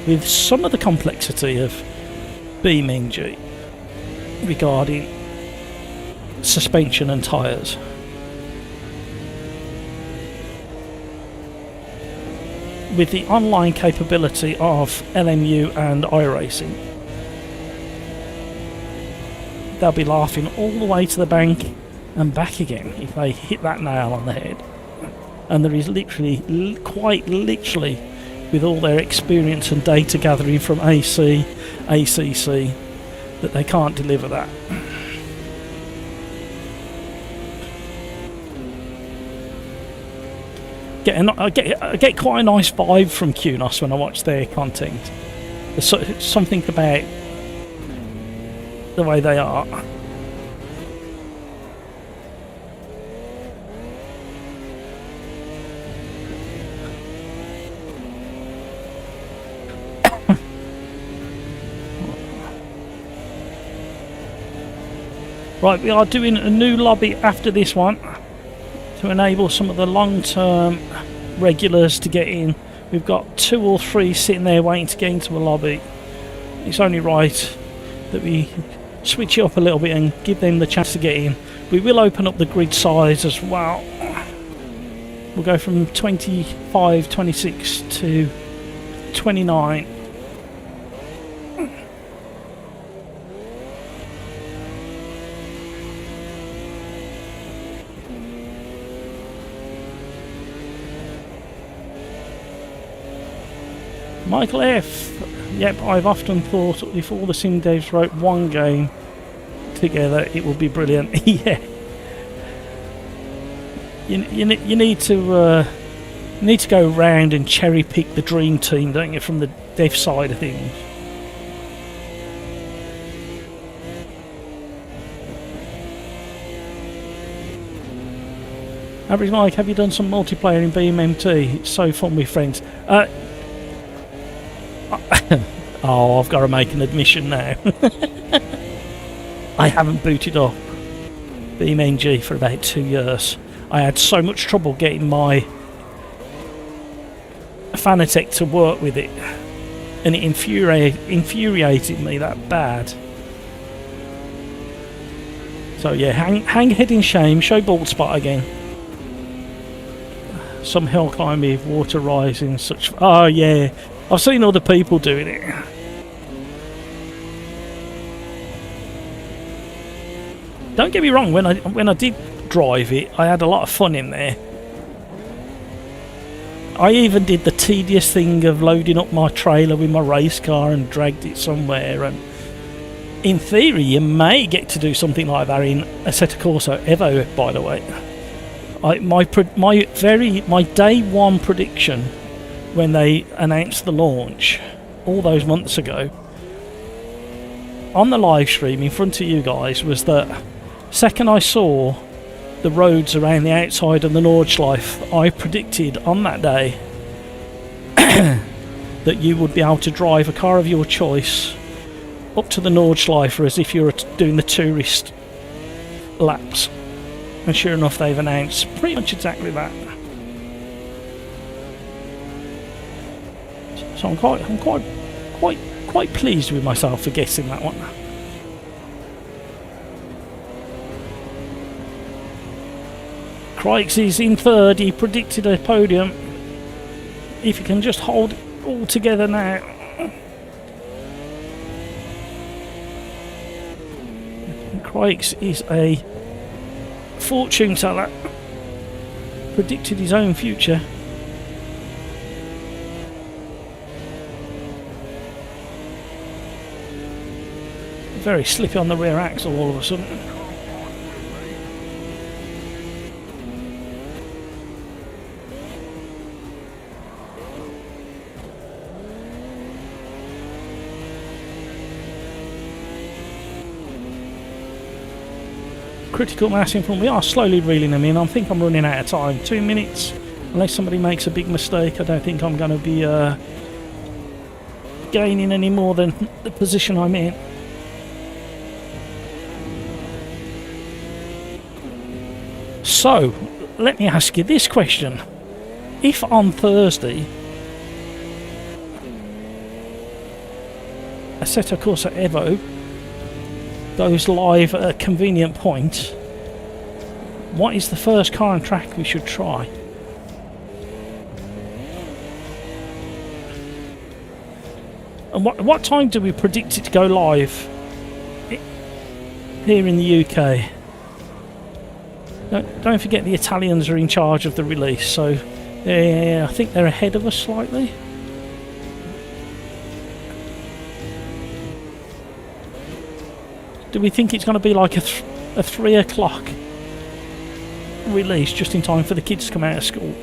With some of the complexity of BeamNG regarding suspension and tyres. With the online capability of LMU and iRacing, they'll be laughing all the way to the bank and back again if they hit that nail on the head. And there is literally, quite literally, with all their experience and data gathering from AC, ACC, that they can't deliver that. I get quite a nice vibe from QNOS when I watch their content. There's something about the way they are. Right, we are doing a new lobby after this one to enable some of the long-term regulars to get in. We've got 2 or 3 sitting there waiting to get into a lobby. It's only right that we switch it up a little bit and give them the chance to get in. We will open up the grid size as well. We'll go from 25, 26 to 29. Michael F. Yep, I've often thought if all the sim devs wrote one game together, it would be brilliant. Yeah. You need to go around and cherry pick the dream team, don't you, from the dev side of things. Average Mike, have you done some multiplayer in BMMT? It's so fun with friends. Oh, I've got to make an admission now. I haven't booted up BeamNG for about 2 years. I had so much trouble getting my Fanatec to work with it, and it infuriated me that bad. So yeah, hang head in shame, show bald spot again. Some hill climbing, water rising, such. Oh yeah, I've seen other people doing it. Don't get me wrong, when I did drive it, I had a lot of fun in there. I even did the tedious thing of loading up my trailer with my race car and dragged it somewhere, and in theory you may get to do something like that in Assetto Corsa Evo, by the way. My day one prediction when they announced the launch all those months ago, on the live stream in front of you guys, was that second I saw the roads around the outside of the Nordschleife, I predicted on that day that you would be able to drive a car of your choice up to the Nordschleife as if you were doing the tourist laps. And sure enough, they've announced pretty much exactly that. So I'm quite pleased with myself for guessing that one. Crikes is in third. He predicted a podium. If you can just hold it all together now. Crikes is a fortune teller. Predicted his own future. Very slippy on the rear axle all of a sudden. Critical mass in front. We are slowly reeling them in. I think I'm running out of time. 2 minutes. Unless somebody makes a big mistake, I don't think I'm going to be gaining any more than the position I'm in. So, let me ask you this question. If on Thursday Assetto Corsa Evo goes live at a convenient point, what is the first car and track we should try? And what time do we predict it to go live here in the UK? Don't forget the Italians are in charge of the release, so I think they're ahead of us slightly. Do we think it's going to be like a 3 o'clock release just in time for the kids to come out of school?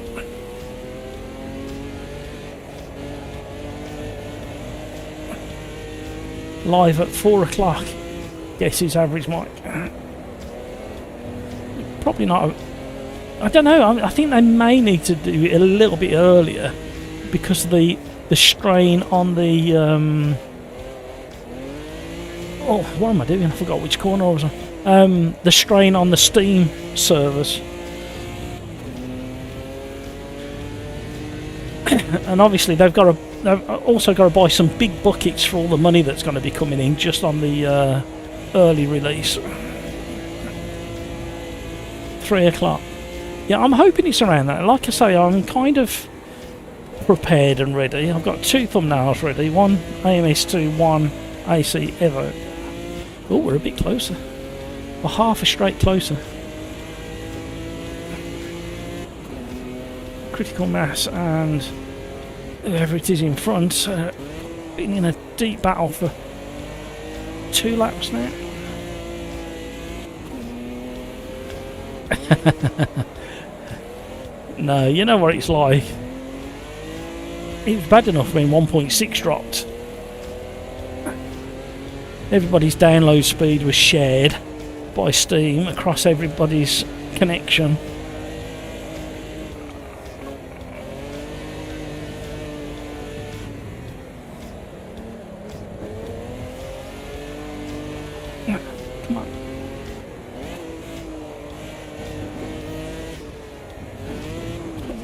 Live at 4 o'clock. Guess his average mic. Probably not. I don't know. I think they may need to do it a little bit earlier because of the strain on the. Oh, what am I doing? I forgot which corner I was on. The strain on the Steam servers. And obviously they've also got to buy some big buckets for all the money that's going to be coming in just on the early release. 3 o'clock. Yeah, I'm hoping it's around that. Like I say, I'm kind of prepared and ready. I've got 2 thumbnails ready. One AMS2, one AC Evo. Oh, we're a bit closer. We're half a straight closer. Critical mass and whoever it is in front been in a deep battle for 2 laps now. No, you know what it's like. It was bad enough when 1.6 dropped. Everybody's download speed was shared by Steam across everybody's connection. Come on.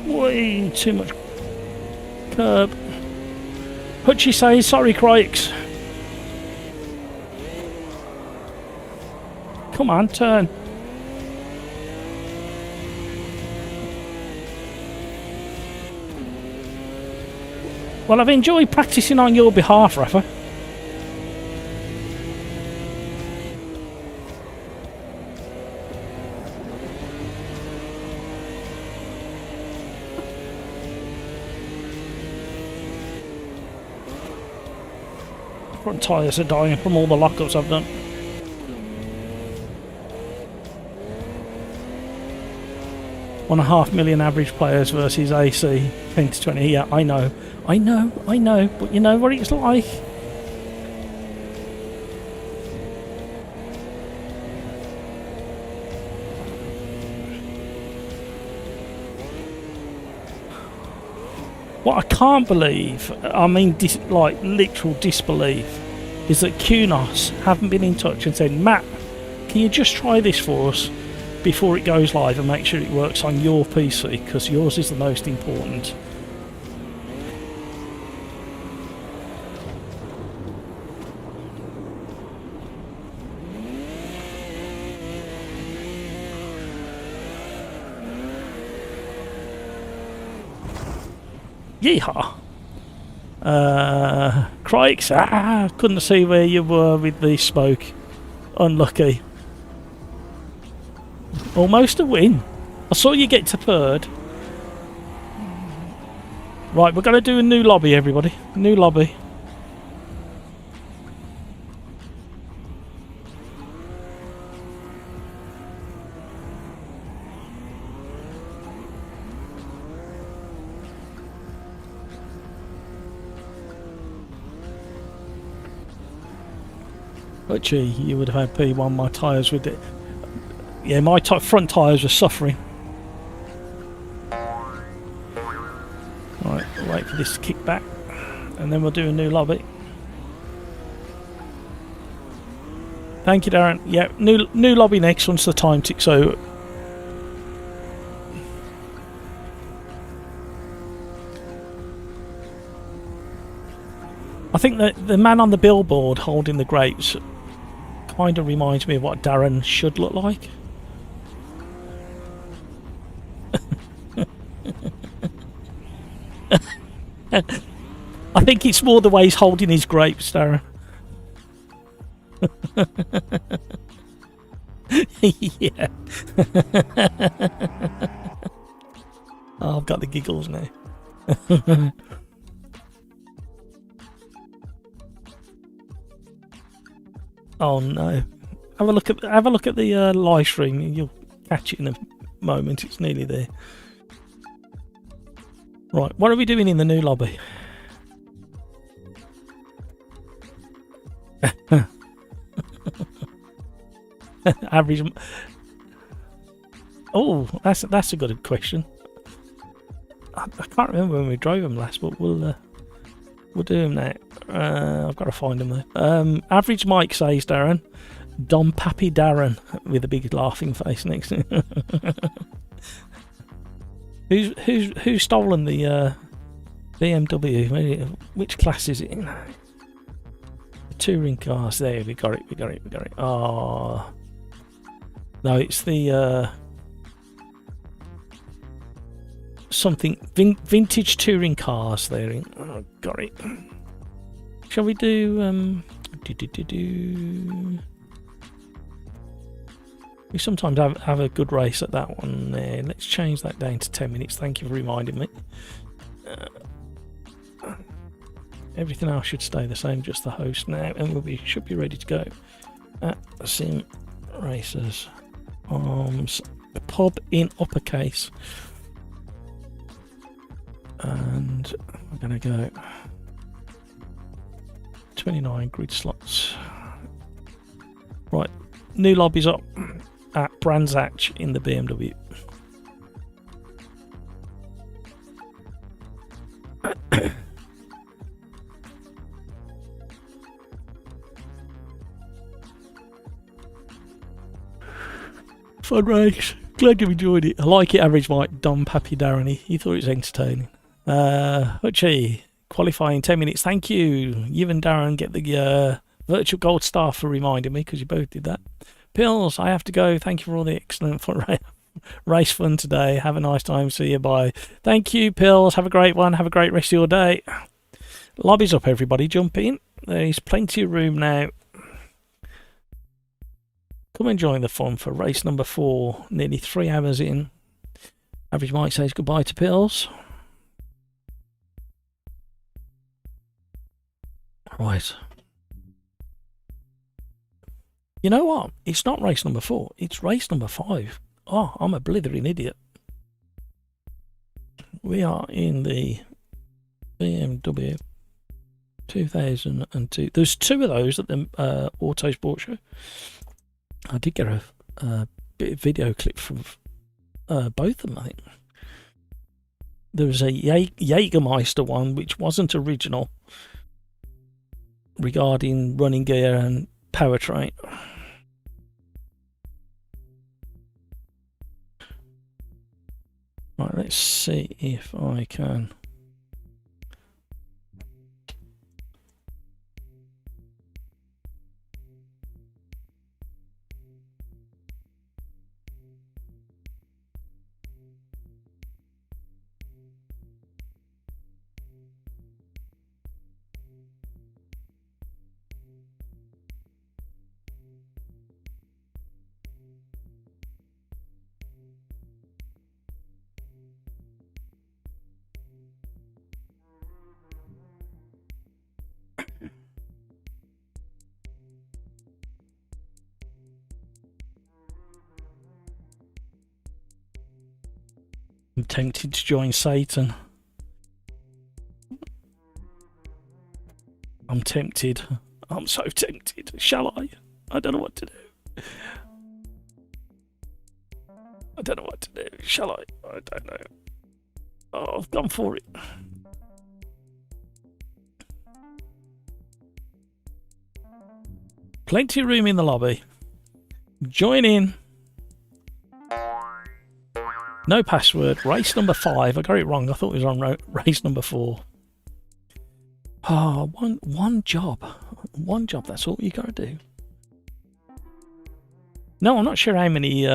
Way too much curb. Hutchie says, sorry, Crikes. Come on, turn. Well, I've enjoyed practicing on your behalf, Rafa. Front tyres are dying from all the lockups I've done. on a 500,000 average players versus AC 10 to 20. Yeah, I know, but you know what it's like. What I can't believe, I mean, like literal disbelief, is that QNOS haven't been in touch and said, Matt, can you just try this for us before it goes live and make sure it works on your PC, because yours is the most important. Yeehaw! Crikes! Couldn't see where you were with the smoke. Unlucky. Almost a win. I saw you get to third. Right, we're going to do a new lobby, everybody. New lobby. But gee, you would have had P1. My tyres with it. Yeah, my front tyres are suffering. Right, wait for this to kick back, and then we'll do a new lobby. Thank you, Darren. Yeah, new lobby next once the time ticks over. I think that the man on the billboard holding the grapes kind of reminds me of what Darren should look like. I think it's more the way he's holding his grapes, Darren. Yeah. Oh, I've got the giggles now. Oh no! Have a look at the live stream. You'll catch it in a moment. It's nearly there. Right, what are we doing in the new lobby? Average. Oh, that's a good question. I can't remember when we drove them last, but we'll do them now. I've got to find them though. Average Mike says, Darren, Dom Pappy Darren with a big laughing face next to him. Who's stolen the BMW? Which class is it in? The touring cars. There, we got it. Oh no, it's the something vintage touring cars. There, oh, got it. Shall we do We sometimes have a good race at that one there. Let's change that down to 10 minutes. Thank you for reminding me. Everything else should stay the same, just the host now, and should be ready to go at Sim Racers Arms pub in uppercase. And we're going to go 29 grid slots. Right, new lobbies up at Brands Hatch in the BMW. Fun race. Glad you enjoyed it. I like it, Average Mike. Dom Pappy Darren. He thought it was entertaining. Hutchie, qualifying 10 minutes. Thank you. You and Darren get the virtual gold star for reminding me, because you both did that. Pills, I have to go. Thank you for all the excellent race fun today. Have a nice time. See you. Bye. Thank you, Pills. Have a great one. Have a great rest of your day. Lobby's up, everybody. Jump in. There's plenty of room now. Come and join the fun for race number 4. Nearly 3 hours in. Average Mike says goodbye to Pills. Right. You know what? It's not race number 4. It's race number 5. Oh, I'm a blithering idiot. We are in the BMW 2002. There's two of those at the Auto Sport Show. I did get a bit of video clip from both of them, I think. There was a Jägermeister one which wasn't original regarding running gear and powertrain. Right, let's see if I can. I'm tempted to join Satan. I'm tempted. I'm so tempted. Shall I? I don't know what to do. I don't know what to do. Shall I? I don't know. Oh, I've gone for it. Plenty of room in the lobby. Join in. No password. Race number 5. I got it wrong. I thought it was on race number 4. Oh, one job. One job. That's all you got to do. No, I'm not sure how many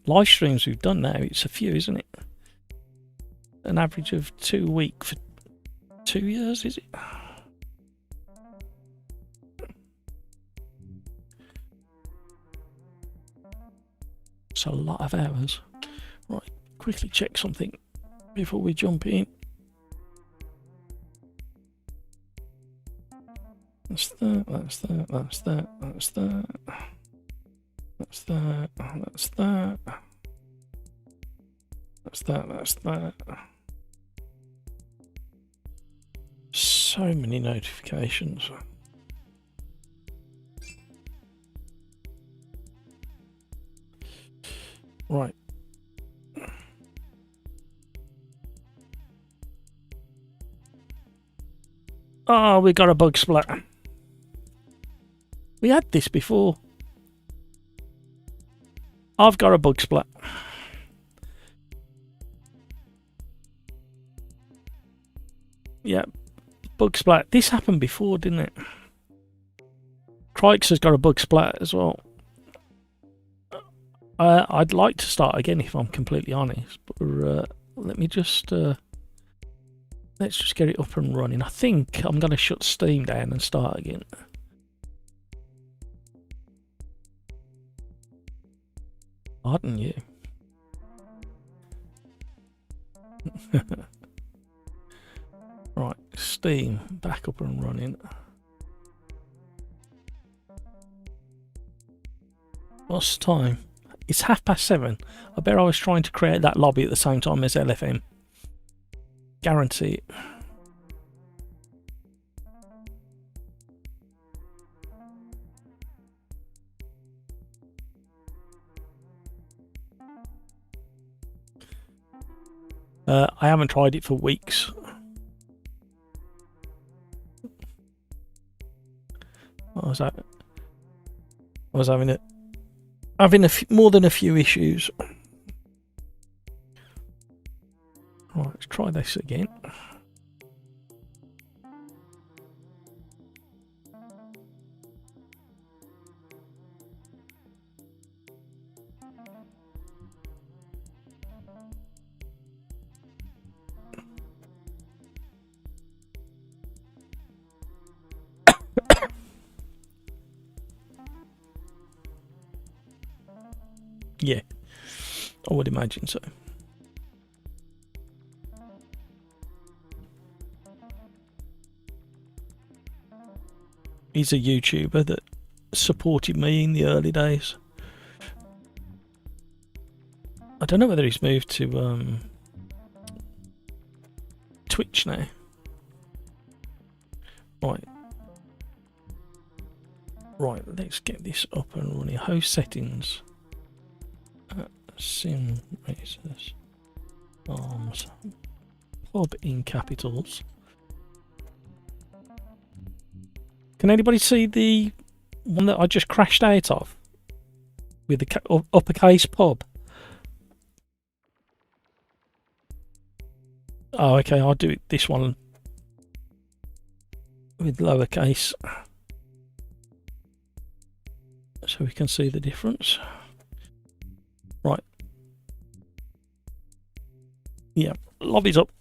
live streams we've done now. It's a few, isn't it? An average of 2 a week for 2 years, is it? It's a lot of hours. Right, quickly check something before we jump in. That's that, that's that, that's that, that's that. That's that, that's that. That's that, that's that. So many notifications. Right. Oh, we got a bug splat. We had this before. I've got a bug splat. Yeah, bug splat. This happened before, didn't it? Crikes has got a bug splat as well. I'd like to start again if I'm completely honest, but let me just let's just get it up and running. I think I'm going to shut Steam down and start again. Pardon you. Right, Steam back up and running. What's the time? It's 7:30. I bet I was trying to create that lobby at the same time as LFM. Guarantee it. I haven't tried it for weeks. What was that? I was having more than a few issues. Right, let's try this again. Yeah, I would imagine so. He's a YouTuber that supported me in the early days. I don't know whether he's moved to Twitch now. Right. Right, let's get this up and running. Host settings. Sim racers. Arms. Pub in capitals. Can anybody see the one that I just crashed out of? With the uppercase pub? Oh, okay, I'll do it this one with lowercase. So we can see the difference. Right. Yeah, lobby's up.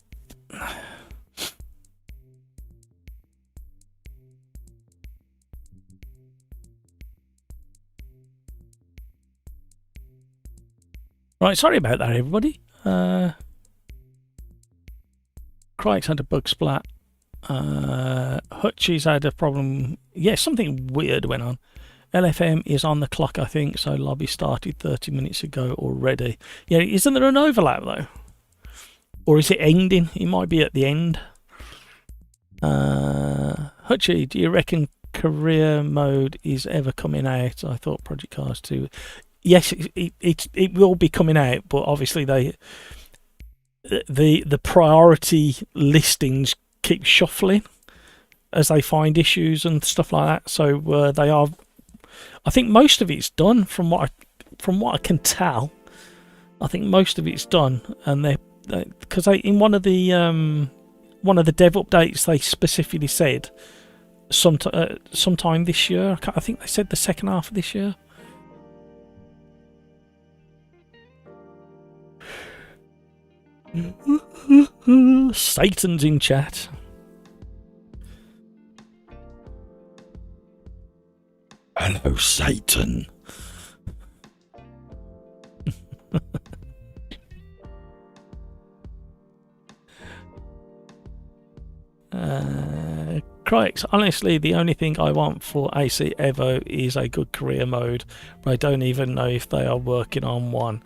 Right, sorry about that, everybody. Crike's had a bug splat. Hutchie's had a problem. Yeah, something weird went on. LFM is on the clock, I think, so lobby started 30 minutes ago already. Yeah, isn't there an overlap, though? Or is it ending? It might be at the end. Hutchie, do you reckon career mode is ever coming out? I thought Project Cars 2... Yes, it will be coming out, but obviously the priority listings keep shuffling as they find issues and stuff like that. So they are... I think most of it's done from what I can tell. I think most of it's done, and because in one of the dev updates they specifically said sometime this year. I think they said the second half of this year. Satan's in chat. Hello, Satan. Crikes, honestly, the only thing I want for AC Evo is a good career mode, but I don't even know if they are working on one.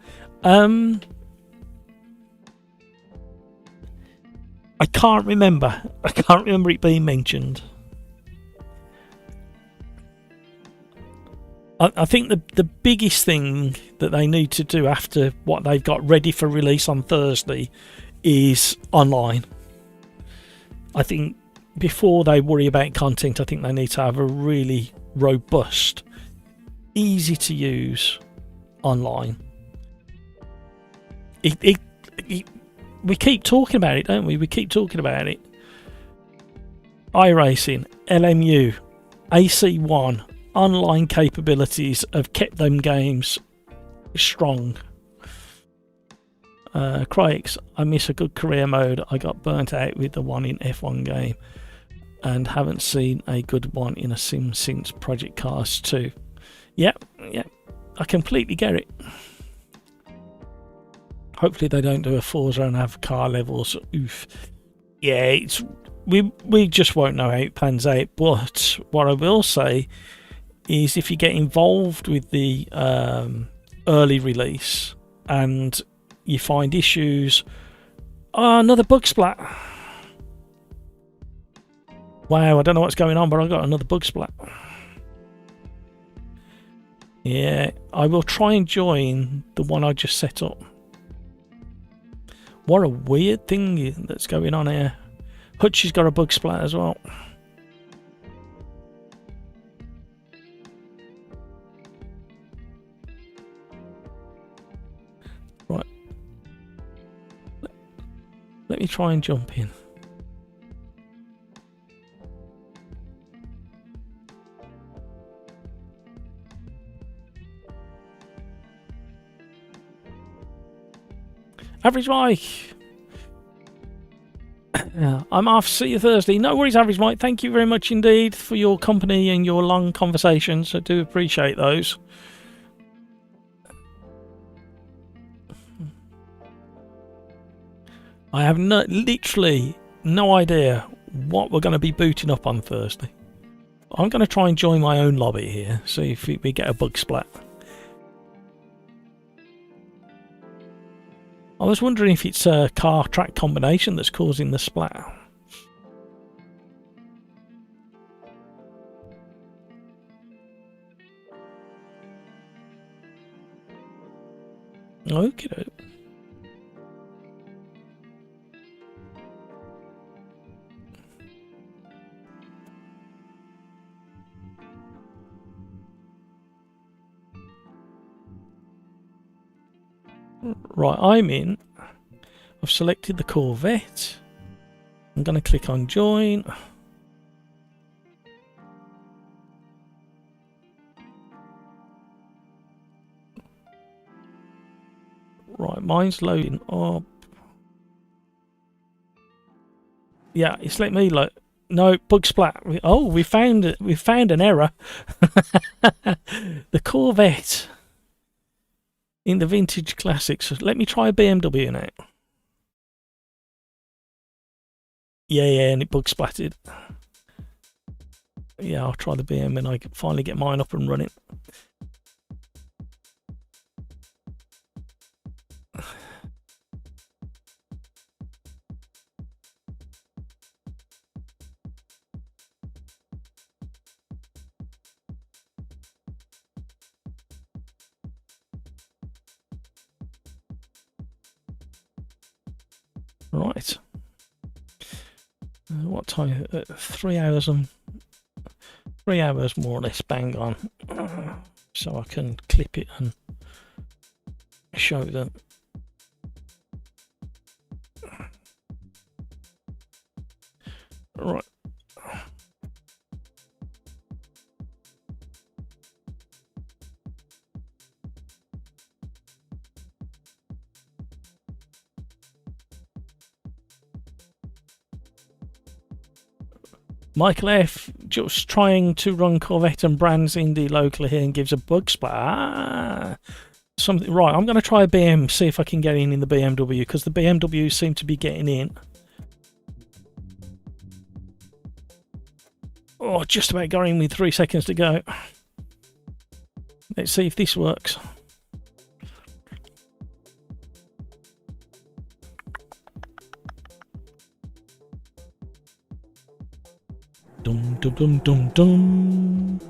I can't remember. I can't remember it being mentioned. I think the biggest thing that they need to do after what they've got ready for release on Thursday is online. I think before they worry about content, I think they need to have a really robust, easy to use online. We keep talking about it, don't we? We keep talking about it. iRacing, LMU, AC1, online capabilities have kept them games strong. Crikes, I miss a good career mode. I got burnt out with the one in F1 game and haven't seen a good one in a sim since Project Cars 2. Yep, I completely get it. Hopefully they don't do a Forza and have car levels. Oof. Yeah, we just won't know how it pans out. But what I will say is if you get involved with the early release and you find issues... Oh, another bug splat. Wow, I don't know what's going on, but I got another bug splat. Yeah, I will try and join the one I just set up. What a weird thing that's going on here. Hutchie's got a bug splat as well. Right. Let me try and jump in. Average Mike. I'm off. See you Thursday. No worries, Average Mike. Thank you very much indeed for your company and your long conversations. I do appreciate those. I have literally no idea what we're going to be booting up on Thursday. I'm going to try and join my own lobby here, see if we get a bug splat. I was wondering if it's a car track combination that's causing the splat. Okay. Right, I'm in. I've selected the Corvette. I'm going to click on join. Right, mine's loading up. Yeah, it's let me load. No, bug splat. Oh, we found it. We found an error. The Corvette in the vintage classics. Let me try a BMW now. Yeah, and it bug splatted. Yeah, I'll try the BM when I finally get mine up and running. Right. What time? 3 hours and 3 hours more or less, bang on. So I can clip it and show them. Right. Michael F. just trying to run Corvette and Brands Indie locally here and gives a bug splat. Something right. I'm going to try a BM, see if I can get in the BMW because the BMW seem to be getting in. Oh, just about got in with 3 seconds to go. Let's see if this works. Dum dum dum dum dum.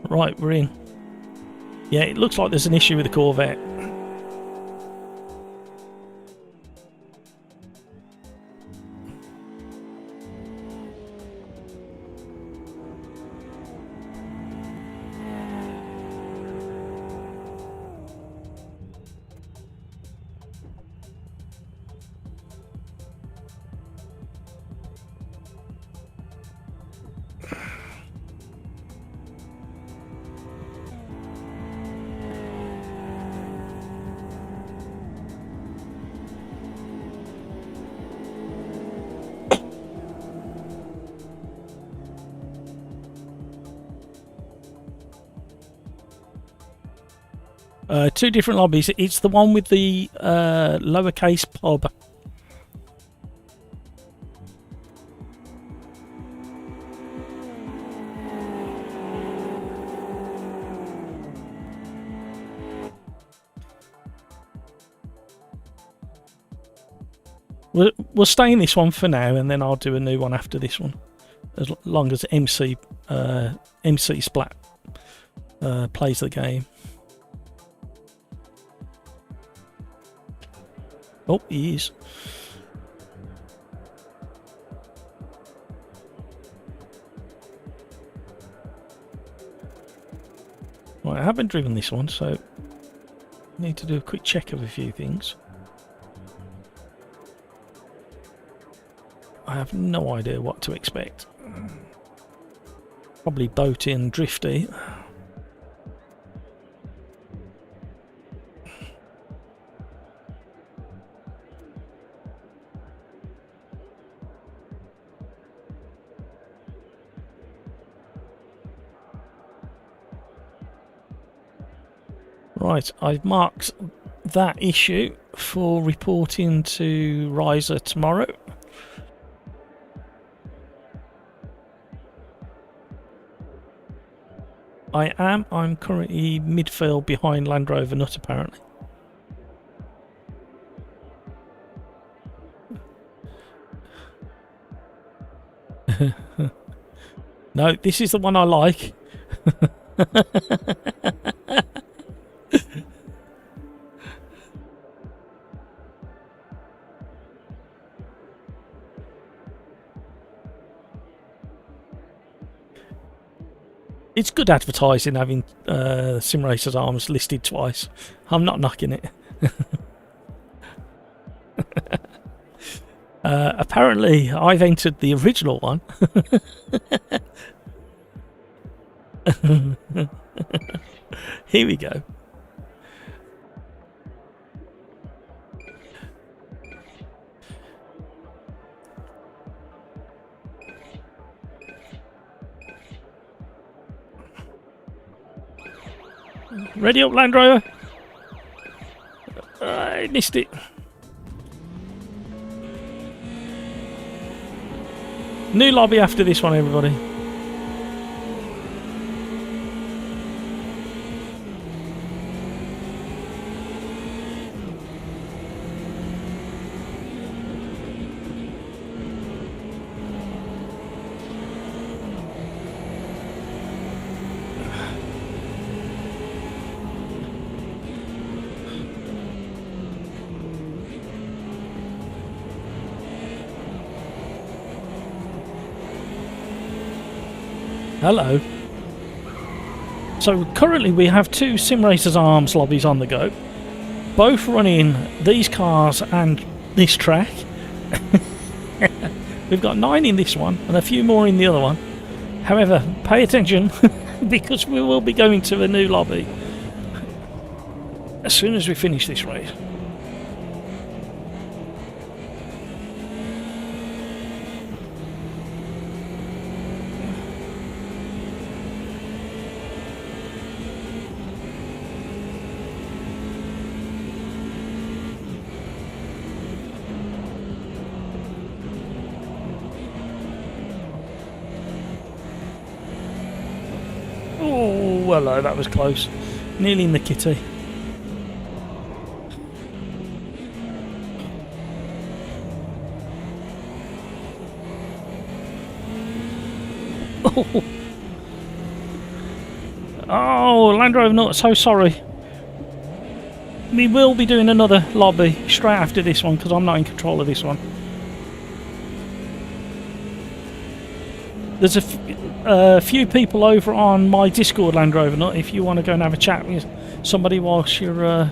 Right, we're in. Yeah, it looks like there's an issue with the Corvette. Two different lobbies. It's the one with the lowercase pub. We'll stay in this one for now, and then I'll do a new one after this one, as long as MC Splat plays the game. Oh, he is. Right, I haven't driven this one, so I need to do a quick check of a few things. I have no idea what to expect. Probably boaty and drifty. Right, I've marked that issue for reporting to Riser tomorrow. I'm currently midfield behind Land Rover Nut apparently. No, this is the one I like. It's good advertising having Sim Racer's arms listed twice. I'm not knocking it. Apparently, I've entered the original one. Here we go. Ready up, Land Rover. I missed it. New lobby after this one, everybody. Hello. So currently we have two Sim Racers Arms lobbies on the go, both running these cars and this track. We've got 9 in this one and a few more in the other one. However, pay attention because we will be going to a new lobby as soon as we finish this race. Oh, hello, that was close. Nearly in the kitty. Oh, Land Rover Nut, so sorry. We will be doing another lobby straight after this one because I'm not in control of this one. There's a few people over on my Discord, Land Rover Nut. If you want to go and have a chat with somebody whilst you're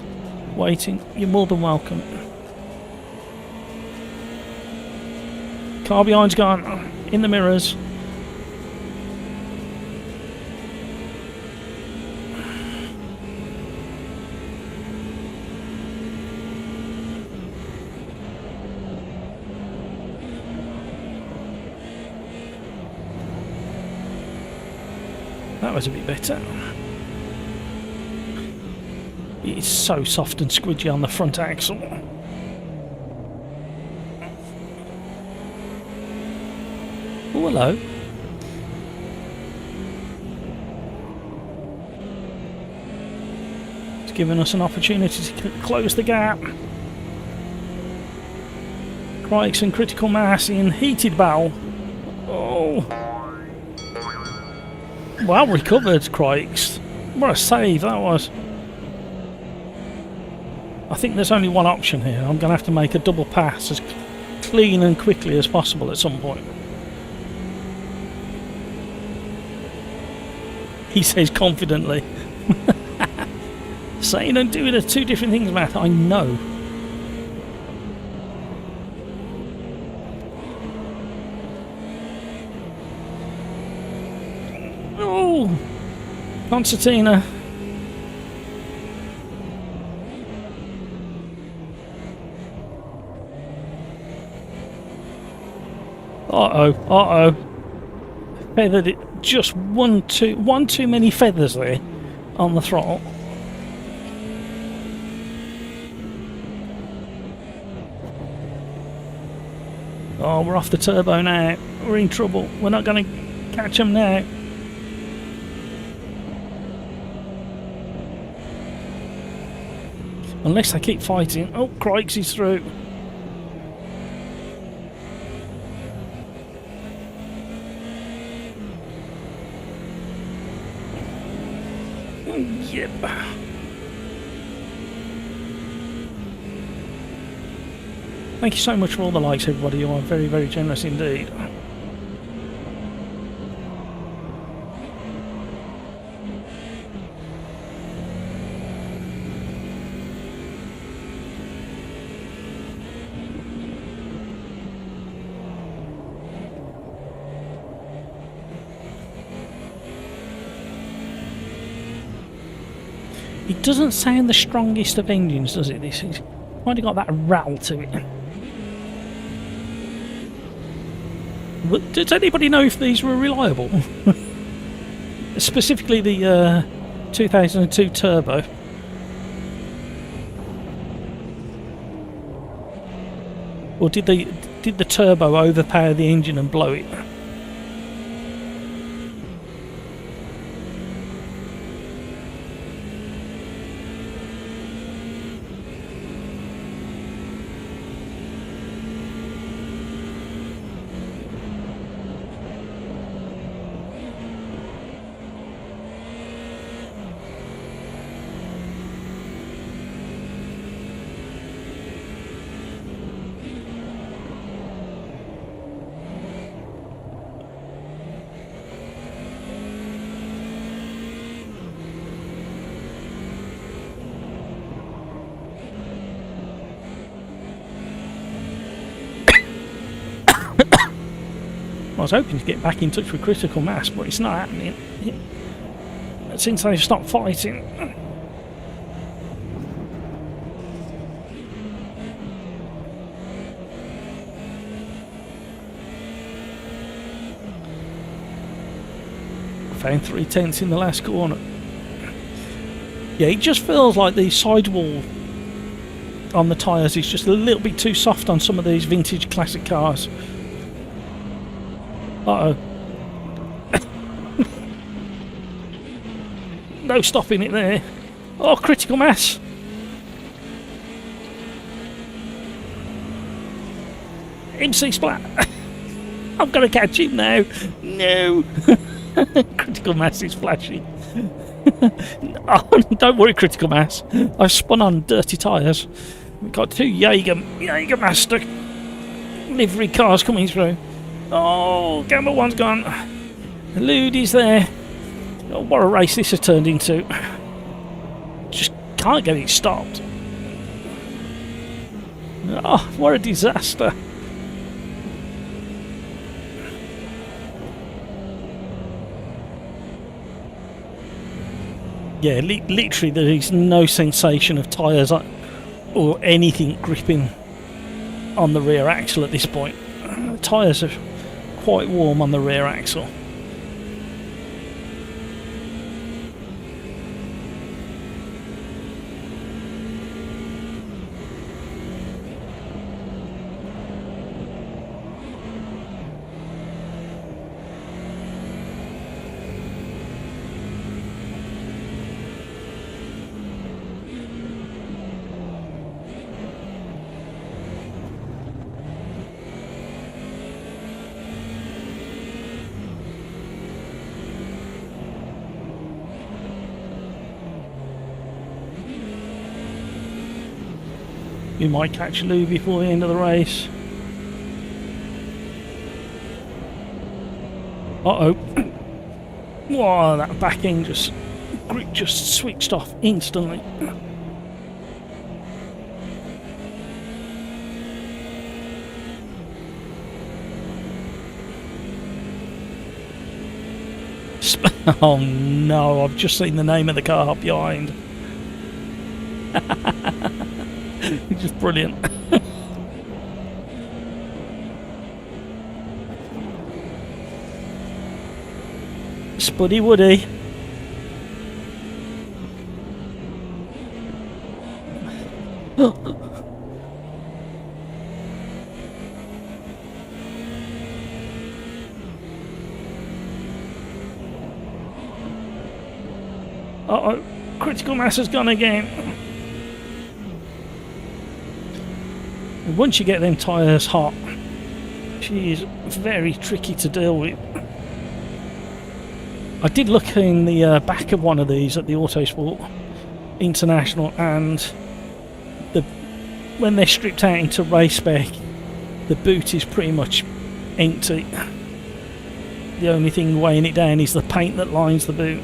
waiting, you're more than welcome. Car behind's gone in the mirrors. That was a bit better. It's so soft and squidgy on the front axle. Oh, hello. It's giving us an opportunity to close the gap. Crikes and critical mass in heated battle. Oh. Well recovered, crikes. What a save that was. I think there's only one option here. I'm going to have to make a double pass as clean and quickly as possible at some point. He says confidently. Saying and doing are two different things, Matt. I know. Oh, Concertina. Uh-oh. Feathered it. Just one too many feathers there on the throttle. Oh, we're off the turbo now. We're in trouble. We're not going to catch them now. Unless they keep fighting. Oh, crikes, he's through. Yep. Thank you so much for all the likes, everybody. You are very, very generous indeed. It doesn't sound the strongest of engines, does it? This has kind of got that rattle to it. But does anybody know if these were reliable? Specifically the 2002 turbo. Or did the turbo overpower the engine and blow it? I was hoping to get back in touch with Critical Mass, but it's not happening since they've stopped fighting. Found 3/10 in the last corner. Yeah, it just feels like the sidewall on the tyres is just a little bit too soft on some of these vintage classic cars. Uh-oh. No stopping it there. Oh, Critical Mass. MC Splat. I've got to catch him now. No. Critical Mass is flashing. Oh, don't worry, Critical Mass. I've spun on dirty tyres. We've got two Jaeger Master livery cars coming through. Oh, Gamma 1's gone. Ludi's there. Oh, what a race this has turned into. Just can't get it stopped. Oh, what a disaster. Yeah, literally there is no sensation of tyres or anything gripping on the rear axle at this point. The tyres are quite warm on the rear axle. We might catch Lou before the end of the race. Uh-oh. Wow, that back end grip just switched off instantly. Oh no, I've just seen the name of the car behind. It's just brilliant. Spuddy Woody. Uh-oh, Critical Mass has gone again. And once you get them tyres hot, she is very tricky to deal with. I did look in the back of one of these at the Autosport International, and when they're stripped out into race spec, the boot is pretty much empty. The only thing weighing it down is the paint that lines the boot.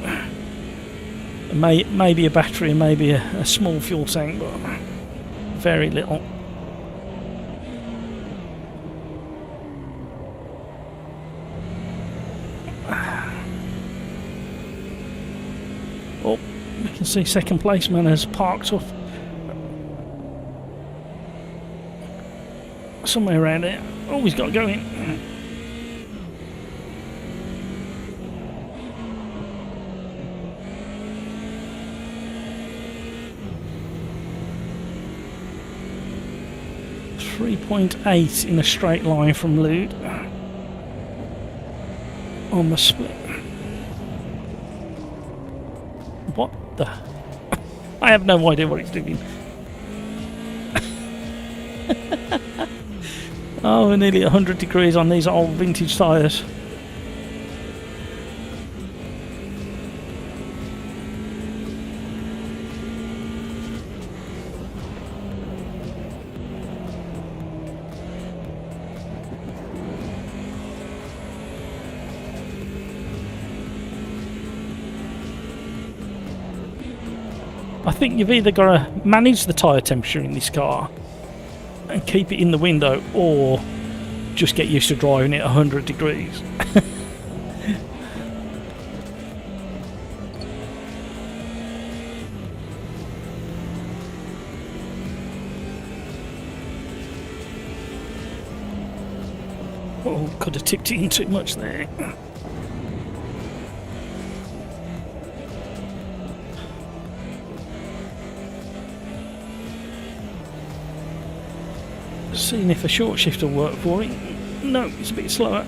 Maybe a battery and maybe a small fuel tank, but very little. Oh, we can see second placeman has parked up somewhere around here. Oh, he's got to go in. .8 in a straight line from Lude on the split. What the? I have no idea what it's doing. Oh, we're nearly 100 degrees on these old vintage tyres. I think you've either got to manage the tyre temperature in this car and keep it in the window, or just get used to driving it 100 degrees. Oh, could have tipped it in too much there. Seeing if a short shift will work for it. No, it's a bit slower.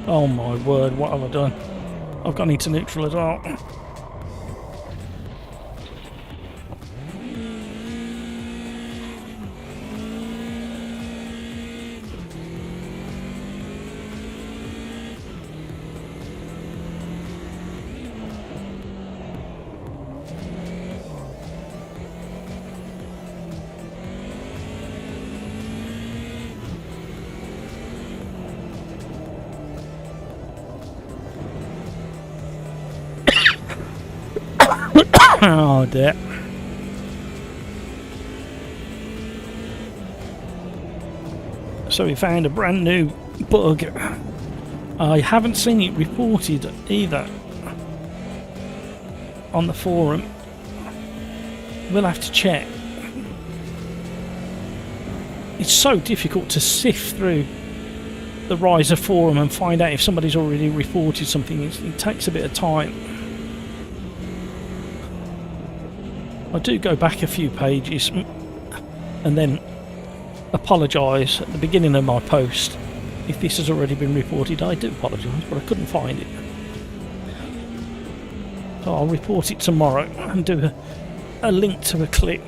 Oh my word, what have I done? I've gone into neutral as well. Oh dear. So we found a brand new bug. I haven't seen it reported either on the forum. We'll have to check. It's so difficult to sift through the Riser forum and find out if somebody's already reported something. It takes a bit of time. I do go back a few pages and then apologise at the beginning of my post if this has already been reported. I do apologise, but I couldn't find it. So I'll report it tomorrow and do a link to a clip.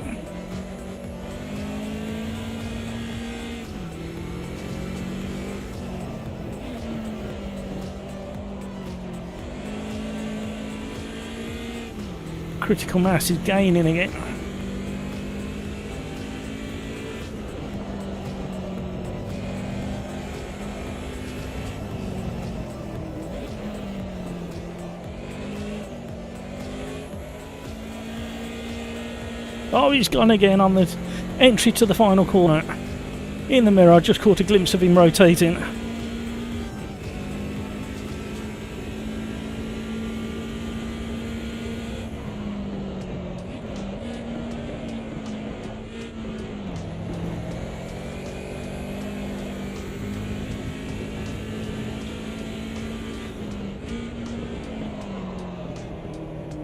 Critical mass is gaining again. Oh, he's gone again on the entry to the final corner. In the mirror, I just caught a glimpse of him rotating.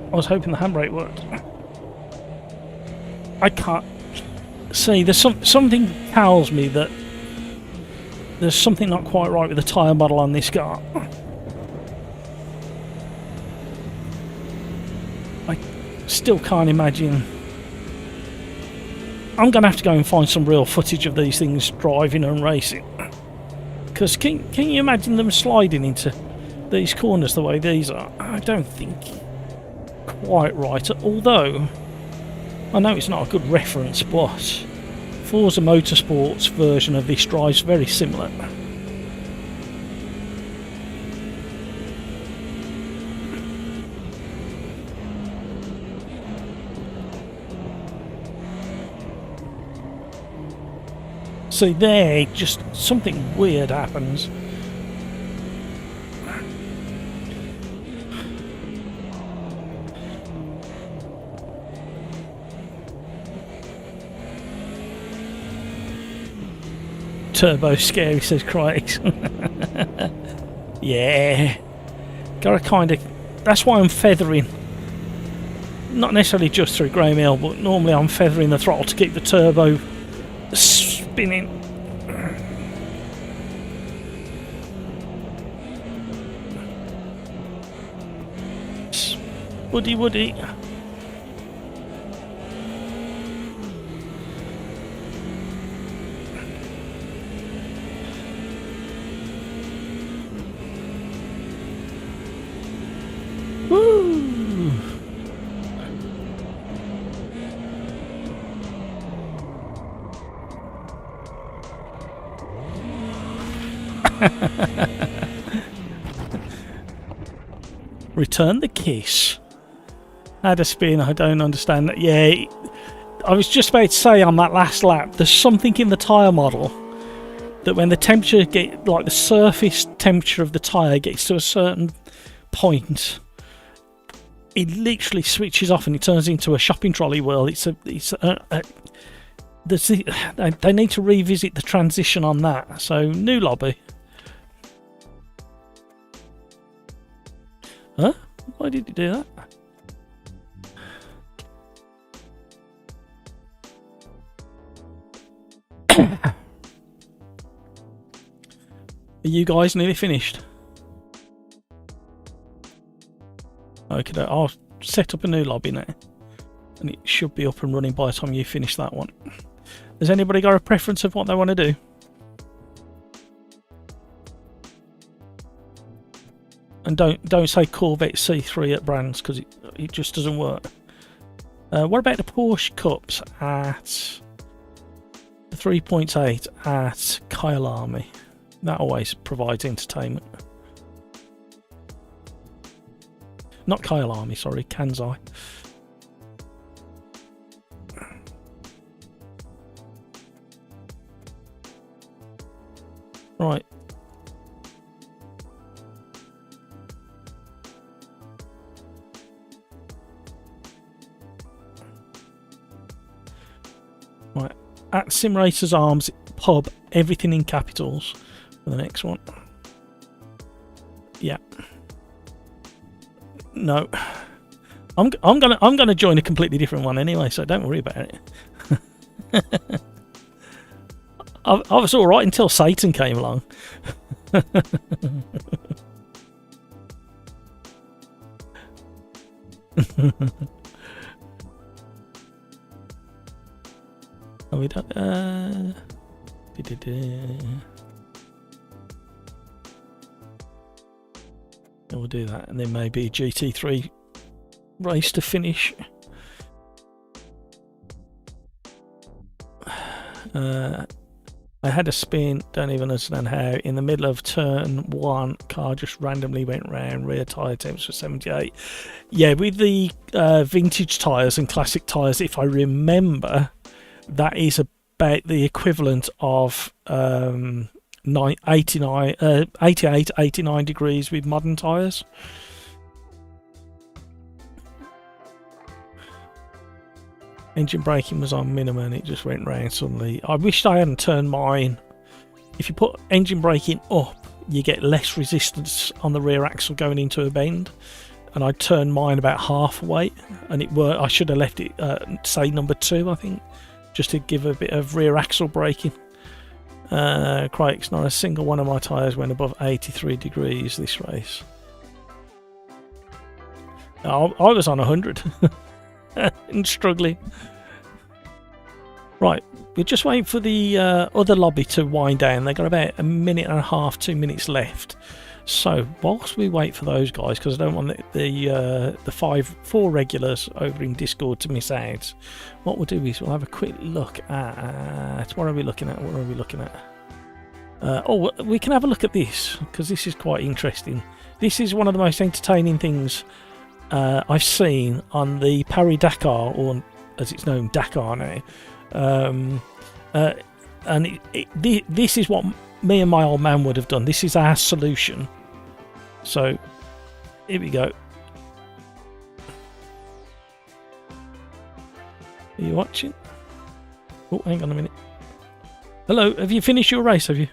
I was hoping the handbrake worked. I can't see. There's something tells me that there's something not quite right with the tyre model on this car. I still can't imagine I'm going to have to go and find some real footage of these things driving and racing. Because can you imagine them sliding into these corners the way these are? I don't think quite right. Although, I know it's not a good reference, but Forza Motorsport's version of this drives very similar. See there, just something weird happens. Turbo scary, says Craig. Yeah. Gotta kind of... That's why I'm feathering. Not necessarily just through Graham Hill, but normally I'm feathering the throttle to keep the turbo spinning. Woody Woody. Woo! Return the kiss. Had a spin, I don't understand that. Yeah, I was just about to say on that last lap, there's something in the tyre model that when the temperature get, like the surface temperature of the tyre gets to a certain point, it literally switches off and it turns into a shopping trolley wheel. They need to revisit the transition on that. So new lobby. Huh? Why did you do that? Are you guys nearly finished? Okay, I'll set up a new lobby now. And it should be up and running by the time you finish that one. Has anybody got a preference of what they want to do? And don't say Corvette C3 at brands, because it just doesn't work. What about the Porsche Cups at the 3.8 at Kyle Army? That always provides entertainment. Not Kyle Army, sorry, Kansai. Right. Right. At Sim Racers Arms pub, everything in capitals for the next one. Yeah. No. I'm gonna join a completely different one anyway, so don't worry about it. I was all right until Satan came along. Oh, we don't. We'll do that, and then maybe GT3 race to finish. I had a spin, don't even understand how. In the middle of turn 1, car just randomly went round, rear tyre temps for 78. Yeah, with the vintage tyres and classic tyres, if I remember, that is about the equivalent of 88, 89 degrees with modern tyres. Engine braking was on minimum and it just went round suddenly. I wished I hadn't turned mine. If you put engine braking up, you get less resistance on the rear axle going into a bend. And I turned mine about half weight, and it worked. I should have left it, say number 2, I think, just to give a bit of rear axle braking. Crikes, not a single one of my tyres went above 83 degrees this race. I was on 100 and struggling. Right, we're just waiting for the other lobby to wind down. They've got about a minute and a half, 2 minutes left. So whilst we wait for those guys, because I don't want the four regulars over in Discord to miss out, what we'll do is we'll have a quick look at what are we looking at? What are we looking at? Oh, we can have a look at this because this is quite interesting. This is one of the most entertaining things I've seen on the Paris Dakar, or as it's known, Dakar now. And this is what me and my old man would have done. This is our solution. So here we go. Are you watching? Oh, hang on a minute. Hello, have you finished your race, have you?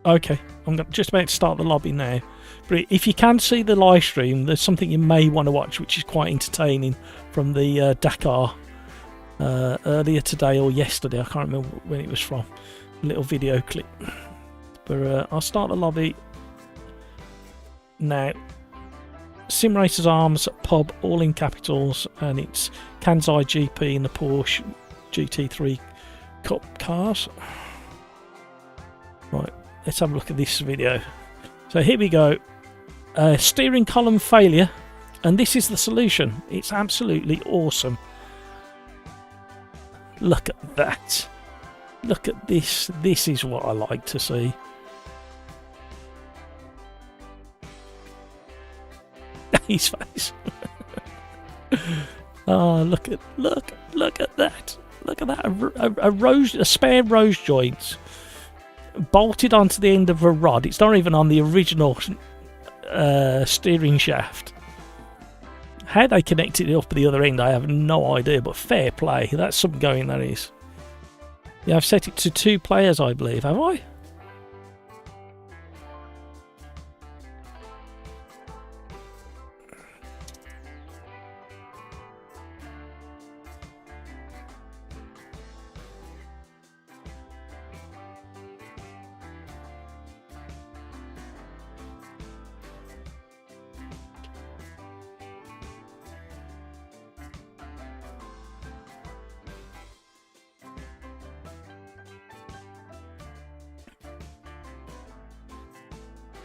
Okay, I'm just about to start the lobby now. But if you can see the live stream, there's something you may want to watch, which is quite entertaining, from the Dakar earlier today or yesterday. I can't remember when it was from. A little video clip. But I'll start the lobby now. Sim Racers Arms pub, all in capitals, and it's Kansai GP in the Porsche GT3 Cup cars. Right, let's have a look at this video. So here we go. Steering column failure, and this is the solution. It's absolutely awesome. Look at that. Look at this. This is what I like to see. His face. Oh, look at that. Look at that. A spare rose joint bolted onto the end of a rod. It's not even on the original steering shaft. How they connected it up at the other end, I have no idea, but fair play. That's something going, that is. Yeah, I've set it to 2 players, I believe, have I?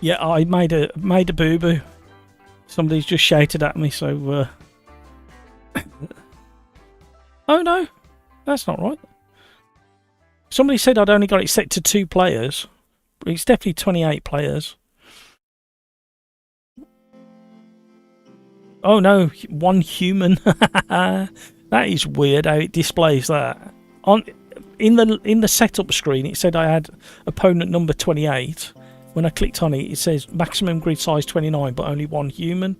Yeah, I made a boo-boo. Somebody's just shouted at me, so... Oh no, that's not right. Somebody said I'd only got it set to 2 players. But it's definitely 28 players. Oh no, 1 human. That is weird how it displays that. In the setup screen, it said I had opponent number 28. When I clicked on it, it says maximum grid size 29, but only 1 human.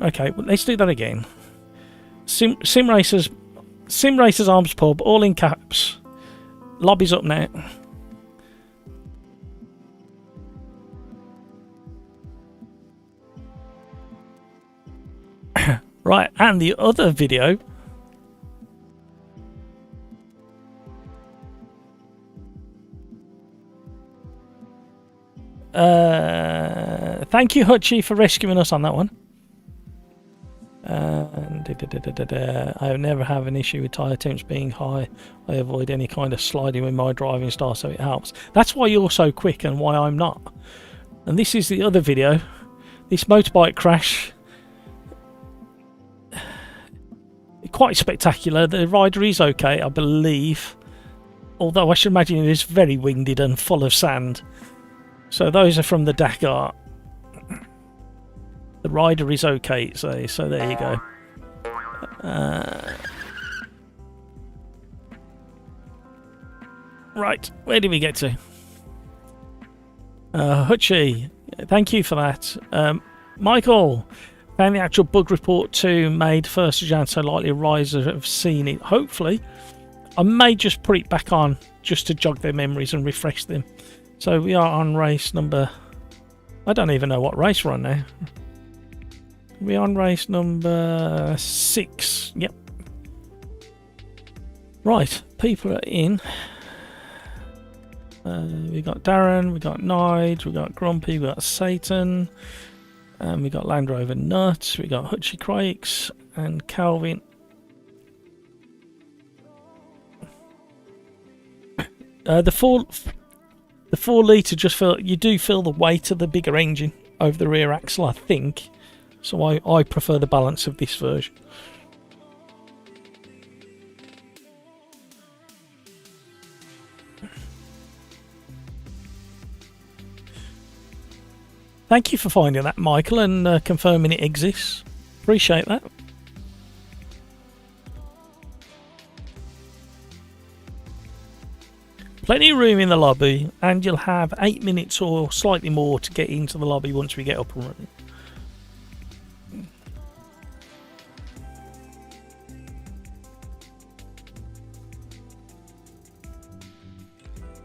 Okay, well, let's do that again. Sim Racers Arms Pub, all in caps. Lobby's up now. Right, and the other video. Thank you, Hutchie, for rescuing us on that one. I never have an issue with tyre temps being high. I avoid any kind of sliding with my driving style, so it helps. That's why you're so quick and why I'm not. And this is the other video. This motorbike crash. Quite spectacular. The rider is okay, I believe. Although I should imagine it is very winded and full of sand. So those are from the Dakar. The rider is okay, it says. So there you go. Right, where did we get to? Hutchie, thank you for that. Michael, found the actual bug report 2 made 1st of Jan, so likely a riser have seen it. Hopefully. I may just put it back on just to jog their memories and refresh them. So we are on race number... I don't even know what race we're on now. We're on race number 6. Yep. Right, people are in. We got Darren, we got Nige, we got Grumpy, we got Satan. And we got Land Rover Nuts, we got Hutchie Crakes and Calvin. The 4 litre just you do feel the weight of the bigger engine over the rear axle, I think. So I prefer the balance of this version. Thank you for finding that, Michael, and confirming it exists. Appreciate that. Plenty of room in the lobby, and you'll have 8 minutes or slightly more to get into the lobby once we get up and running.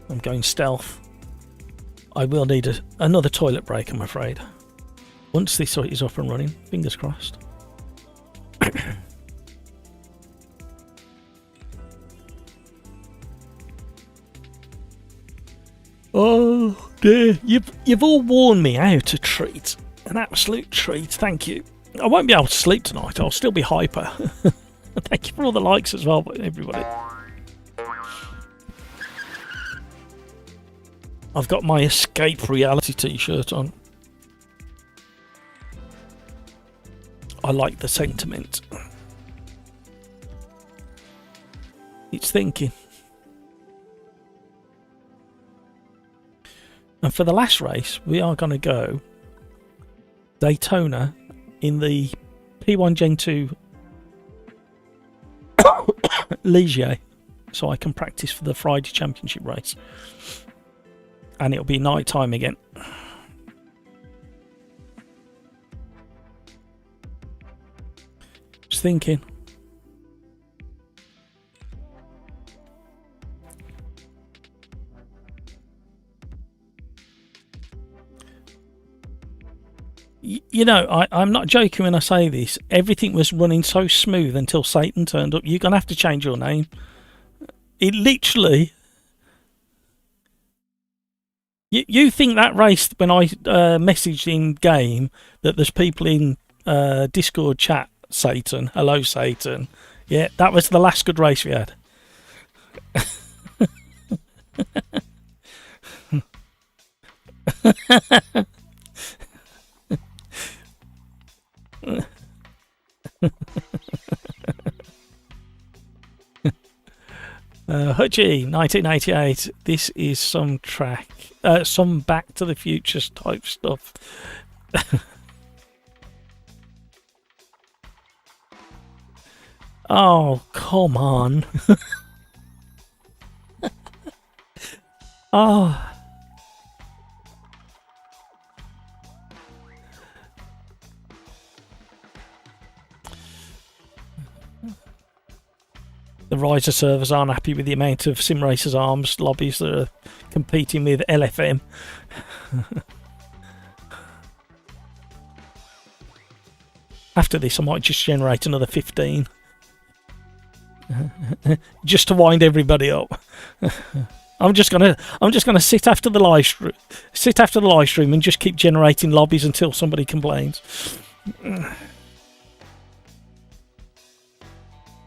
I'm going stealth. I will need another toilet break, I'm afraid. Once this is up and running, fingers crossed. Oh dear, you've all worn me out a treat. An absolute treat, thank you. I won't be able to sleep tonight, I'll still be hyper. Thank you for all the likes as well, everybody. I've got my Escape Reality t-shirt on. I like the sentiment. It's thinking. And for the last race, we are going to go Daytona in the P1 Gen 2 Ligier, so I can practice for the Friday Championship race. And it'll be night time again. Just thinking. You know, I'm not joking when I say this. Everything was running so smooth until Satan turned up. You're going to have to change your name. It literally... You think that race, when I messaged in game that there's people in Discord chat, Satan, hello Satan. Yeah, that was the last good race we had. Hutchie, 1988. This is some track, some Back to the Future type stuff. Oh, come on. Oh. The Riser servers aren't happy with the amount of Sim Racers Arms lobbies that are competing with LFM. After this, I might just generate another 15, just to wind everybody up. I'm just gonna sit after the live stream, and just keep generating lobbies until somebody complains.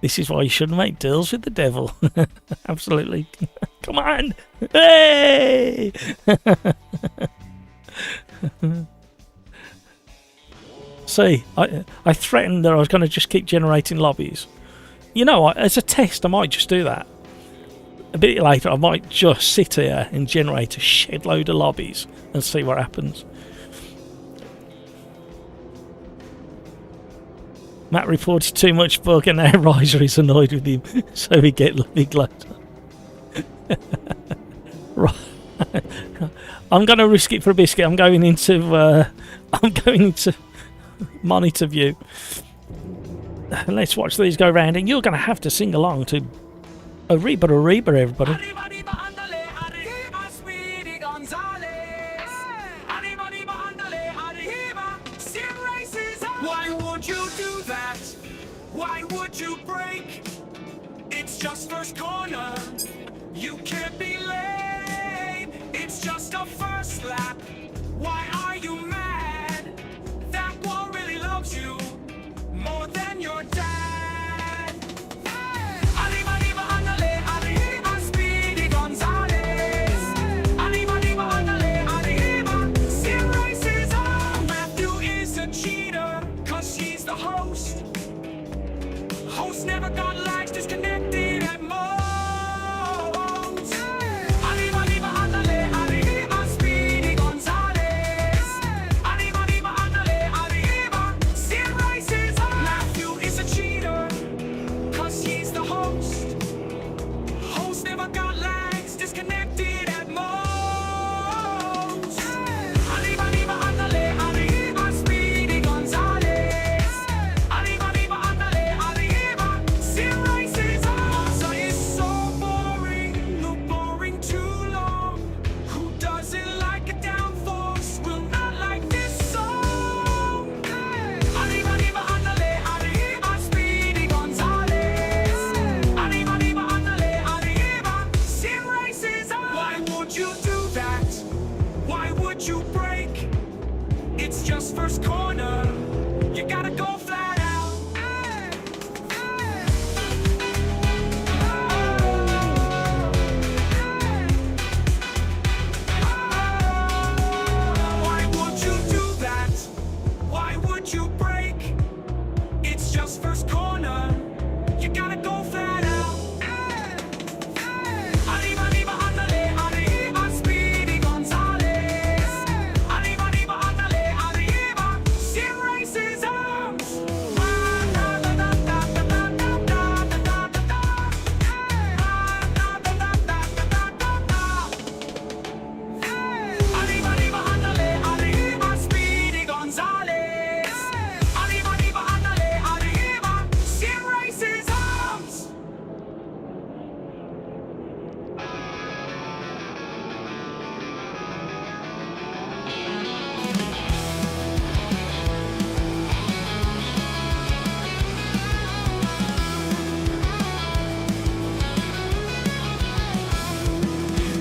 This is why you shouldn't make deals with the devil. Absolutely. Come on. Hey! See, I threatened that I was going to just keep generating lobbies. You know, as a test, I might just do that. A bit later, I might just sit here and generate a shed load of lobbies and see what happens. Matt reported too much bug and now Riser is annoyed with him, so we get lovely glad. Right. I'm going to risk it for a biscuit. I'm going into monitor view. Let's watch these go round, and you're going to have to sing along to Arriba, everybody. Why would you do that? Why would you break? It's just first corner. You can't be late. It's just a first lap. Why are you mad that the host. Host never got lags, disconnected at most. Arriba, arriba, andale, arriba, Speedy Gonzales. Arriba, arriba, andale, arriba, Sin races on. Matthew is a cheater, cause he's the host. Host never got lags, disconnected at most. Arriba, arriba, andale, arriba, Speedy Gonzales. Arriba, arriba, andale, arriba, Sin races on. So it's so boring, no boring too long. Who doesn't like a downforce will not like this song. Arriba, arriba, andale, arriba, Speedy Gonzales. Arriba, arriba, andale, arriba, Sin races on. Why would you do that? Why would you break? It's just first corner. You gotta go flat out. Why would you do that? Why would you break? It's just first corner. You gotta go flat out. Arriba, arriba, andale, arriba, Speedy Gonzales. Arriba, arriba, andale, arriba, Sin races arms. Arriba, arriba, andale, arriba, Speedy Gonzales. Arriba, arriba, andale, arriba, Sin races arms.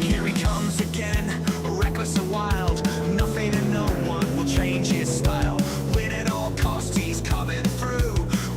Here he comes again, reckless and wild. Nothing and no one will change his style. Win at all costs, he's coming through.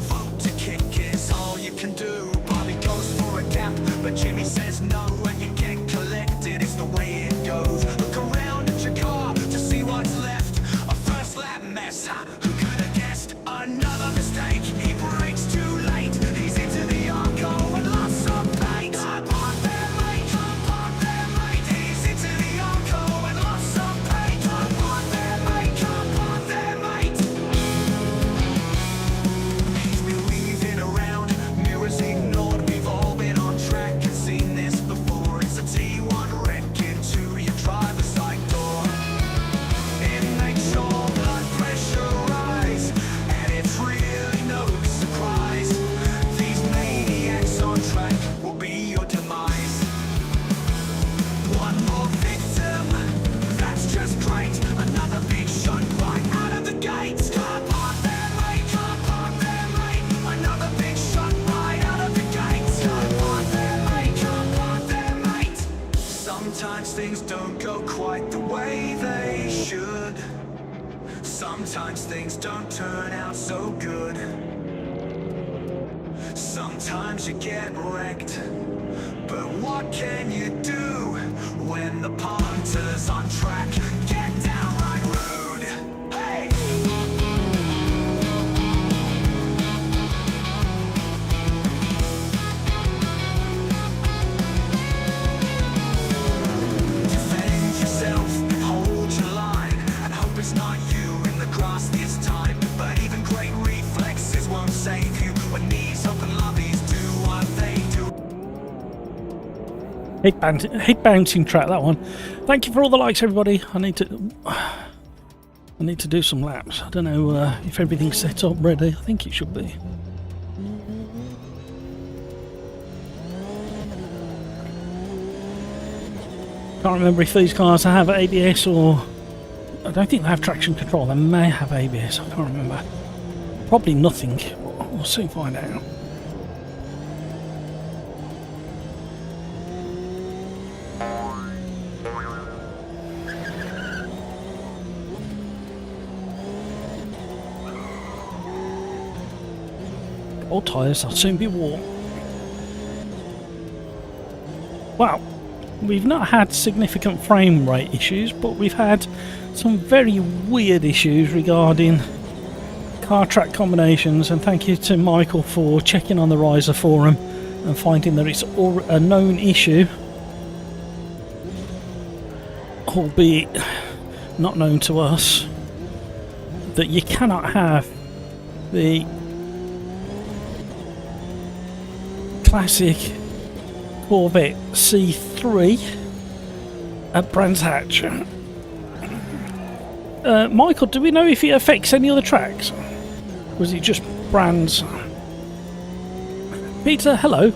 Vote to kick is all you can do. Bobby goes for a gap, but Jimmy says no. When you get collected, it's the way it goes. Look around at your car to see what's left. A first lap mess, who could have guessed? Another mistake, he brakes too late. He's into the arco and lost some paint. Park there, mate, park there, mate. He's into the arco and lost some paint. Park there, mate, park there, mate. He's been weaving around, mirrors ignored. We've all been on track and seen this before. It's a T1 wreck into your driver's side door. It makes your blood pressure rise, and it's really no surprise. These maniacs on track will be your demise. One more victim, that's just great. Another big shot right out of the gates. Park there, mate, park there, mate. Another big shot right out of the gates. Park there, mate, park there, mate. Sometimes things don't go quite the way they should. Sometimes things don't turn out so good. Sometimes you get wrecked, but what can you do when the punter's on track? Get downright rude. Hey! Defend yourself, hold your line, and hope it's not you in the grass this time. But even great reflexes won't save you when knees up and lobbies do what they do. Hate bouncing track, that one. Thank you for all the likes, everybody. I need to do some laps. I don't know if everything's set up ready. I think it should be. Can't remember if these cars have ABS or... I don't think they have traction control. They may have ABS. I can't remember. Probably nothing. We'll soon find out. All tyres, I'll soon be warm. Wow, we've not had significant frame rate issues, but we've had some very weird issues regarding car track combinations, and thank you to Michael for checking on the Riser forum and finding that it's a known issue, albeit not known to us, that you cannot have the classic Corvette C3 at Brands Hatch. Michael, do we know if it affects any other tracks? Or is it just Brands? Peter, hello.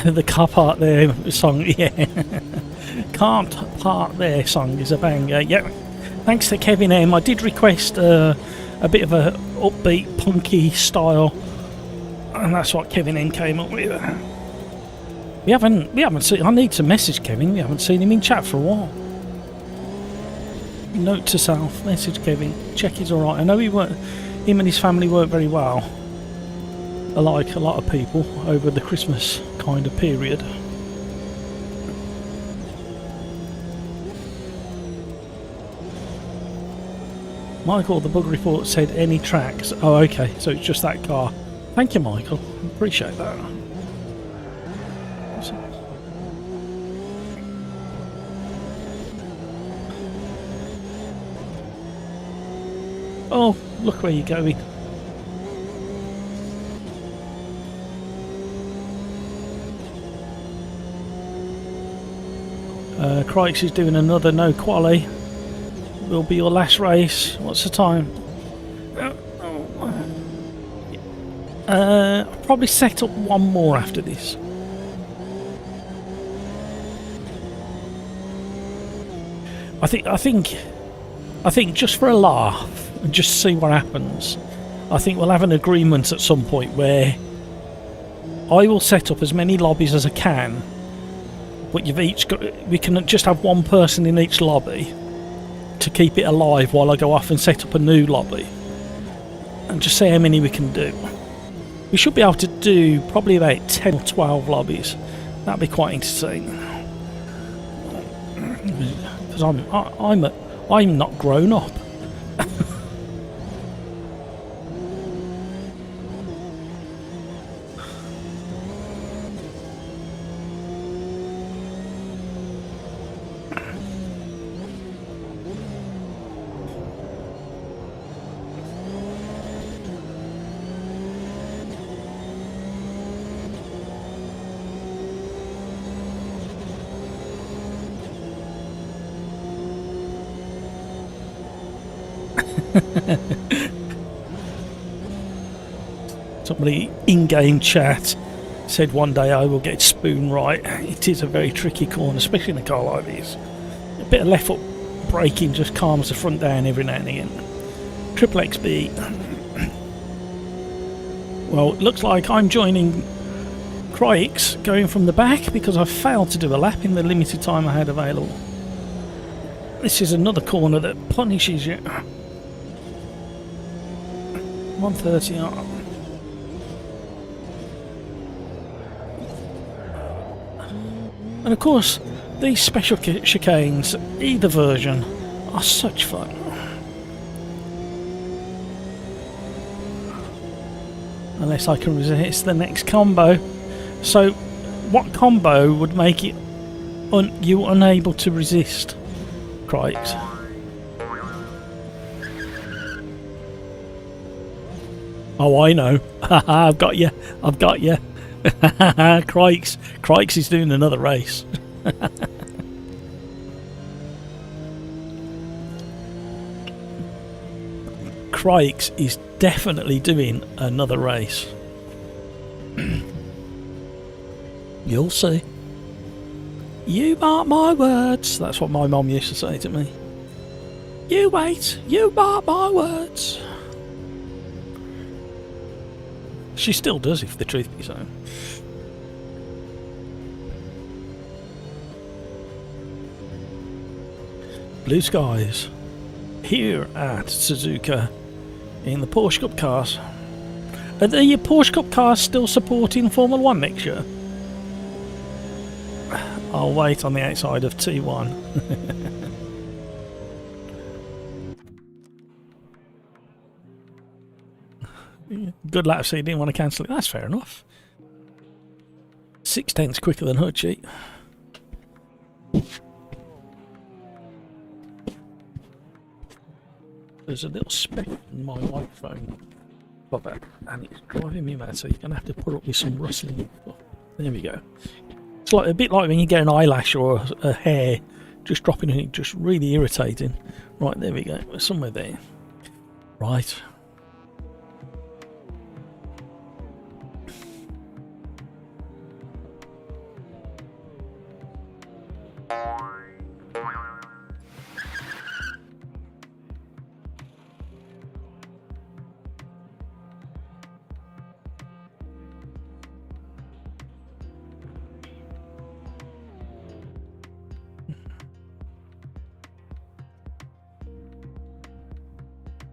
The car park there song, yeah. Can't park there song is a banger, yeah. Thanks to Kevin M. I did request a bit of a upbeat, punky style, and that's what Kevin M came up with. We haven't seen. I need to message Kevin. We haven't seen him in chat for a while. Note to self: message Kevin. Check he's all right. I know him and his family weren't very well, like a lot of people over the Christmas kind of period. Michael, the bug report said any tracks. Oh, okay, so it's just that car. Thank you, Michael. Appreciate that. Oh, look where you're going. Crikes is doing another no quali. Will be your last race. What's the time? I'll probably set up one more after this. I think just for a laugh and just see what happens, I think we'll have an agreement at some point where I will set up as many lobbies as I can, but we can just have one person in each lobby to keep it alive while I go off and set up a new lobby, and just see how many we can do. We should be able to do probably about 10 or 12 lobbies. That'd be quite interesting, because I'm not grown up. Somebody in-game chat said one day I will get spoon right. It is a very tricky corner, especially in a car like this. A bit of left foot braking just calms the front down every now and again. Triple XB. Well, it looks like I'm joining Crikes going from the back because I failed to do a lap in the limited time I had available. This is another corner that punishes you. 130 up. And of course, these special chicanes, either version, are such fun. Unless I can resist the next combo. So, what combo would make it you unable to resist? Crikes. Oh, I know. I've got you. I've got you. Crikes. Crikes is doing another race. Crikes is definitely doing another race. You'll see. You mark my words. That's what my mum used to say to me. You wait. You mark my words. She still does, if the truth be so. Blue skies here at Suzuka in the Porsche Cup cars. Are the Porsche Cup cars still supporting Formula 1 next year? I'll wait on the outside of T1. Good lap, so you didn't want to cancel it. That's fair enough. 6/10 quicker than Hutchie. There's a little speck in my microphone cover, and it's driving me mad, so you're going to have to put up with some rustling. There we go. It's like a bit like when you get an eyelash or a hair just dropping in, just really irritating. Right, there we go. We're somewhere there. Right.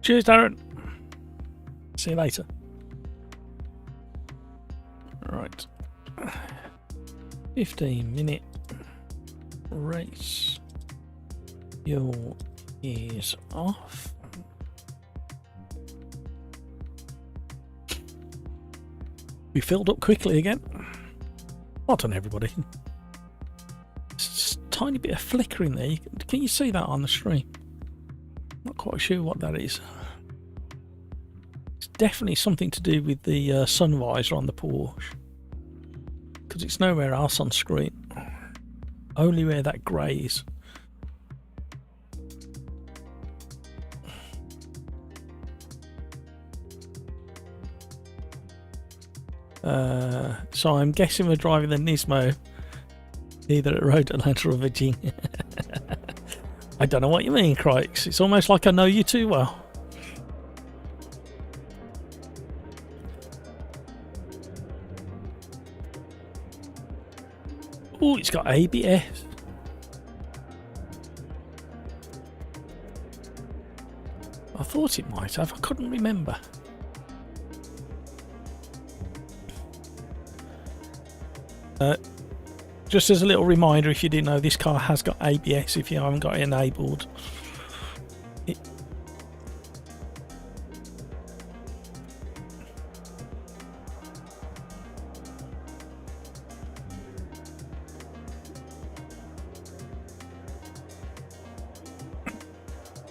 Cheers, Darren. See you later. Right. 15-minute race. Fuel is off. We filled up quickly again. Well done, everybody. It's a tiny bit of flickering there. Can you see that on the stream? Not quite sure what that is. It's definitely something to do with the sun visor on the Porsche, because it's nowhere else on screen, only where that grey is. So I'm guessing we're driving the Nismo either at Road Atlanta or Virginia. I don't know what you mean, Crikes. It's almost like I know you too well. Oh, it's got ABS. I thought it might have. I couldn't remember. Just as a little reminder, if you didn't know, this car has got ABS if you haven't got it enabled.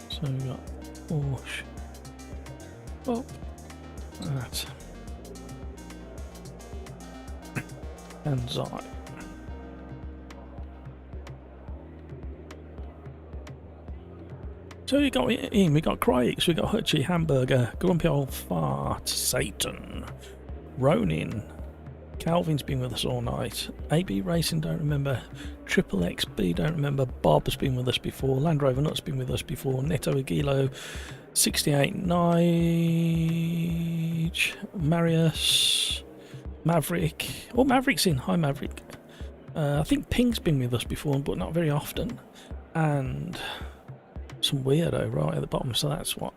So we've got Porsche. Oh, that. And Zy. So we got in, we got Crikes, we got Hutchie, Hamburger, Grumpy Old Fart, Satan, Ronin, Calvin's been with us all night, AB Racing don't remember, Triple XB don't remember, Bob's been with us before, Land Rover Nuts been with us before, Neto Aguilo, 68 Nige, Marius, Maverick, oh Maverick's in, hi Maverick, I think Ping's been with us before but not very often, and some weirdo right at the bottom, so that's what,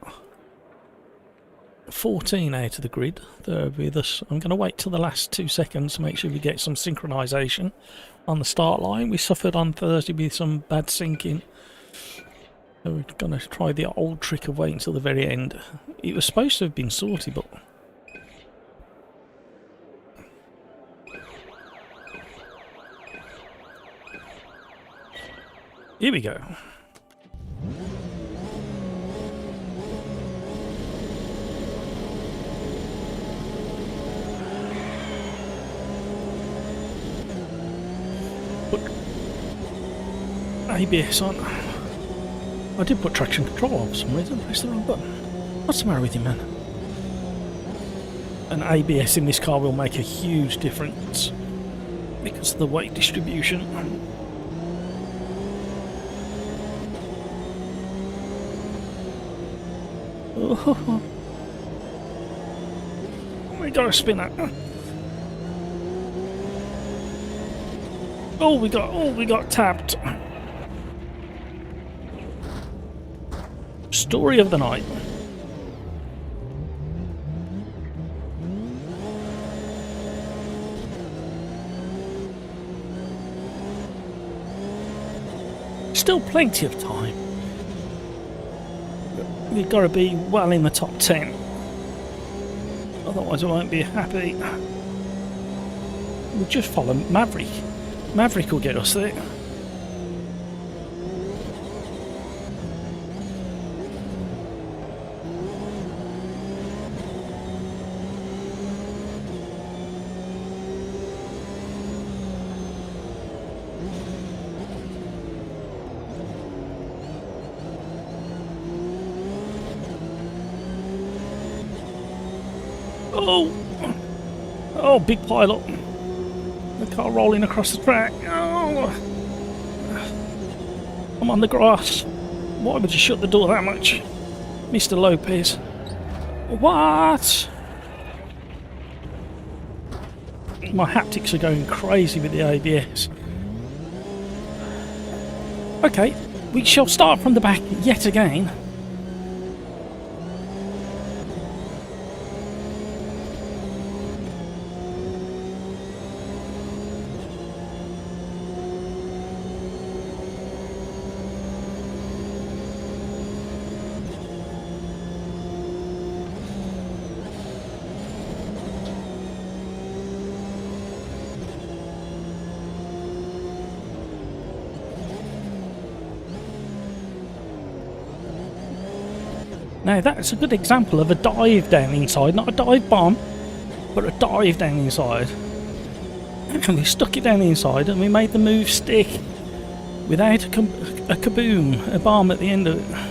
14 out of the grid. They're with us. I'm going to wait till the last 2 seconds to make sure we get some synchronization on the start line. We suffered on Thursday with some bad syncing, so we're going to try the old trick of waiting until the very end. It was supposed to have been sorted, but here we go. Put ABS on. I did put traction control on for some reason. Press the wrong button. What's the matter with you, man? An ABS in this car will make a huge difference because of the weight distribution. Oh, we got a spinner. Oh, we got tapped. Story of the night. Still plenty of time. We've got to be well in the top 10. Otherwise I won't be happy. We'll just follow Maverick. Maverick will get us there. Oh, big pile up. The car rolling across the track. Oh, I'm on the grass. Why would you shut the door that much? Mr. Lopez. What? My haptics are going crazy with the ABS. Okay, we shall start from the back yet again. Now that's a good example of a dive down inside, not a dive bomb, but a dive down inside. And we stuck it down inside and we made the move stick without a kaboom, a bomb at the end of it.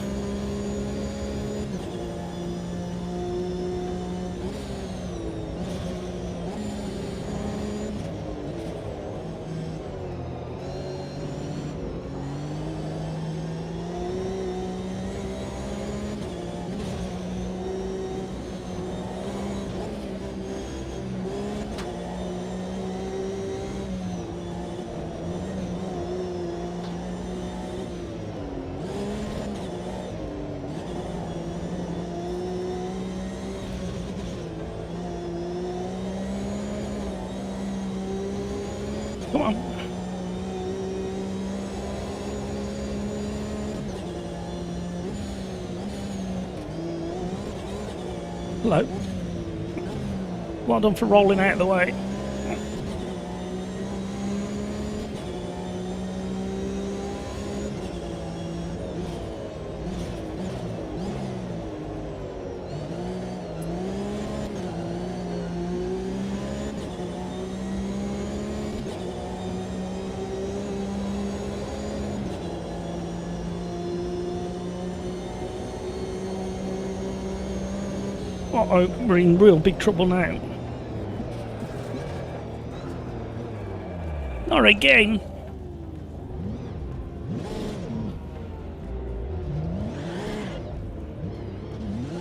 Come on. Hello. Well done for rolling out of the way. Uh-oh, we're in real big trouble now. Not again.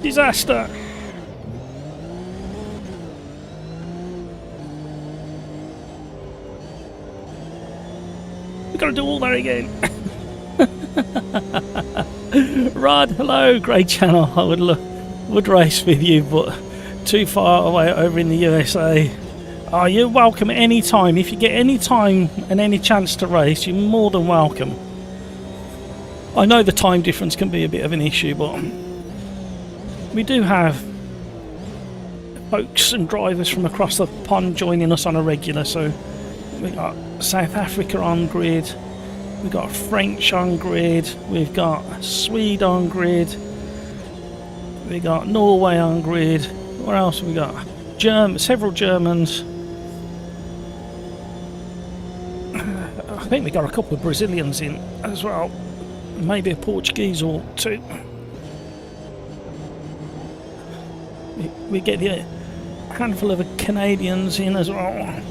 Disaster. We've got to do all that again. Rod, hello, great channel. I would race with you, but too far away over in the USA. Oh, you're welcome any time. If you get any time and any chance to race, you're more than welcome. I know the time difference can be a bit of an issue, but we do have folks and drivers from across the pond joining us on a regular. So we got South Africa on grid, we've got French on grid, we've got Swede on grid, we got Norway on grid. What else have we got? Several Germans. I think we got a couple of Brazilians in as well. Maybe a Portuguese or two. We get the handful of Canadians in as well.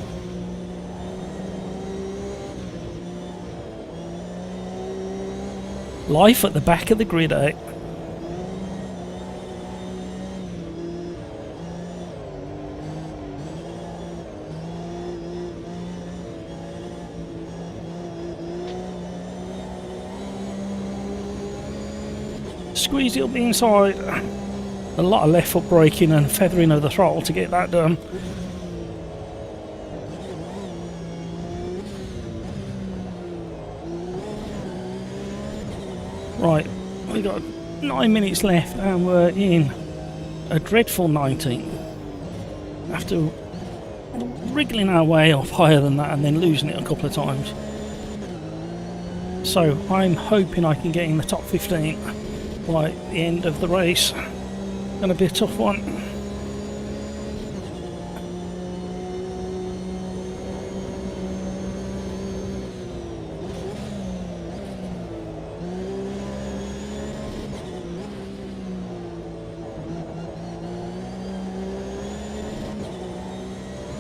Life at the back of the grid, eh? Squeeze it up the inside. A lot of left foot braking and feathering of the throttle to get that done. Right, we got 9 minutes left and we're in a dreadful 19. after wriggling our way up higher than that and then losing it a couple of times. So I'm hoping I can get in the top 15 by the end of the race. Gonna be a tough one.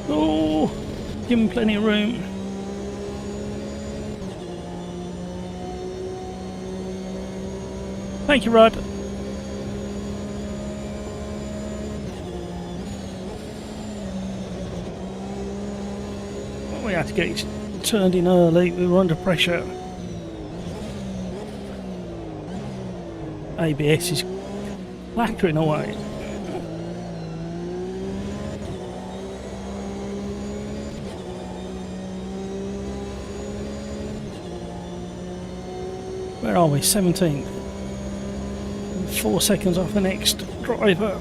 Oh, give him plenty of room. Thank you, Rod. We had to get it turned in early. We were under pressure. ABS is clattering away. Where are we? 17th. 4 seconds off the next driver.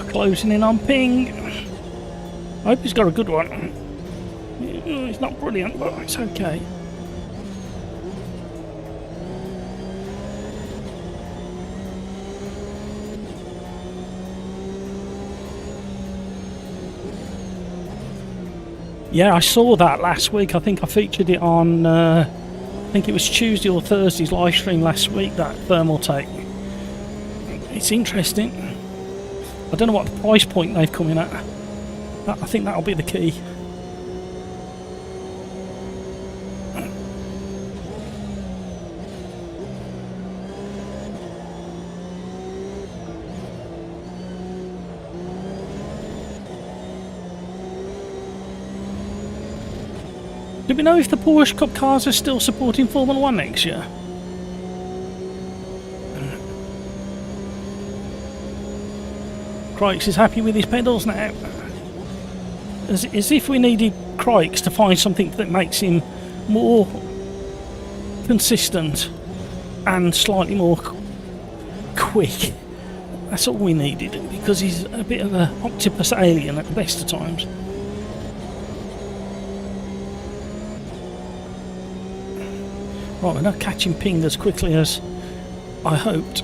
Closing in on Ping. I hope he's got a good one. It's not brilliant, but it's okay. Yeah, I saw that last week. I think I featured it on, I think it was Tuesday or Thursday's live stream last week, that thermal take. It's interesting. I don't know what the price point they've come in at. I think that'll be the key. Do we know if the Porsche Cup cars are still supporting Formula 1 next year? Crikes is happy with his pedals now. As if we needed Crikes to find something that makes him more consistent and slightly more quick. That's all we needed, because he's a bit of an octopus alien at the best of times. Right, we're not catching Ping as quickly as I hoped.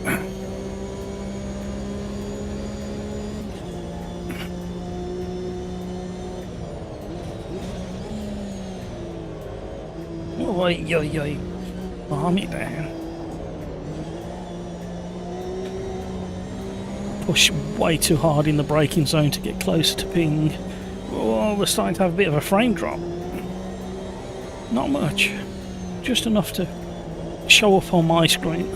Oi, oi, oi. Arm it down. Push way too hard in the braking zone to get closer to Ping. Oh, we're starting to have a bit of a frame drop. Not much. Just enough to show up on my screen.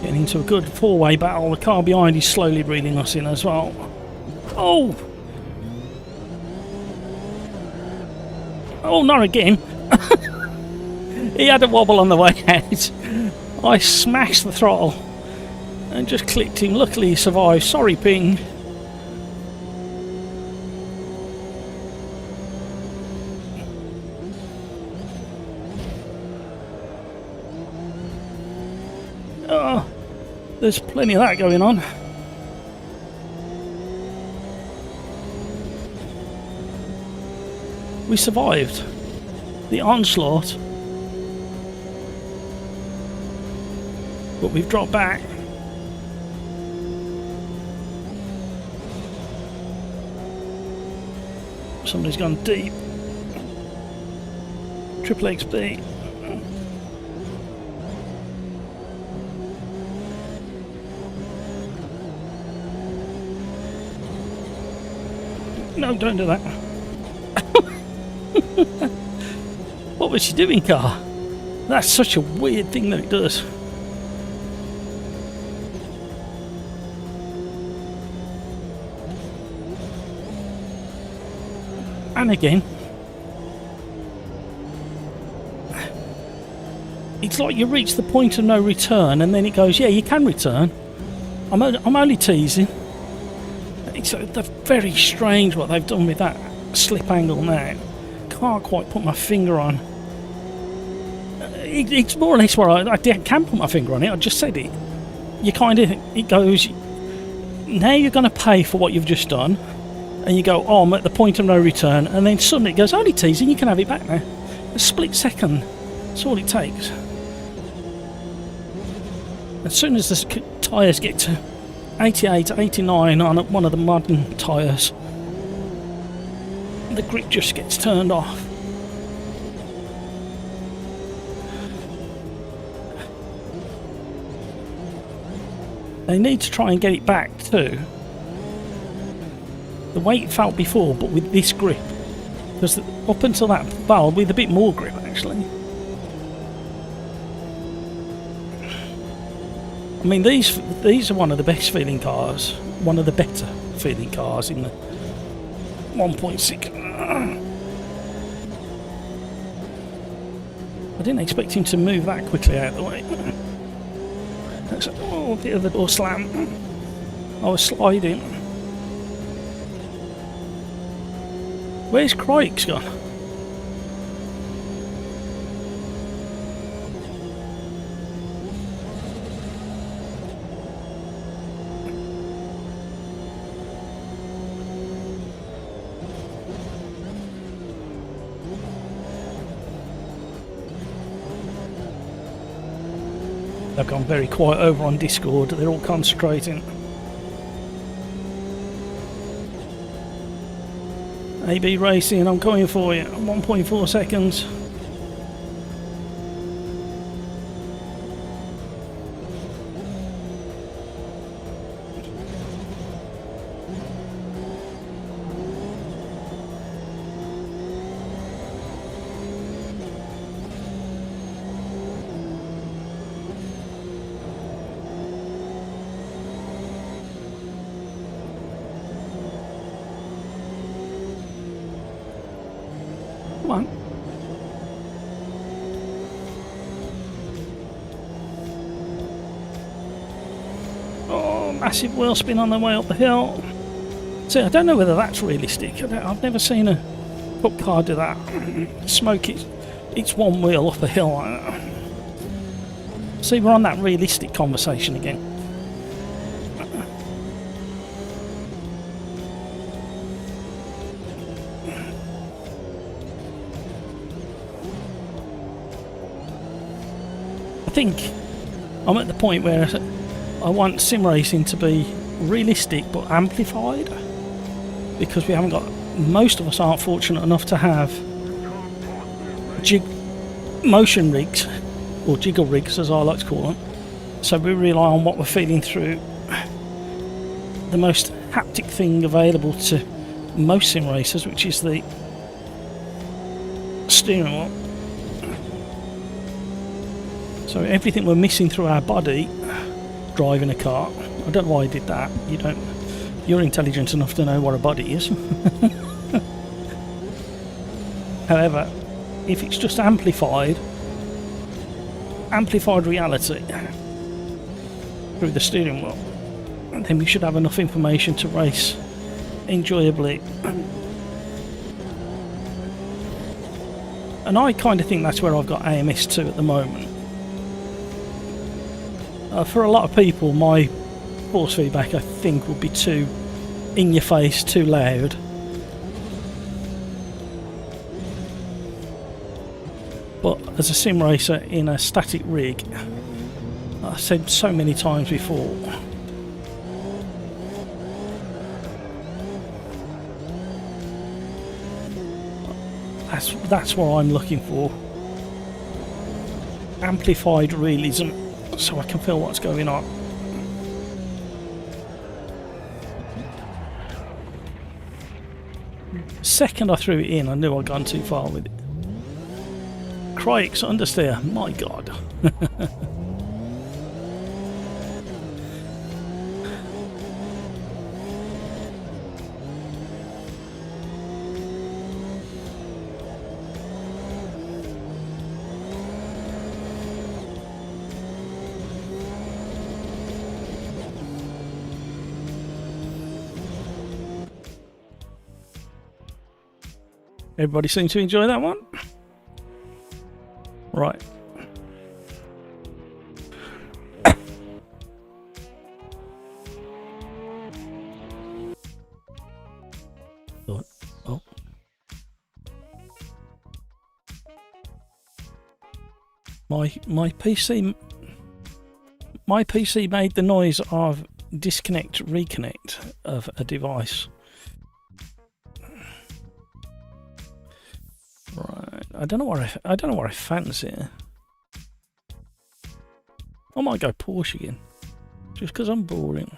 Getting into a good four-way battle. The car behind is slowly reeling us in as well. Oh! Oh, not again. He had a wobble on the way out. I smashed the throttle and just clipped him. Luckily he survived. Sorry, Ping. Oh, there's plenty of that going on. We survived the onslaught. But we've dropped back. Somebody's gone deep. Triple XP. No, don't do that. What was she doing, car? That's such a weird thing that it does. And again, it's like you reach the point of no return and then it goes, yeah, you can return. I'm only teasing. It's very strange what they've done with that slip angle now. Can't quite put my finger on. It's more or less where I can put my finger on it. I just said it. You kind of, it goes, now you're going to pay for what you've just done. And you go, oh, I'm at the point of no return. And then suddenly it goes, only teasing, you can have it back now. A split second. That's all it takes. As soon as the tyres get to 88, 89 on one of the modern tyres, the grip just gets turned off. They need to try and get it back to the way it felt before, but with this grip. Because up until that, well, with a bit more grip actually. I mean, these are one of the best feeling cars, one of the better feeling cars in the 1.6. I didn't expect him to move that quickly out of the way. Oh, a bit of the door slam. I was sliding. Where's Crike's gone? They've gone very quiet over on Discord. They're all concentrating. AB Racing, I'm coming for you. 1.4 seconds. Come on. Oh, massive wheel spin on the way up the hill. See, I don't know whether that's realistic. I've never seen a cup car do that. Smoke it's one wheel up a hill. See, we're on that realistic conversation again. I think I'm at the point where I want sim racing to be realistic but amplified, because we haven't got, most of us aren't fortunate enough to have motion rigs, or jiggle rigs as I like to call them, so we rely on what we're feeling through the most haptic thing available to most sim racers, which is the steering wheel. So everything we're missing through our body driving a car. I don't know why I did that. You're intelligent enough to know what a body is. However, if it's just amplified reality through the steering wheel, then we should have enough information to race enjoyably. And I kind of think that's where I've got AMS2 at the moment. For a lot of people, my force feedback, I think, would be too in your face, too loud. But as a sim racer in a static rig, I said so many times before. That's what I'm looking for. Amplified realism, so I can feel what's going on. Second I threw it in, I knew I'd gone too far with it. Crikes, understeer, my god. Everybody seems to enjoy that one. Right. Oh. My PC made the noise of disconnect reconnect of a device. Right, I don't know what I fancy. I might go Porsche again, just because I'm boring.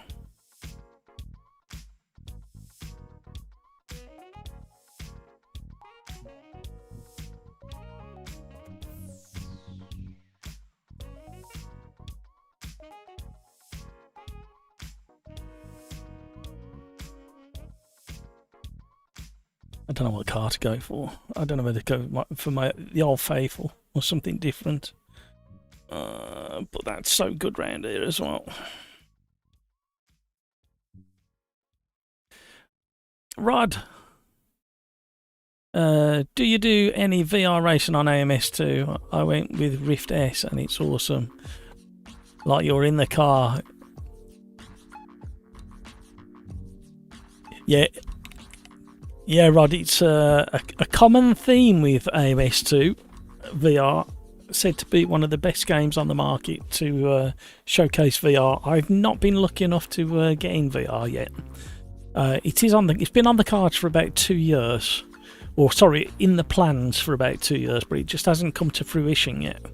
I don't know what car to go for. I don't know whether to go for the Old Faithful or something different. But that's so good round here as well. Rod, do you do any VR racing on AMS2? I went with Rift S and it's awesome. Like you're in the car. Yeah, Rod, it's a common theme with AMS2 VR, said to be one of the best games on the market to showcase VR. I've not been lucky enough to get in VR yet. It's been on the cards for about 2 years, or sorry, in the plans for about 2 years, but it just hasn't come to fruition yet.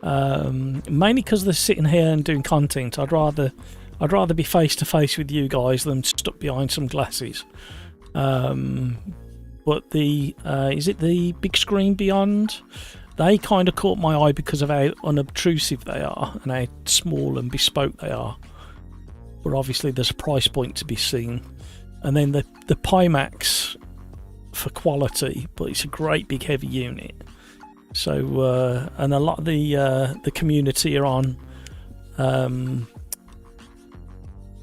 Mainly because they're sitting here and doing content. I'd rather be face to face with you guys than stuck behind some glasses. But is it the big screen beyond? They kind of caught my eye because of how unobtrusive they are and how small and bespoke they are. But obviously there's a price point to be seen. And then the Pimax for quality, but it's a great big heavy unit. So and a lot of the community are on the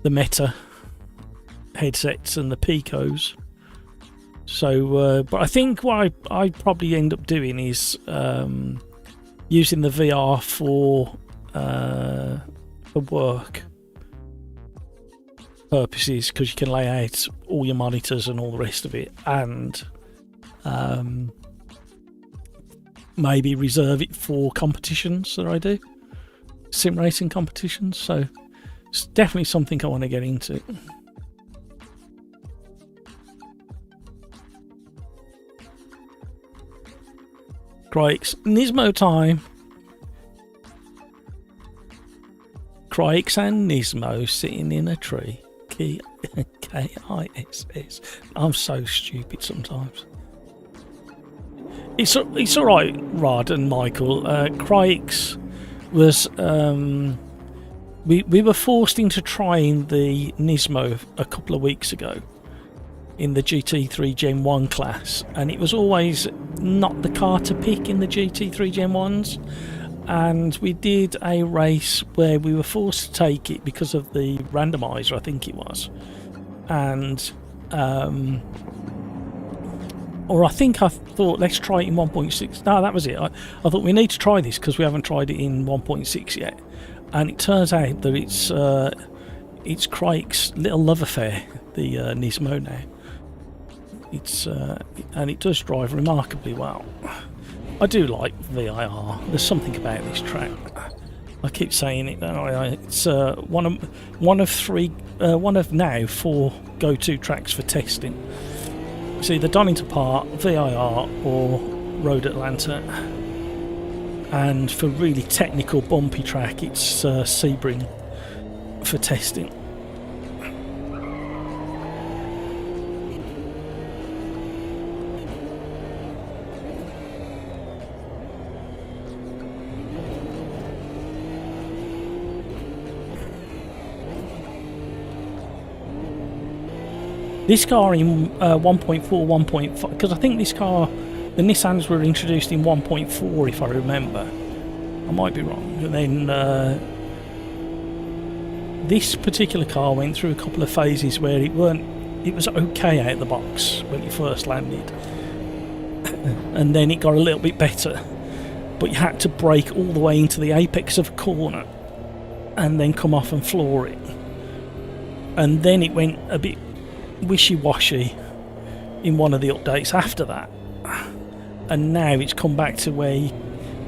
Meta headsets and the Picos. So, but I think what I probably end up doing is using the VR for work purposes, because you can lay out all your monitors and all the rest of it, and maybe reserve it for competitions that I do, sim racing competitions. So it's definitely something I want to get into. Crikes, Nismo time. Crikes and Nismo sitting in a tree. K-I-S-S. I'm so stupid sometimes. It's all right, Rod and Michael. Crikes was we were forced into trying the Nismo a couple of weeks ago in the GT3 Gen 1 class, and it was always not the car to pick in the GT3 Gen 1s, and we did a race where we were forced to take it because of the randomizer, I think it was, and or I thought let's try it in 1.6. No, that was it. I thought we need to try this because we haven't tried it in 1.6 yet, and it turns out that it's Craig's little love affair, the Nismo now. It's and it does drive remarkably well. I do like VIR. There's something about this track. I keep saying it, don't I? It's one of now 4 go-to tracks for testing. It's either Donington Park, VIR, or Road Atlanta. And for really technical, bumpy track, it's Sebring for testing. This car in 1.4, 1.5, because I think this car, the Nissans were introduced in 1.4 if I remember. I might be wrong. And then this particular car went through a couple of phases where it was okay out of the box when it first landed. And then it got a little bit better. But you had to brake all the way into the apex of a corner and then come off and floor it. And then it went a bit wishy-washy in one of the updates after that, and now it's come back to where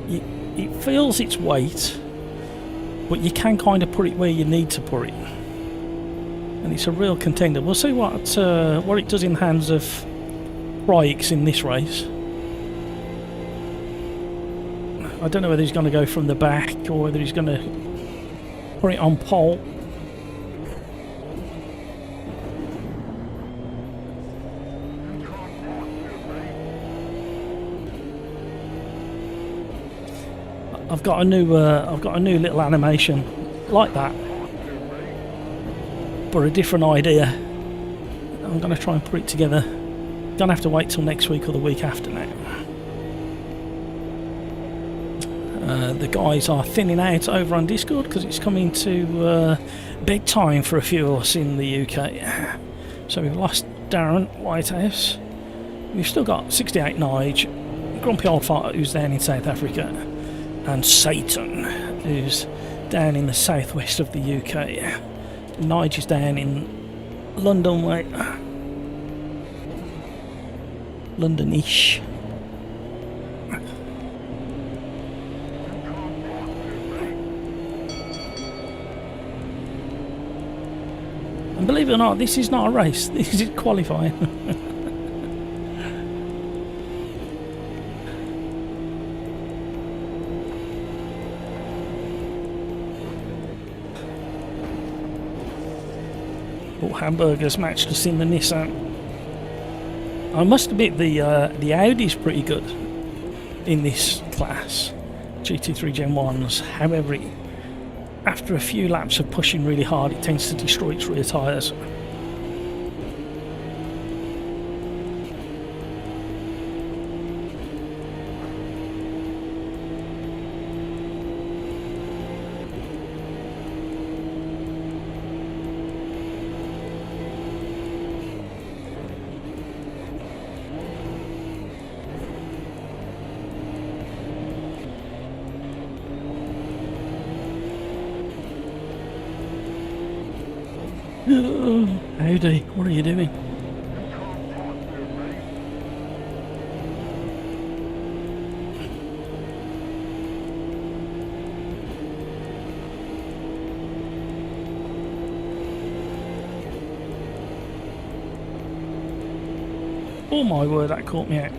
it feels its weight, but you can kind of put it where you need to put it, and it's a real contender. We'll see what it does in the hands of Rykes in this race. I don't know whether he's going to go from the back or whether he's going to put it on pole. I've got a new little animation like that, but a different idea. I'm going to try and put it together. Don't have to wait till next week or the week after now. The guys are thinning out over on Discord because it's coming to bedtime for a few of us in the UK. So we've lost Darren Whitehouse. We've still got 68 Nige, Grumpy Old Fart who's down in South Africa, and Satan, who's down in the southwest of the UK. Nige is down in London way. London-ish. And believe it or not, this is not a race, this is qualifying. Hamburgers matched us in the Nissan. I must admit the Audi's pretty good in this class, GT3 Gen 1s. However, after a few laps of pushing really hard, it tends to destroy its rear tyres. Howdy, what are you doing? Oh my word, that caught me out.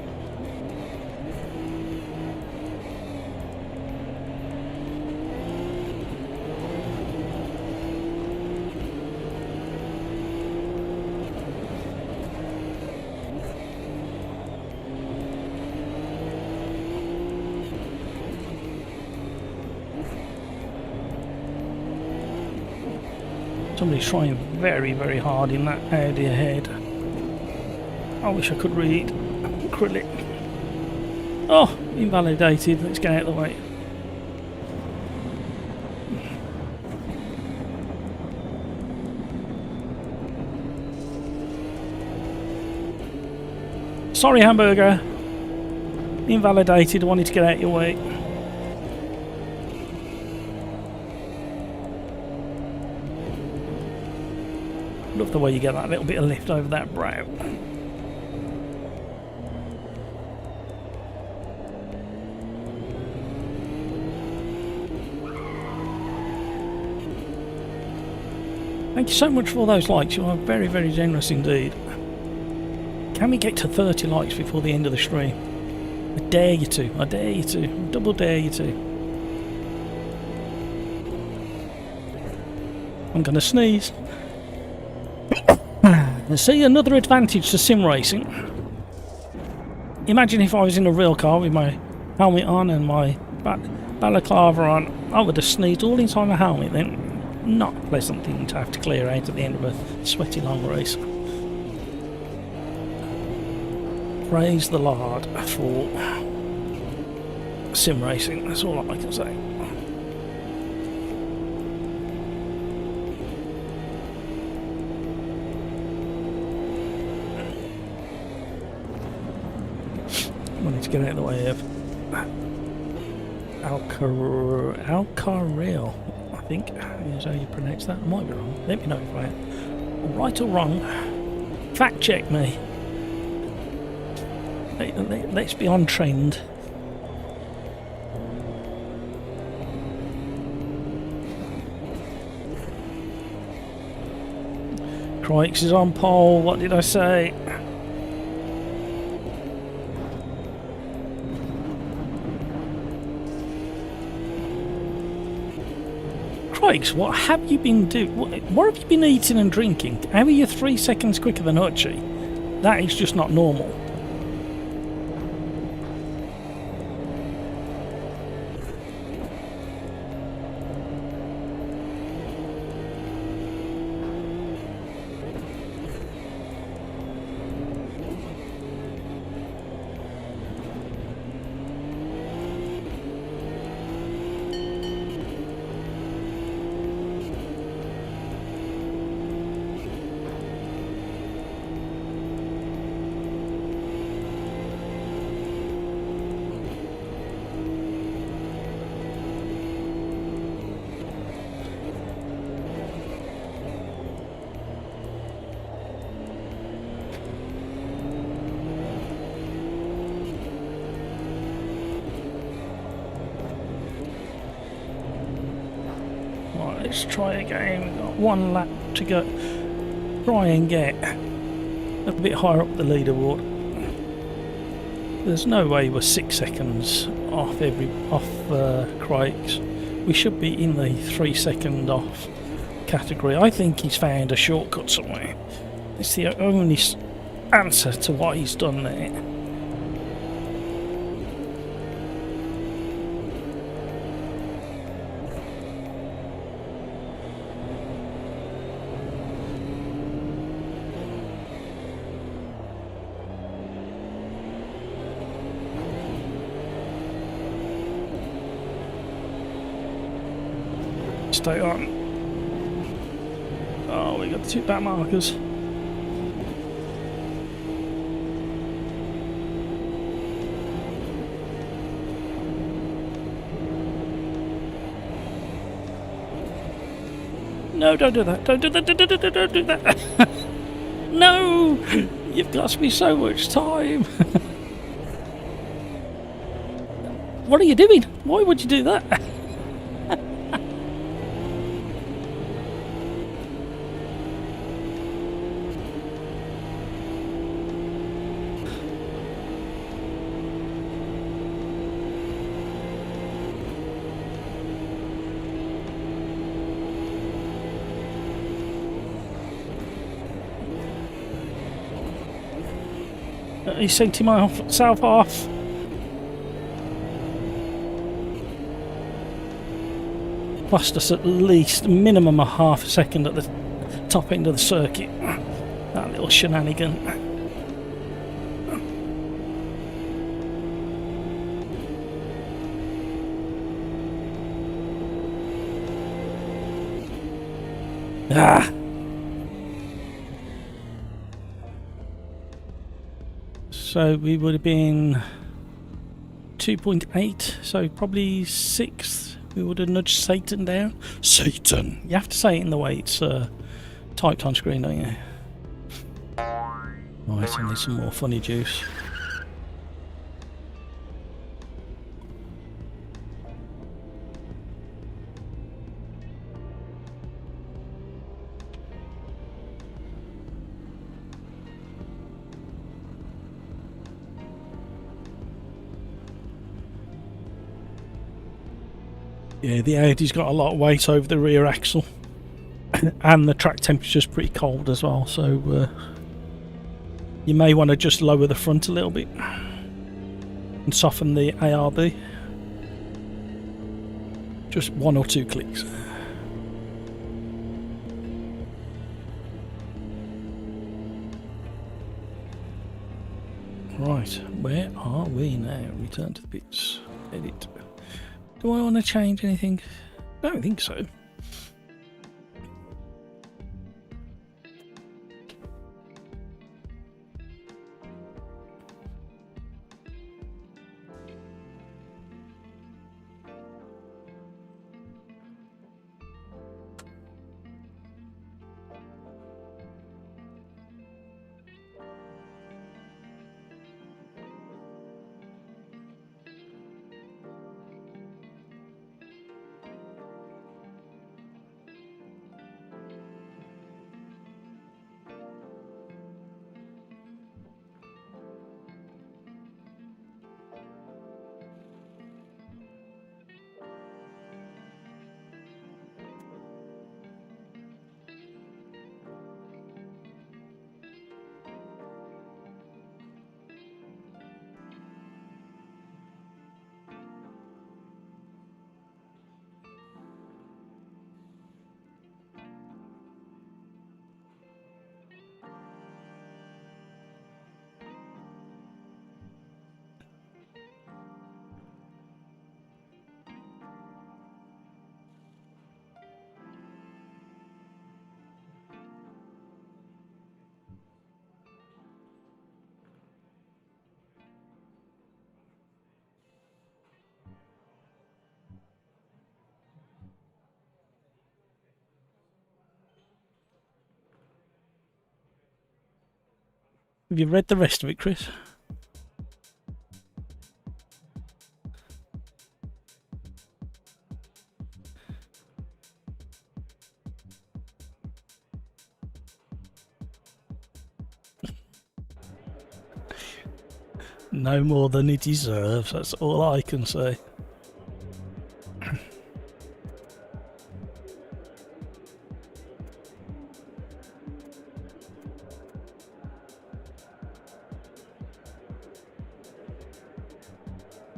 Somebody's trying very, very hard in that Audi ahead. I wish I could read. Acrylic. Oh, invalidated. Let's get out of the way. Sorry, Hamburger. Invalidated. I wanted to get out of your way. Love the way you get that little bit of lift over that brow. Thank you so much for all those likes. You are very, very generous indeed. Can we get to 30 likes before the end of the stream? I dare you to. I dare you to. Double dare you to. I'm going to sneeze. See, another advantage to sim racing. Imagine if I was in a real car with my helmet on and my balaclava on. I would have sneezed all inside my helmet then. Not a pleasant thing to have to clear out at the end of a sweaty long race. Praise the Lord for sim racing, that's all I can say. I need to get out of the way of Alcaril, I think is how you pronounce that. I might be wrong. Let me know if I am right or wrong. Fact check me. Let's be on trend. Crikes is on pole. What did I say? Crikes, what have you been doing? What have you been eating and drinking? How are you 3 seconds quicker than Hutchie? That is just not normal. Let's try again. We've got one lap to go. Try and get a bit higher up the leaderboard. There's no way we're 6 seconds off Craig's. We should be in the 3 second off category. I think he's found a shortcut somewhere. It's the only answer to what he's done there. Stay on. Oh, we got the 2 back markers. No, don't do that. Don't do that. Don't do that. No! You've cost me so much time. What are you doing? Why would you do that? He's 70 miles south half. Lost us at least minimum a half a second at the top end of the circuit. That little shenanigan. Ah! So we would have been 2.8, so probably 6th. We would have nudged Satan down. Satan! You have to say it in the way it's typed on screen, don't you? Right, I need some more funny juice. Yeah, the Audi's got a lot of weight over the rear axle. And the track temperature's pretty cold as well, so you may want to just lower the front a little bit and soften the ARB. Just 1 or 2 clicks. Right, where are we now? Return to the bits. Edit. Do I want to change anything? I don't think so. Have you read the rest of it, Chris? No more than he deserves, that's all I can say.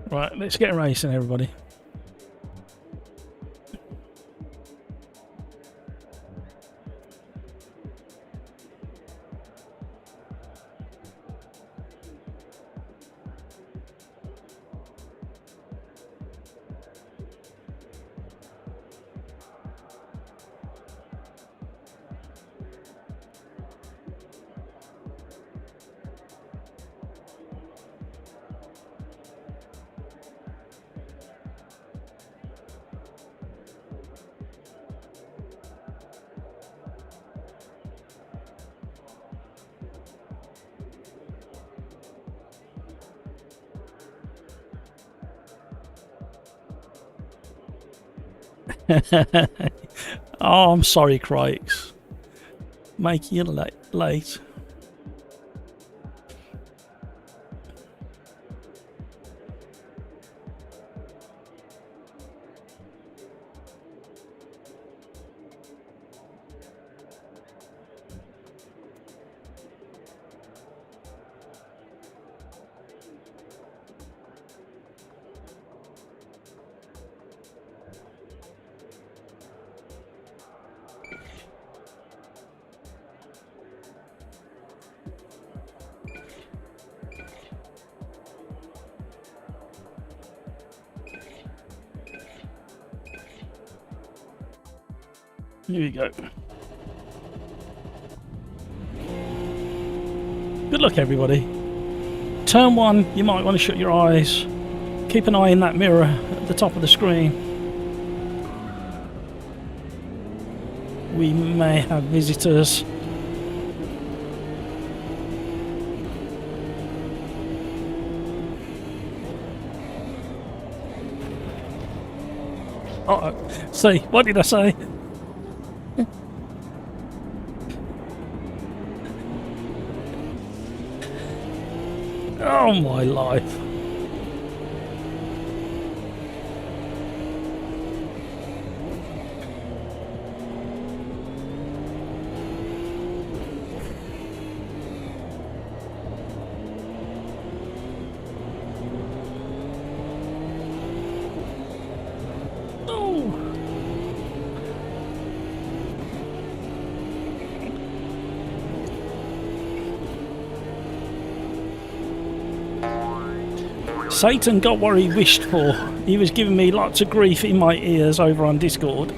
Right, let's get racing, everybody. Oh, I'm sorry, Crikes. Making you late. Here we go. Good luck, everybody. Turn 1, you might want to shut your eyes. Keep an eye in that mirror at the top of the screen. We may have visitors. Uh-oh. See, what did I say? Oh my life. Satan got what he wished for. He was giving me lots of grief in my ears over on Discord.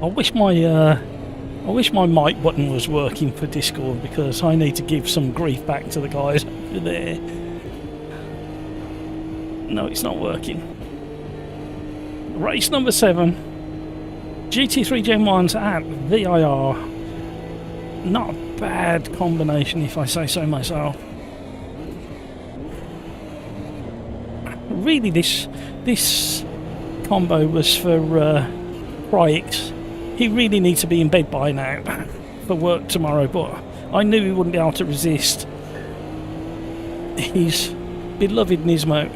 I wish my mic button was working for Discord, because I need to give some grief back to the guys over there. No, it's not working. Race number 7. GT3 Gen 1s at VIR. Not a bad combination, if I say so myself. Really, this combo was for Cryix. He really needs to be in bed by now for work tomorrow, but I knew he wouldn't be able to resist his beloved Nismo.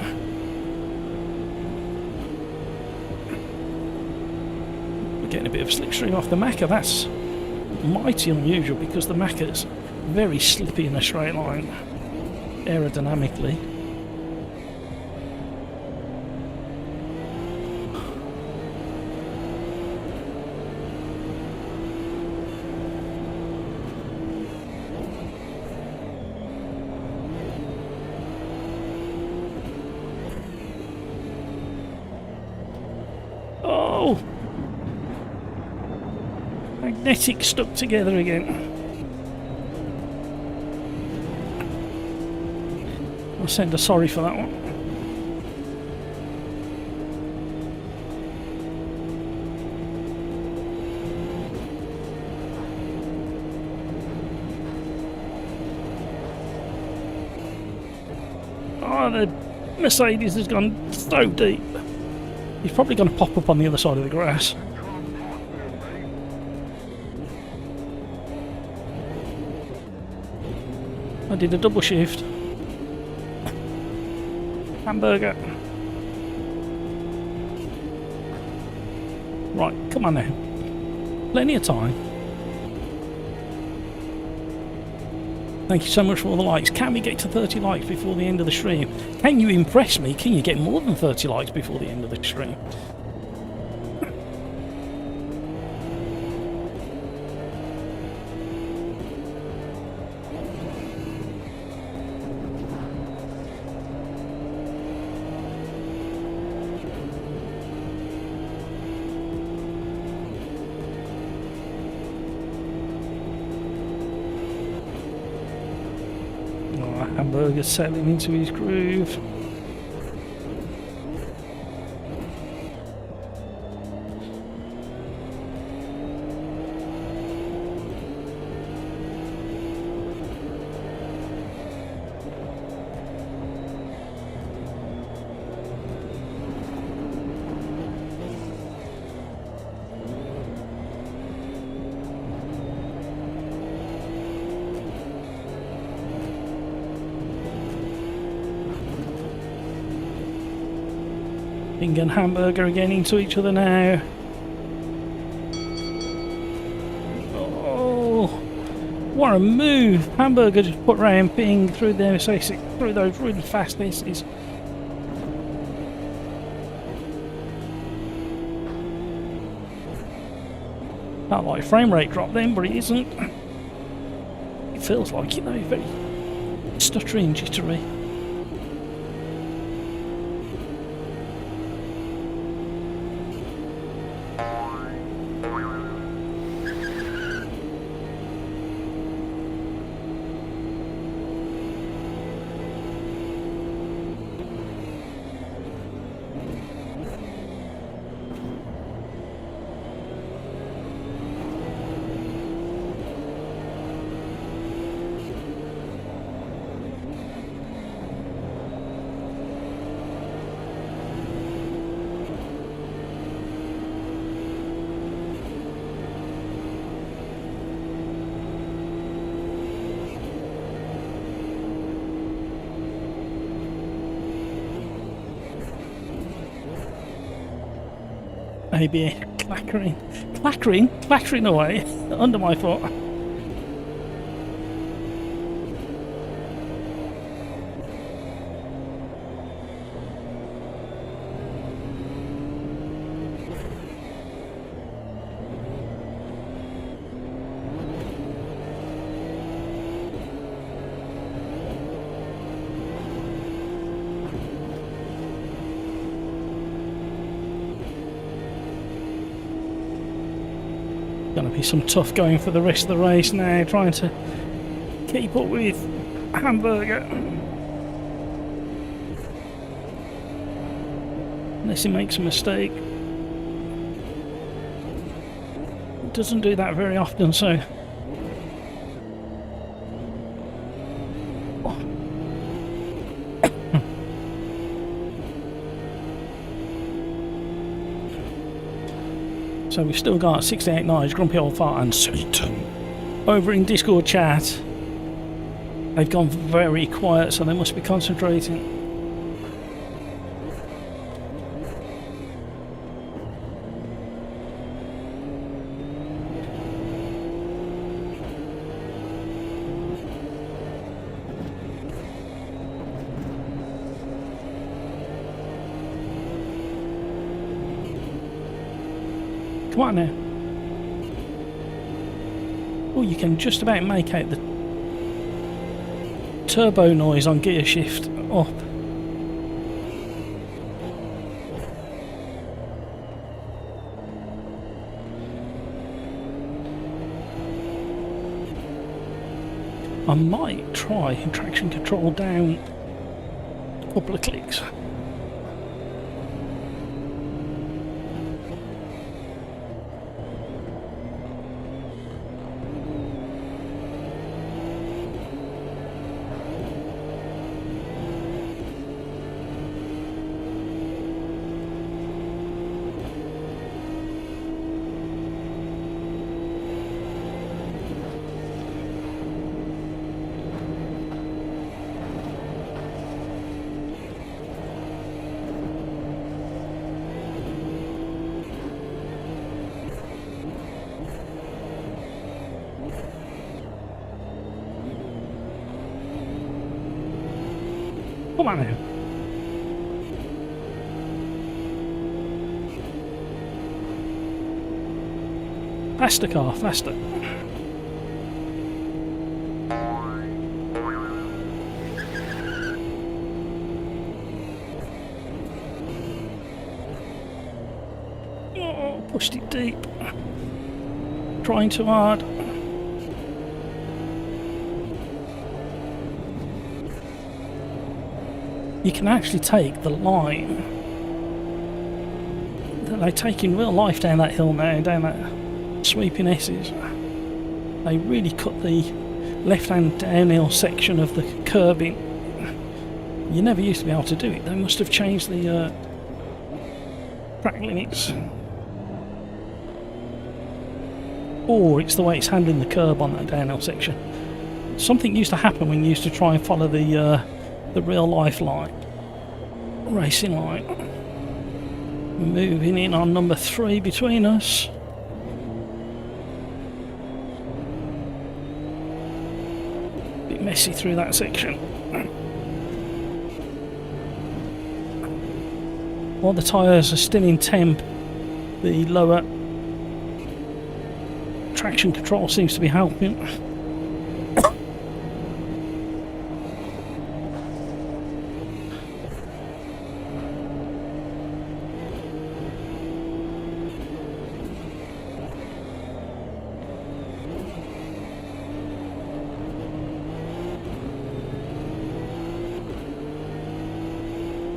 We're getting a bit of slipstream off the Macca. That's mighty unusual, because the Macca's very slippy in a straight line aerodynamically. Oh! Magnetic stuck together again. I'll send a sorry for that one. Oh, the Mercedes has gone so deep. He's probably going to pop up on the other side of the grass. I did a double shift. Hamburger. Right, come on now. Plenty of time. Thank you so much for all the likes. Can we get to 30 likes before the end of the stream? Can you impress me? Can you get more than 30 likes before the end of the stream? Hamburger settling into his groove. Bing and Hamburger are getting into each other now. Oh, what a move! Hamburger just put round Bing through there, through those really fast misses. Felt like frame rate drop then, but it isn't. It feels like, you know, very stuttery and jittery. Maybe clattering away under my foot. Going to be some tough going for the rest of the race now, trying to keep up with Hamburger. Unless he makes a mistake. He doesn't do that very often, so... So we've still got 68 Nige, Grumpy Old Fart and Satan over in Discord chat. They've gone very quiet, so they must be concentrating. Come on now. Oh, you can just about make out the turbo noise on gear shift up. I might try traction control down a couple of clicks. Come on now. Faster car, faster. Oh, pushed it deep. Trying too hard. You can actually take the line that they take in real life down that hill now, down that sweeping S's. They really cut the left-hand downhill section of the curbing. You never used to be able to do it. They must have changed the track limits. Or it's the way it's handling the curb on that downhill section. Something used to happen when you used to try and follow the real life line, racing line. Moving in on number 3 between us. Bit messy through that section. While the tyres are still in temp, the lower traction control seems to be helping.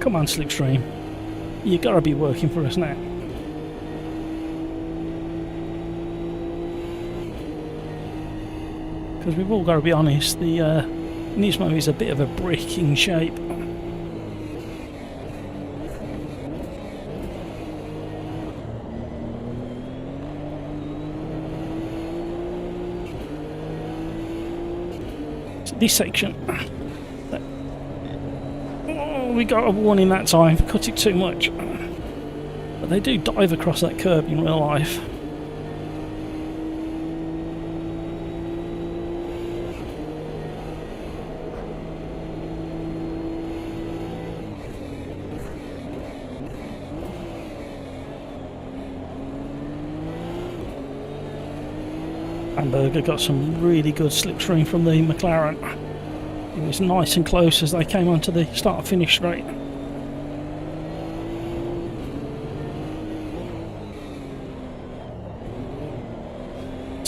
Come on, Slipstream. You gotta be working for us now. Because we've all got to be honest, the Nismo is a bit of a brick in shape. So this section, we got a warning that time, cut it too much. But they do dive across that curb in real life. Hamburger got some really good slipstream from the McLaren. It was nice and close as they came onto the start-finish straight.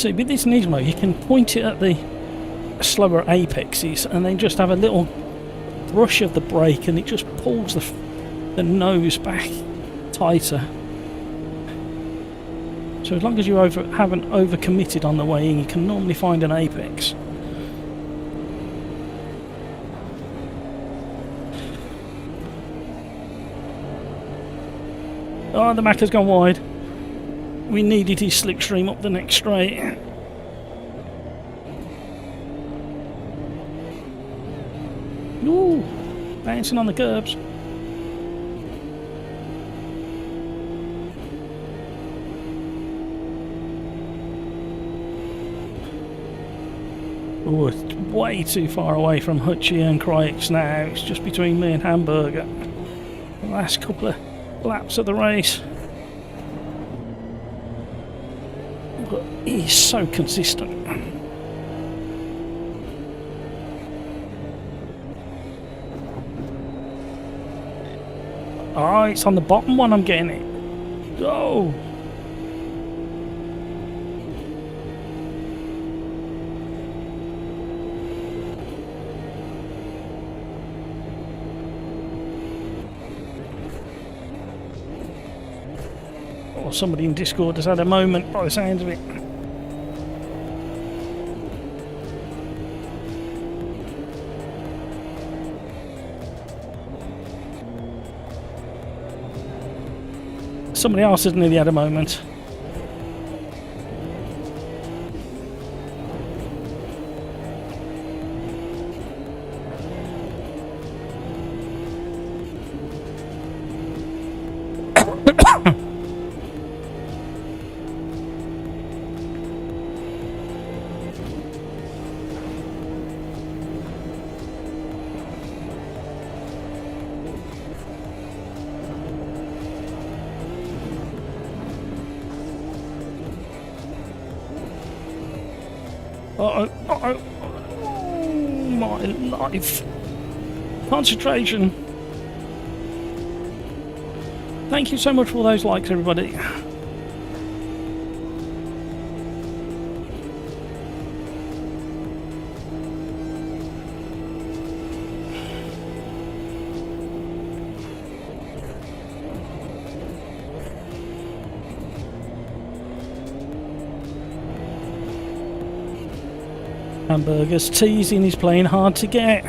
See, with this Nismo, you can point it at the slower apexes and then just have a little brush of the brake and it just pulls the nose back tighter. So as long as you haven't overcommitted on the way in, you can normally find an apex. Oh, the Mac has gone wide. We needed his slipstream up the next straight. Ooh, bouncing on the curbs. Oh, it's way too far away from Hutchie and Cryx now. It's just between me and Hamburger. The last couple of laps of the race. But he's so consistent. Oh, it's on the bottom one I'm getting it. Oh! Or somebody in Discord has had a moment by the sounds of it. Somebody else has nearly had a moment. Uh-oh, uh-oh. Oh, my life. Concentration. Thank you so much for all those likes, everybody. Hamburger's teasing, he's playing hard to get.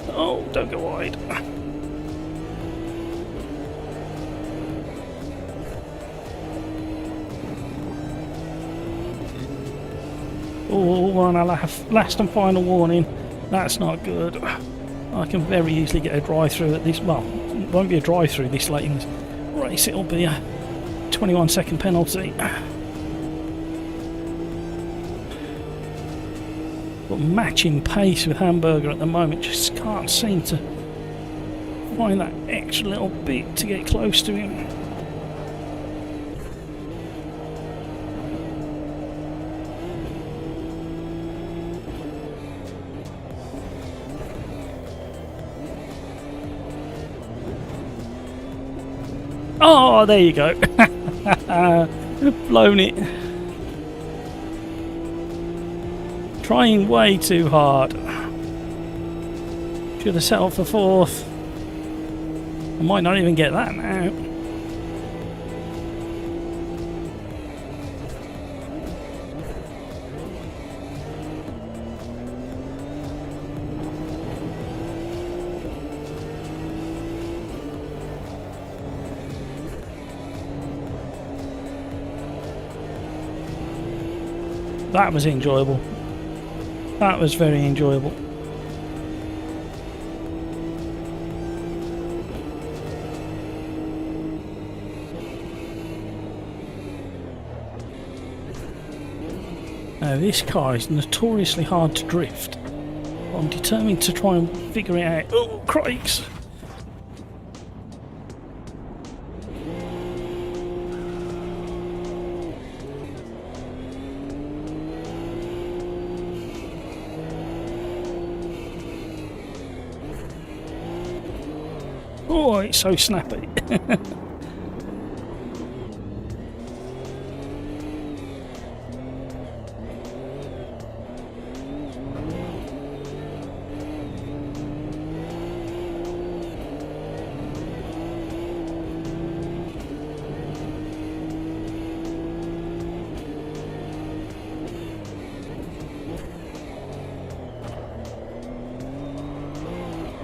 Oh, don't go wide. Oh, we're on our last and final warning. That's not good. I can very easily get a drive-through at this. Well, it won't be a drive-through this late in the race. It'll be a 21-second penalty. But matching pace with Hamburger at the moment, just can't seem to find that extra little bit to get close to him. Oh, there you go. Blown it. Trying way too hard. Should have settled for fourth. I might not even get that now. That was enjoyable. That was very enjoyable. Now this car is notoriously hard to drift. I'm determined to try and figure it out. Oh, crikes! Oh, it's so snappy.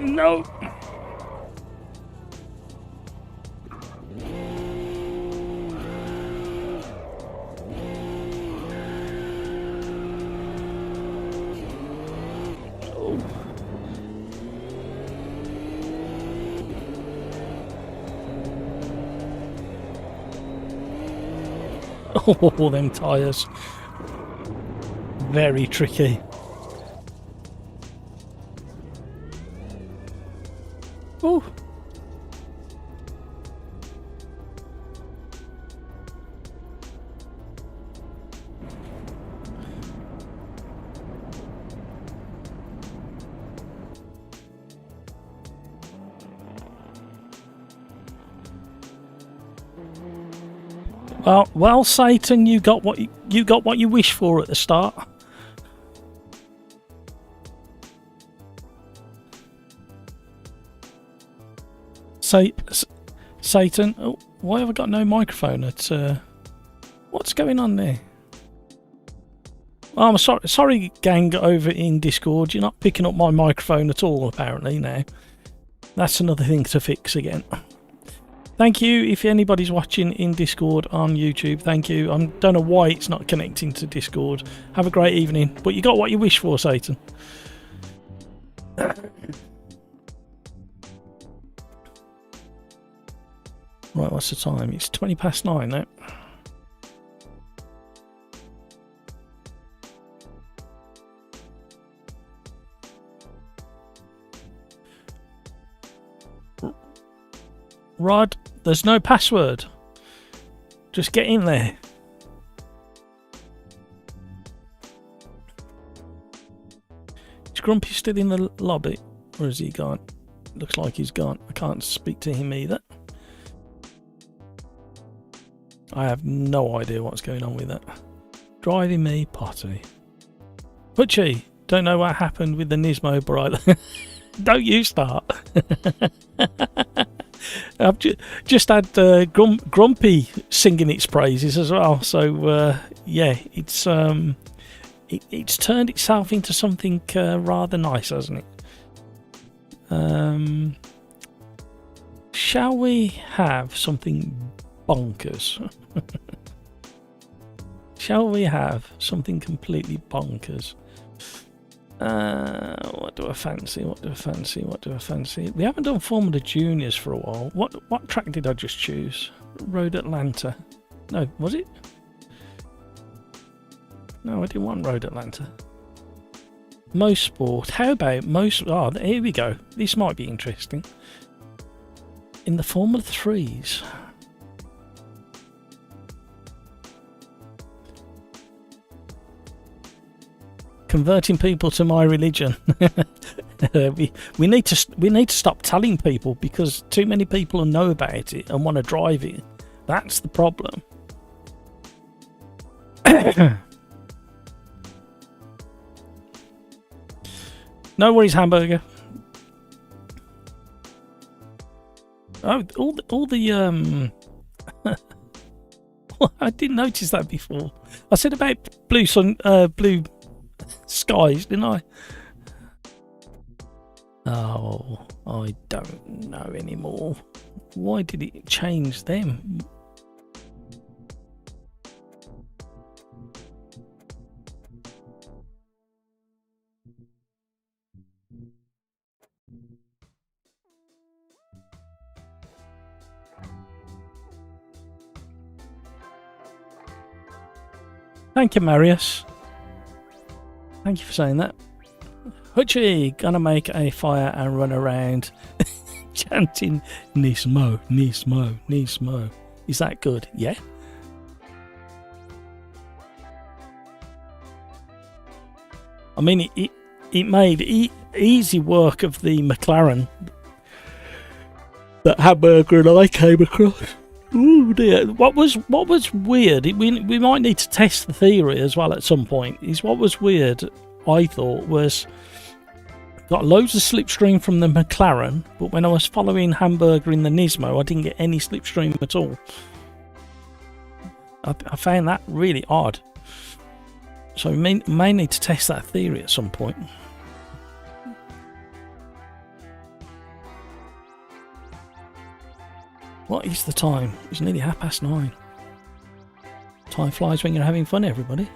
No. Oh, them tyres. Very tricky. Oh. Well, Satan, you got what you wished for at the start. Satan, oh, why have I got no microphone? At what's going on there? Oh, I'm sorry, gang over in Discord. You're not picking up my microphone at all, apparently. Now, that's another thing to fix again. Thank you if anybody's watching in Discord on YouTube. Thank you. I don't know why it's not connecting to Discord. Have a great evening. But you got what you wish for, Satan. Right, what's the time? It's 9:20 now. Rod, there's no password. Just get in there. Is Grumpy still in the lobby? Or is he gone? Looks like he's gone. I can't speak to him either. I have no idea what's going on with that. Driving me potty. Butchie, don't know what happened with the Nismo, but don't you start. I've just had Grumpy singing its praises as well. So yeah, it's turned itself into something rather nice, hasn't it? Shall we have something bonkers? Shall we have something completely bonkers? What do I fancy? What do I fancy? What do I fancy? We haven't done Formula Juniors for a while. What track did I just choose? Road Atlanta. No, was it? No, I didn't want Road Atlanta. Most Sport. How about most? Oh, here we go. This might be interesting. In the Formula 3s. Converting people to my religion. we need to stop telling people, because too many people know about it and want to drive it. That's the problem. No worries, hamburger. Oh, all the I didn't notice that before. I said about blue skies, didn't I? Oh, I don't know anymore. Why did it change them? Thank you, Marius. Thank you for saying that. Hutchie, gonna make a fire and run around chanting Nismo, Nismo, Nismo. Is that good? Yeah. I mean, it made easy work of the McLaren that Hamburger and I came across. Oh dear. What was weird, we might need to test the theory as well at some point, is what was weird, I thought, was got loads of slipstream from the McLaren, but when I was following Hamburger in the Nismo, I didn't get any slipstream at all. I found that really odd. So we may need to test that theory at some point. What is the time? It's nearly 9:30. Time flies when you're having fun, everybody.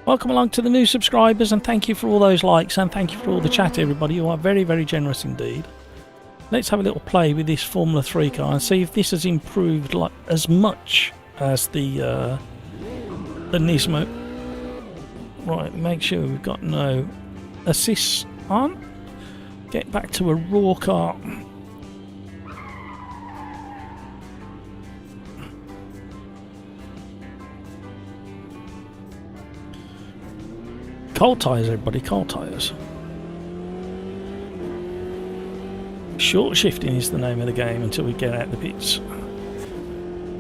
Welcome along to the new subscribers, and thank you for all those likes, and thank you for all the chat, everybody. You are very, very generous indeed. Let's have a little play with this Formula 3 car and see if this has improved like as much as the Nismo. Right, make sure we've got no assists on. Get back to a raw car. Cold tyres, everybody, cold tyres. Short shifting is the name of the game until we get out the pits.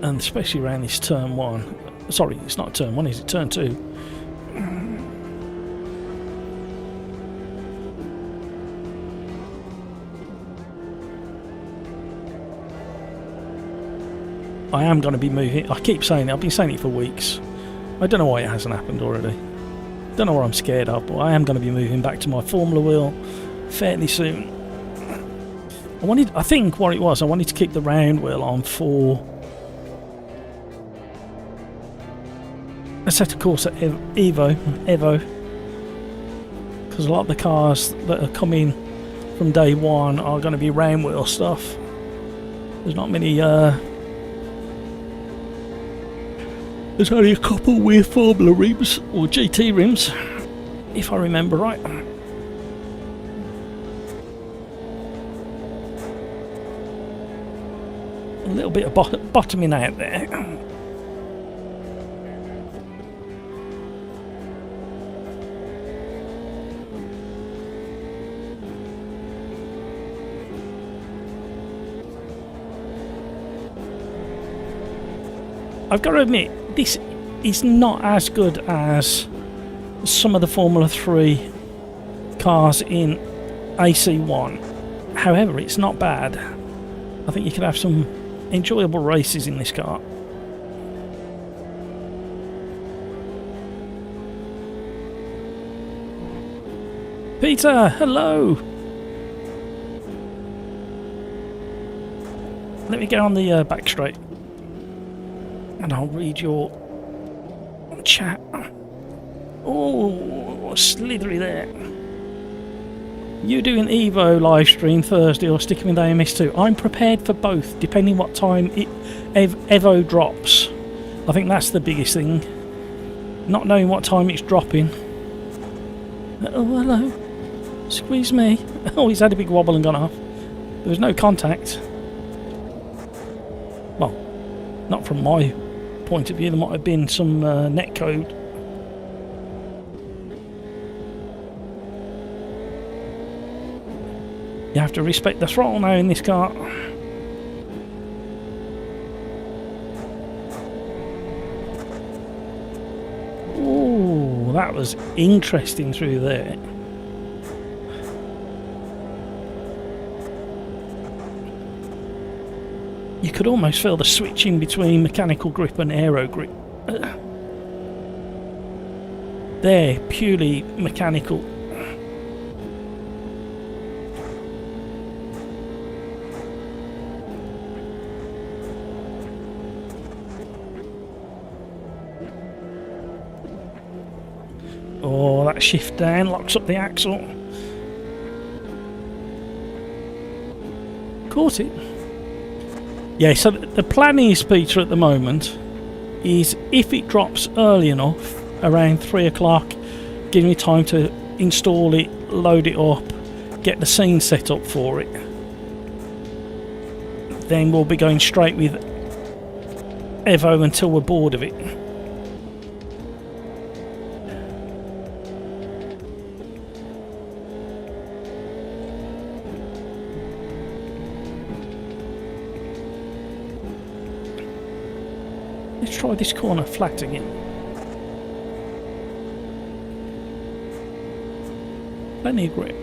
And especially around this turn 1. Sorry, it's not turn 1, is it? Turn 2. I am going to be moving. I keep saying it. I've been saying it for weeks. I don't know why it hasn't happened already. Don't know what I'm scared of, but I am going to be moving back to my Formula wheel fairly soon. I think what it was, I wanted to keep the round wheel on for a set of course at Evo, because a lot of the cars that are coming from day one are going to be round wheel stuff. There's not many. There's only a couple with Formula rims or GT rims, if I remember right. A little bit of bottoming out there. I've got to admit, this is not as good as some of the Formula 3 cars in AC1. However, it's not bad. I think you could have some enjoyable races in this car. Peter, hello! Let me get on the back straight. And I'll read your chat. Oh, slithery there. You doing Evo live stream Thursday or sticking with AMS2? I'm prepared for both, depending what time Evo drops. I think that's the biggest thing. Not knowing what time it's dropping. Oh, hello. Squeeze me. Oh, he's had a big wobble and gone off. There was no contact. Well, not from my point of view. There might have been some netcode. You have to respect the throttle now in this car. Ooh, that was interesting through there. You could almost feel the switching between mechanical grip and aero grip. They're purely mechanical. Oh, that shift down locks up the axle. Caught it. Yeah, so the plan is, Peter, at the moment, is if it drops early enough, around 3 o'clock, giving me time to install it, load it up, get the scene set up for it. Then we'll be going straight with Evo until we're bored of it. Let's try this corner flat again. Plenty of grip.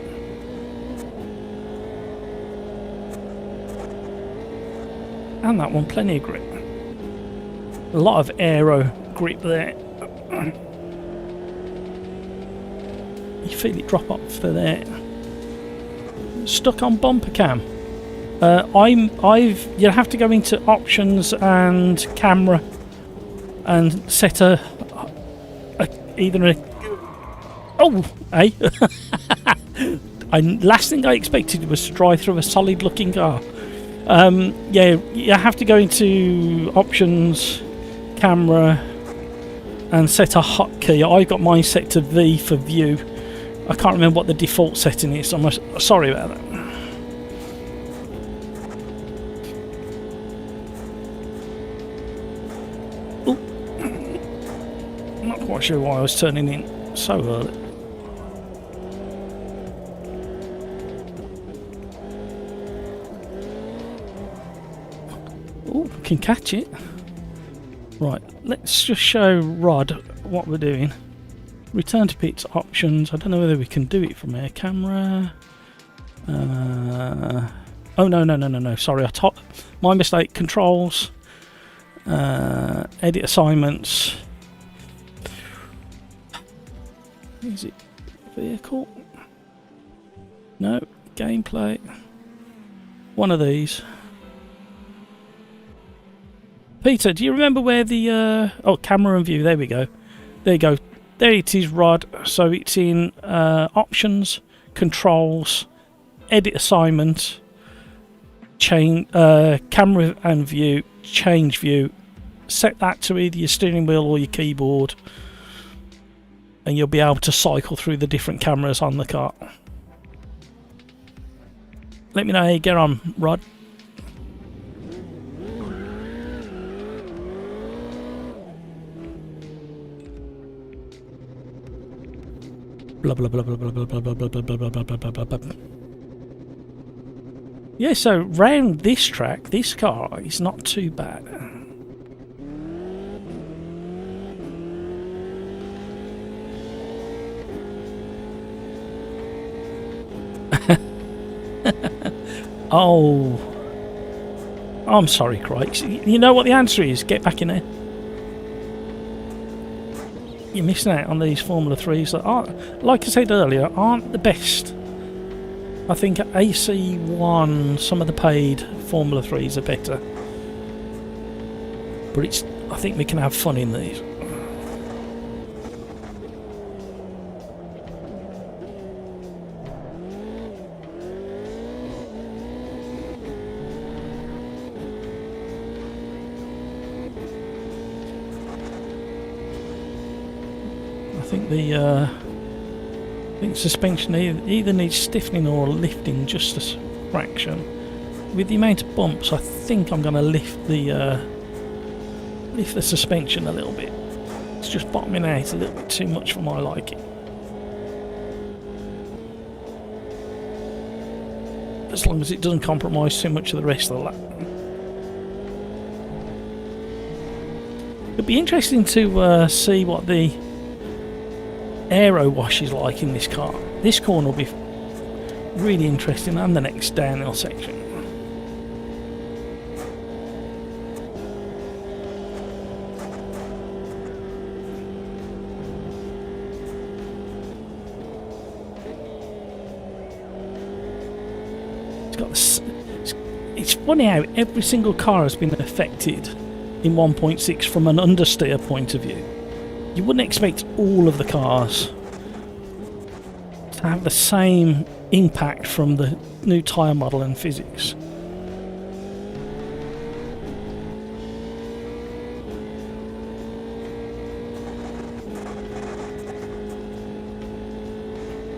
And that one, plenty of grip. A lot of aero grip there. You feel it drop off for there. Stuck on bumper cam. You have to go into options and camera and set either a last thing I expected was to drive through a solid looking car. Yeah, you have to go into options, camera, and set a hotkey. I got mine set to V for view. I can't remember what the default setting is. I'm sorry about that. Ooh. I'm not quite sure why I was turning in so early. Oh, can catch it. Right, let's just show Rod what we're doing. Return to pits, options. I don't know whether we can do it from air camera. Oh, no. Sorry, my mistake. Controls. Edit assignments. Is it vehicle? No, gameplay. One of these. Peter, do you remember where the camera and view? There we go. There you go. There it is, Rod. So it's in options, controls, edit assignment, camera and view, change view. Set that to either your steering wheel or your keyboard, and you'll be able to cycle through the different cameras on the car. Let me know how you get on, Rod. Blah blah blah blah blah blah blah blah blah blah blah blah blah blah blah. Yeah, so round this track, this car is not too bad. Oh, I'm sorry, Crikes. You know what the answer is? Get back in there. You're missing out on these Formula 3s that aren't, like I said earlier, aren't the best. I think AC1, some of the paid Formula 3s are better. But I think we can have fun in these. I think suspension either needs stiffening or lifting just a fraction. With the amount of bumps, I think I'm going to lift the suspension a little bit. It's just bottoming out a little bit too much for my liking. As long as it doesn't compromise too much of the rest of the lap. It'd be interesting to see what the aero wash is like in this car. This corner will be really interesting, and the next downhill section. It's funny how every single car has been affected in 1.6 from an understeer point of view. You wouldn't expect all of the cars to have the same impact from the new tyre model and physics.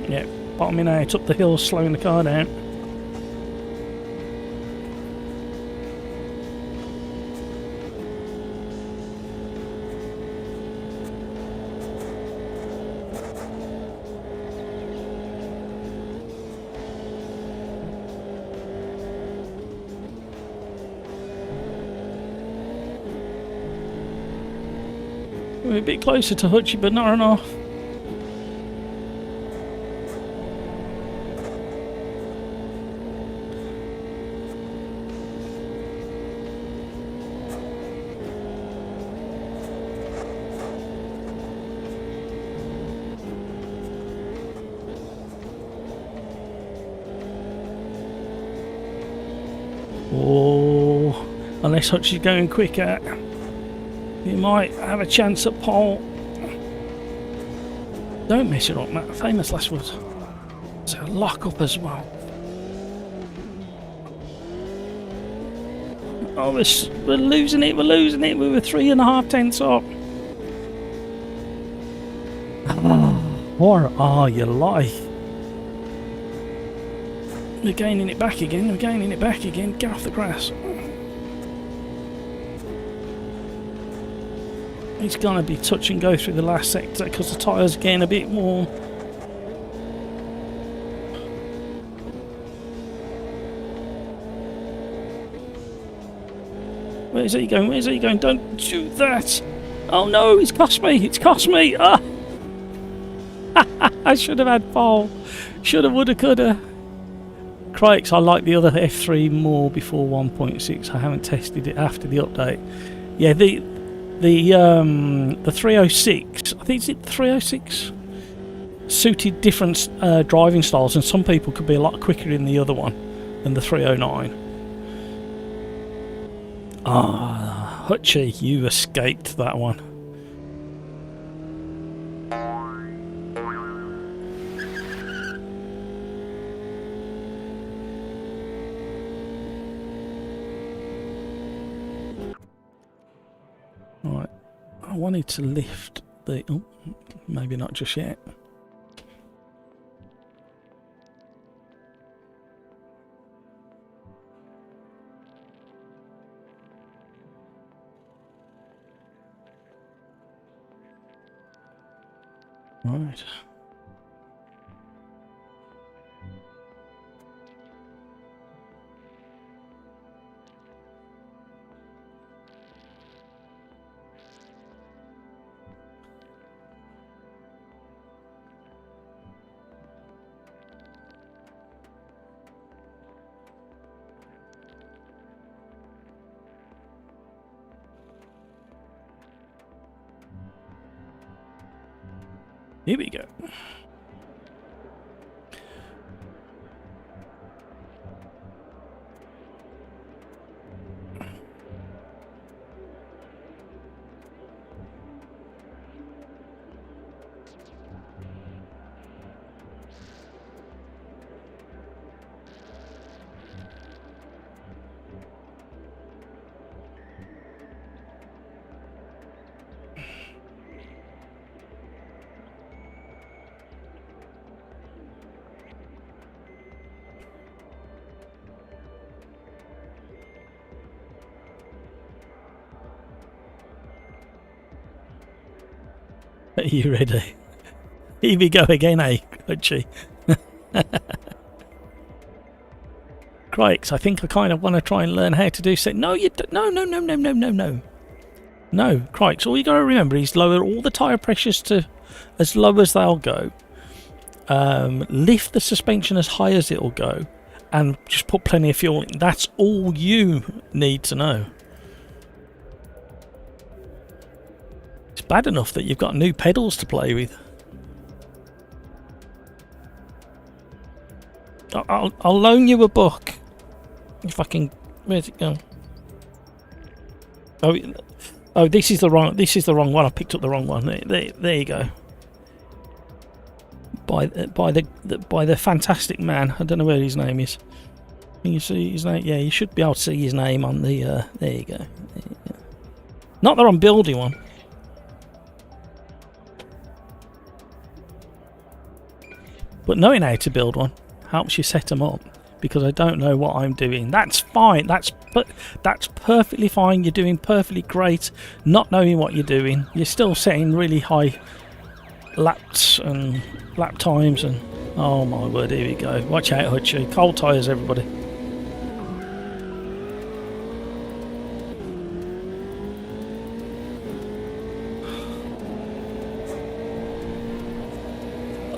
Yeah, bottoming out up the hill, slowing the car down. We're a bit closer to Hutchie, but not enough. Oh, unless Hutchie's going quicker, you might have a chance at pole. Don't mess it up, Matt. Famous last words. So lock up as well. Oh, we're losing it. We're losing it. We were 3.5 tenths up. What are you like? We're gaining it back again. We're gaining it back again. Get off the grass. It's going to be touch and go through the last sector because the tyres are getting a bit warm. Where's he going? Where's he going? Don't do that! Oh no, it's cost me! It's cost me! Ah! I should have had pole. Shoulda, woulda, coulda. Crikes, I like the other F3 more before 1.6. I haven't tested it after the update. Yeah, the 306, I think it's 306, suited different driving styles, and some people could be a lot quicker in the other one than the 309. Ah, Hutchie, you escaped that one. Right, I wanted to lift the... oh, maybe not just yet. Right. Here we go. Are you ready? Here we go again, eh, Hutchie? Crikes, I think I kind of want to try and learn how to do so. No, you don't. No. No, crikes, all you got to remember is lower all the tyre pressures to as low as they'll go. Lift the suspension as high as it'll go. And just put plenty of fuel in. That's all you need to know. It's bad enough that you've got new pedals to play with. I'll loan you a book if I can. Where's it going? Oh, this is the wrong one. I picked up the wrong one. There you go. By the fantastic man. I don't know where his name is. Can you see his name? Yeah, you should be able to see his name on the. There you go. Not that I'm building one. But knowing how to build one helps you set them up, because I don't know what I'm doing. That's fine. That's perfectly fine. You're doing perfectly great. Not knowing what you're doing, you're still setting really high laps and lap times. And oh my word, here we go. Watch out, Hutchie. Cold tyres, everybody.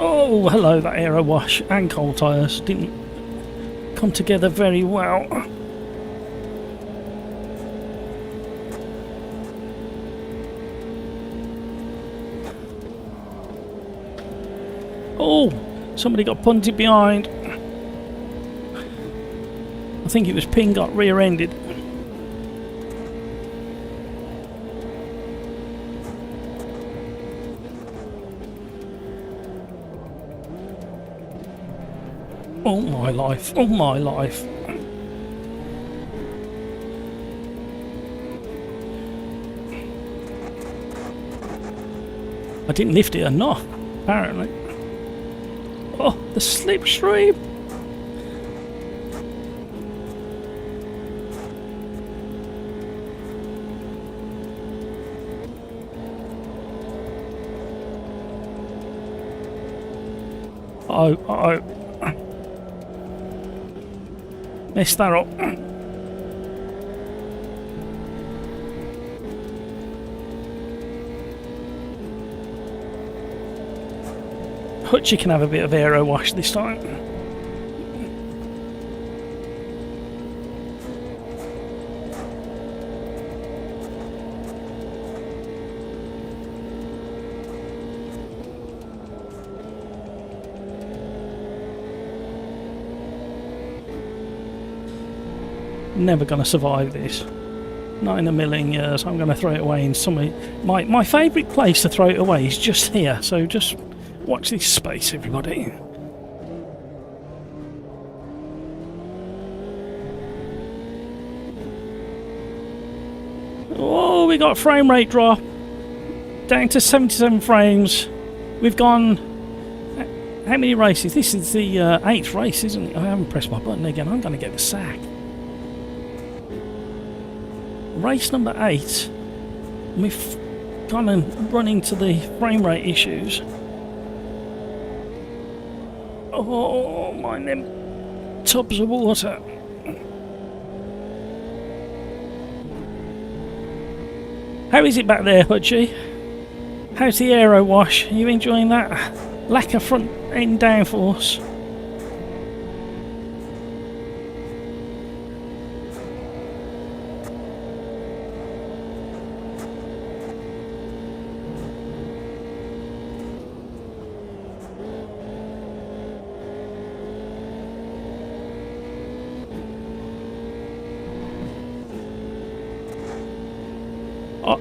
Oh, hello, that aero wash and cold tyres didn't come together very well. Oh, somebody got punted behind. I think it was Ping got rear-ended. Oh my life, oh my life. I didn't lift it enough, apparently. Oh, the slipstream. Uh-oh. Messed that up. Hutchie can have a bit of aero wash this time. Never gonna survive this. Not in a million years. I'm gonna throw it away in somewhere. My favourite place to throw it away is just here. So just watch this space, everybody. Oh, we got frame rate drop down to 77 frames. We've gone. How many races? This is the 8th race, isn't it? I haven't pressed my button again. I'm gonna get the sack. Race number 8, and we've gone and run into the frame rate issues. Oh, mind them tubs of water. How is it back there, Hutchie? How's the aero wash? Are you enjoying that? Lack of front end downforce.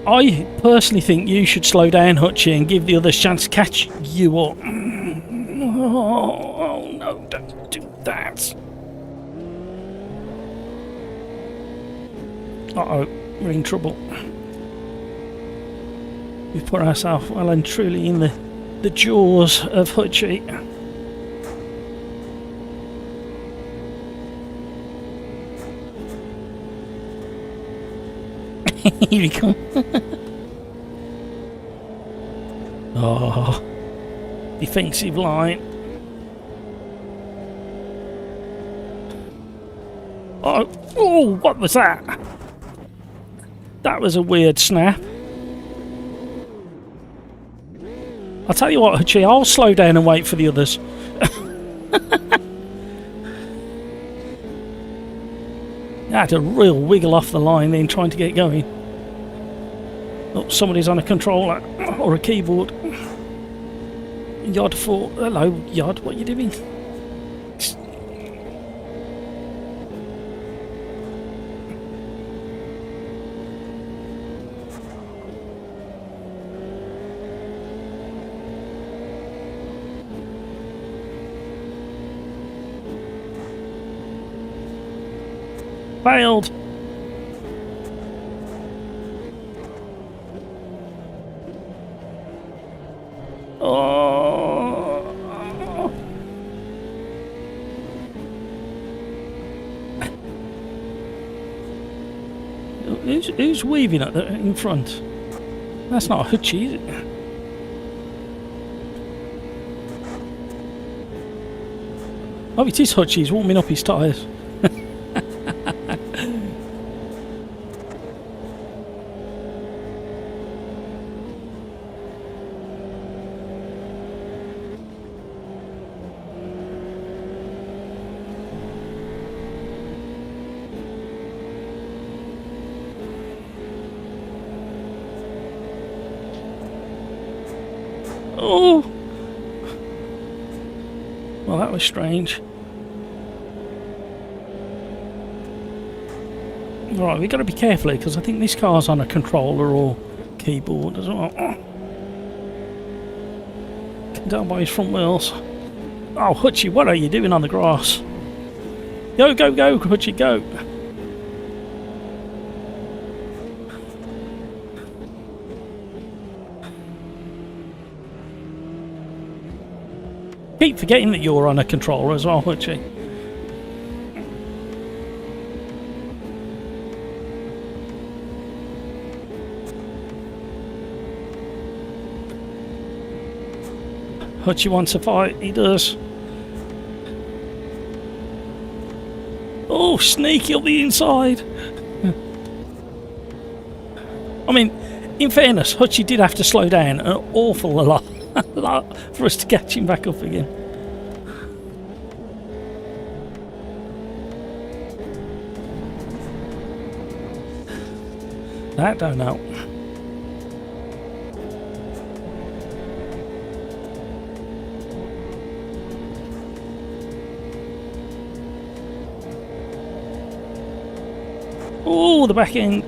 I personally think you should slow down, Hutchie, and give the others a chance to catch you up. Oh no, don't do that. Uh-oh, we're in trouble. We've put ourselves well and truly in the jaws of Hutchie. Here we come. Oh, defensive line. Oh, what was that? That was a weird snap. I'll tell you what, Hutchie, I'll slow down and wait for the others. I had a real wiggle off the line then trying to get going. Oh, somebody's on a controller or a keyboard. Yod 4. Hello, Yod, what are you doing? Failed. Oh. Who's weaving at in front? That's not a Hutchie, is it? Oh, it is Hutchie. He's warming up his tyres. Oh! Well, that was strange. Right, we've got to be careful because I think this car's on a controller or keyboard as well. Can tell by his front wheels. Oh, Hutchie, what are you doing on the grass? Go, go, go, Hutchie, go! Keep forgetting that you're on a controller as well, Hutchie. Hutchie wants to fight, he does. Oh, sneaky on the inside. I mean, in fairness, Hutchie did have to slow down an awful lot for us to catch him back up again. That don't help. Oh, the back end.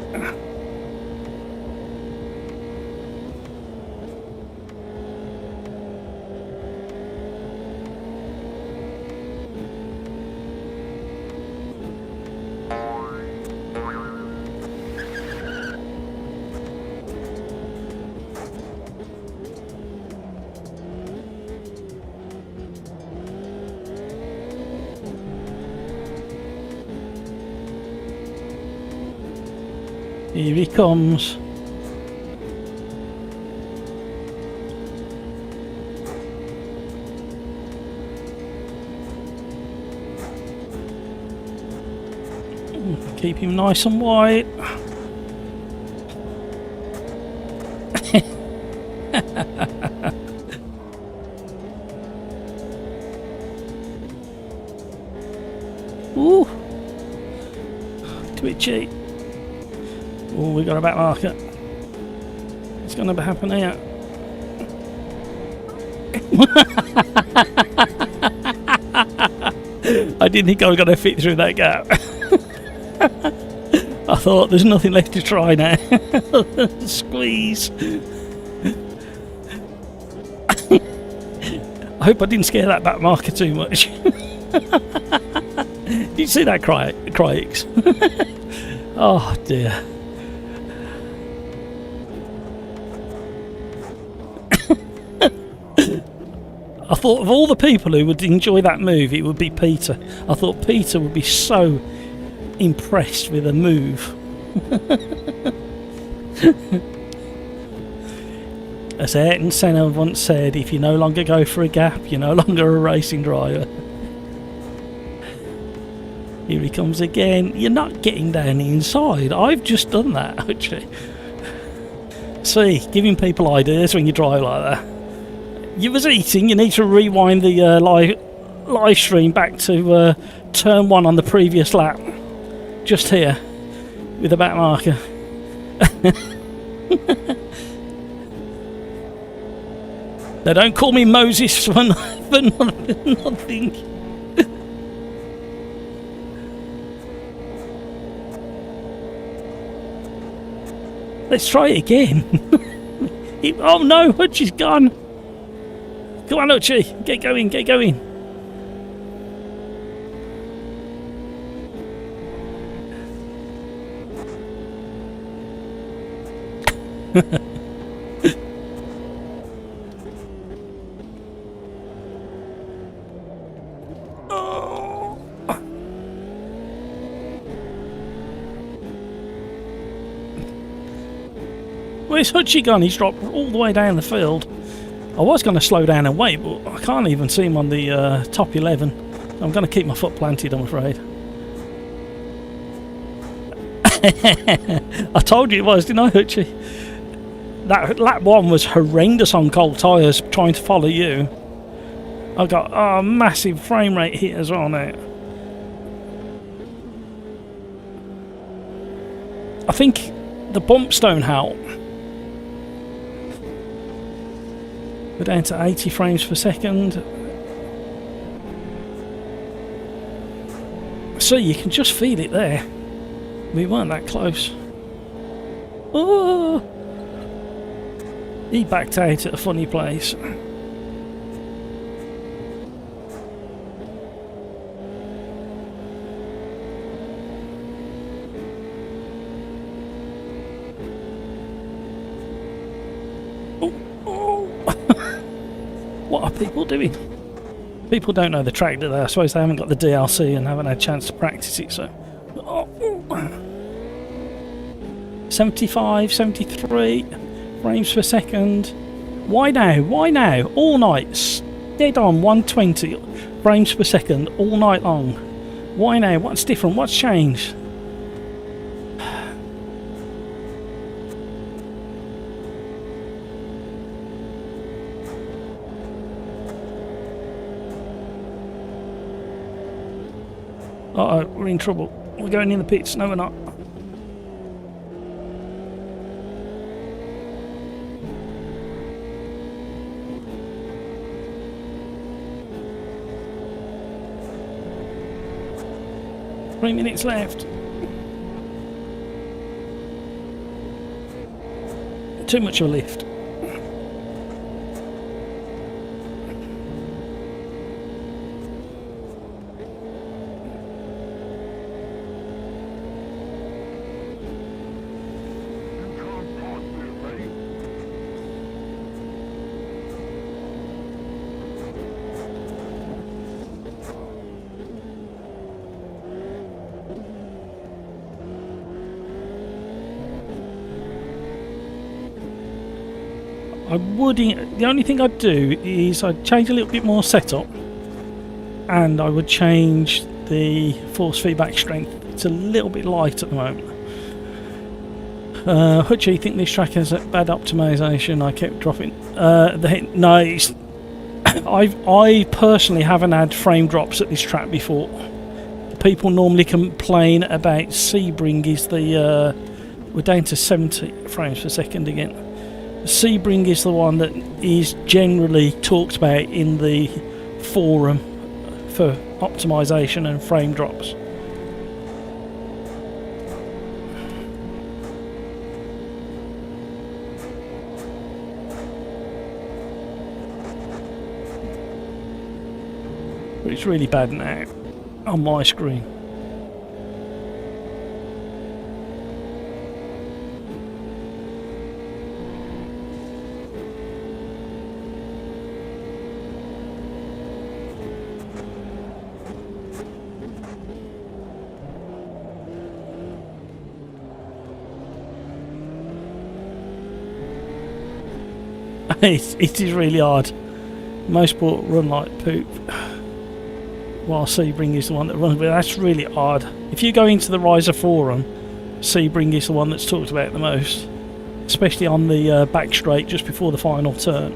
Here he comes. Keep him nice and white. Ooh. Twitchy. Oh, we got a back marker. What's going to happen here? I didn't think I was going to fit through that gap. I thought there's nothing left to try now. Squeeze. I hope I didn't scare that back marker too much. Did you see that, Cryx? Oh dear. I thought of all the people who would enjoy that move, it would be Peter. I thought Peter would be so impressed with a move. As Ayrton Senna once said, if you no longer go for a gap, you're no longer a racing driver. Here he comes again. You're not getting down the inside. I've just done that, actually. See, giving people ideas when you drive like that. You was eating, you need to rewind the live stream back to turn 1 on the previous lap. Just here, with the back marker. Now don't call me Moses for nothing. Let's try it again. Oh no, Hutchie's gone. Come on, Hutchie, get going, get going. Where's Hutchie gone? He's dropped all the way down the field. I was going to slow down and wait, but I can't even see him on the top 11. I'm going to keep my foot planted, I'm afraid. I told you it was, didn't I, Hutchie? That lap 1 was horrendous on cold tyres, trying to follow you. I got a massive frame rate hit as well now. I think the bumps don't help. We're down to 80 frames per second. So you can just feel it there. We weren't that close. Oh! He backed out at a funny place. What are people doing? People don't know the track, do they? I suppose they haven't got the DLC and haven't had a chance to practice it, so... 75, 73 frames per second. Why now? Why now? All night. Dead on 120 frames per second all night long. Why now? What's different? What's changed? Uh-oh, we're in trouble. We're going in the pits. No, we're not. Three minutes left. Too much of a lift. I wouldn't. The only thing I'd do is I'd change a little bit more setup, and I would change the force feedback strength. It's a little bit light at the moment. Hutchie, think this track has a bad optimization. I kept dropping. No, it's, I personally haven't had frame drops at this track before. People normally complain about Sebring is the. We're down to 70 frames per second again. Sebring is the one that is generally talked about in the forum for optimization and frame drops. But it's really bad now on my screen. It is really hard. Most sport run like poop, while Sebring is the one that runs. But that's really hard. If you go into the Riser forum, Sebring is the one that's talked about the most, especially on the back straight just before the final turn.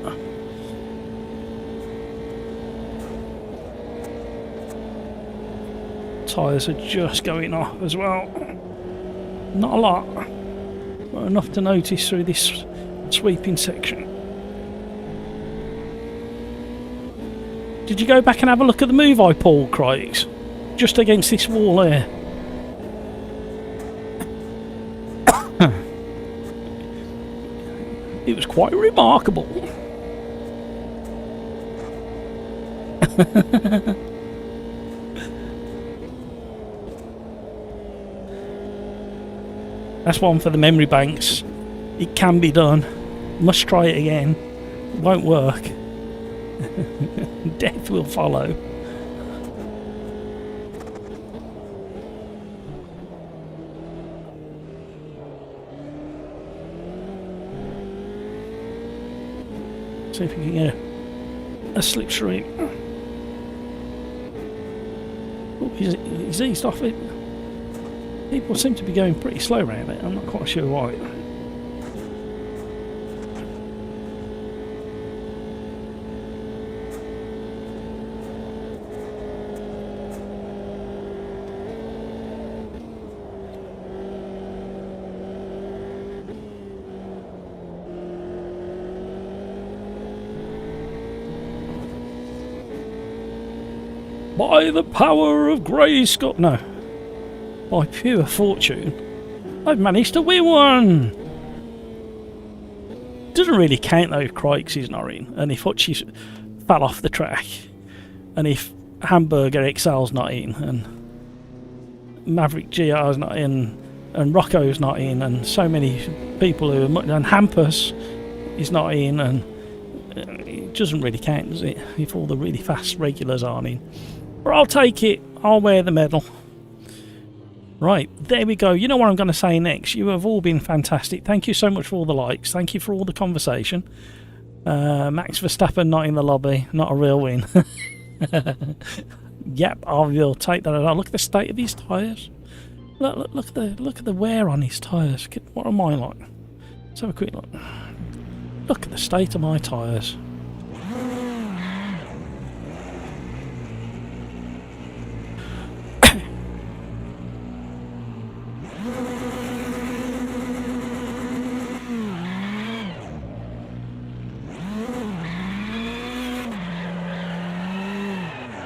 Tyres are just going off as well. Not a lot, but enough to notice through this sweeping section. Did you go back and have a look at the move I pulled, Craigs? Just against this wall there. It was quite remarkable. That's one for the memory banks. It can be done. Must try it again. It won't work. Death will follow. See if we can get a slipstream. Oh, he's eased off it. People seem to be going pretty slow around it. I'm not quite sure why. By the power of Grayskull, no, by pure fortune, I've managed to win one. Doesn't really count though if Crikes not in, and if Hutchie fell off the track, and if Hamburger XL's not in, and Maverick GR's not in, and Rocco's not in, and so many people who are, and Hampus is not in, and it doesn't really count, does it? If all the really fast regulars aren't in. But I'll take it. I'll wear the medal. Right, there we go. You know what I'm going to say next. You have all been fantastic. Thank you so much for all the likes. Thank you for all the conversation. Max Verstappen not in the lobby. Not a real win. Yep, I will take that. Look at the state of his tyres. Look at the wear on his tyres. What are mine like? Let's have a quick look. Look at the state of my tyres.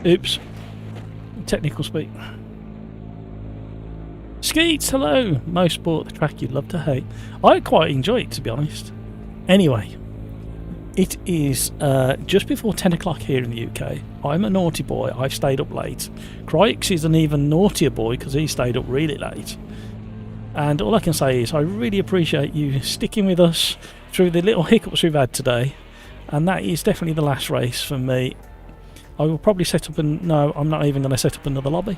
Oops. Technical speak. Skeets, hello. Motorsport, the track you'd love to hate. I quite enjoy it, to be honest. Anyway, it is just before 10 o'clock here in the UK. I'm a naughty boy. I've stayed up late. Crikes is an even naughtier boy because he stayed up really late. And all I can say is I really appreciate you sticking with us through the little hiccups we've had today. And that is definitely the last race for me. I will probably set up no, I'm not even going to set up another lobby.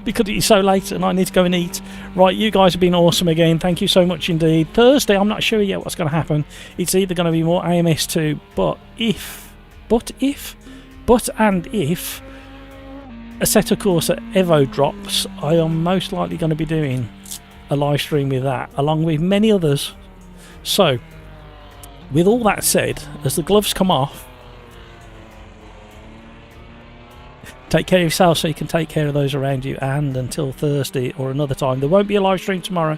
Because it is so late and I need to go and eat. Right, you guys have been awesome again. Thank you so much indeed. Thursday, I'm not sure yet what's going to happen. It's either going to be more AMS2, but if Assetto Corsa Evo drops, I am most likely going to be doing a live stream with that, along with many others. So, with all that said, as the gloves come off, take care of yourself so you can take care of those around you, and until Thursday or another time. There won't be a live stream tomorrow.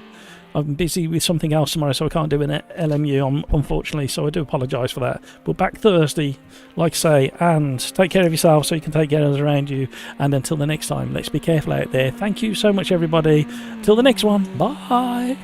I'm busy with something else tomorrow, so I can't do an LMU, unfortunately, so I do apologise for that. But back Thursday, like I say, and take care of yourself so you can take care of those around you. And until the next time, let's be careful out there. Thank you so much, everybody. Till the next one. Bye.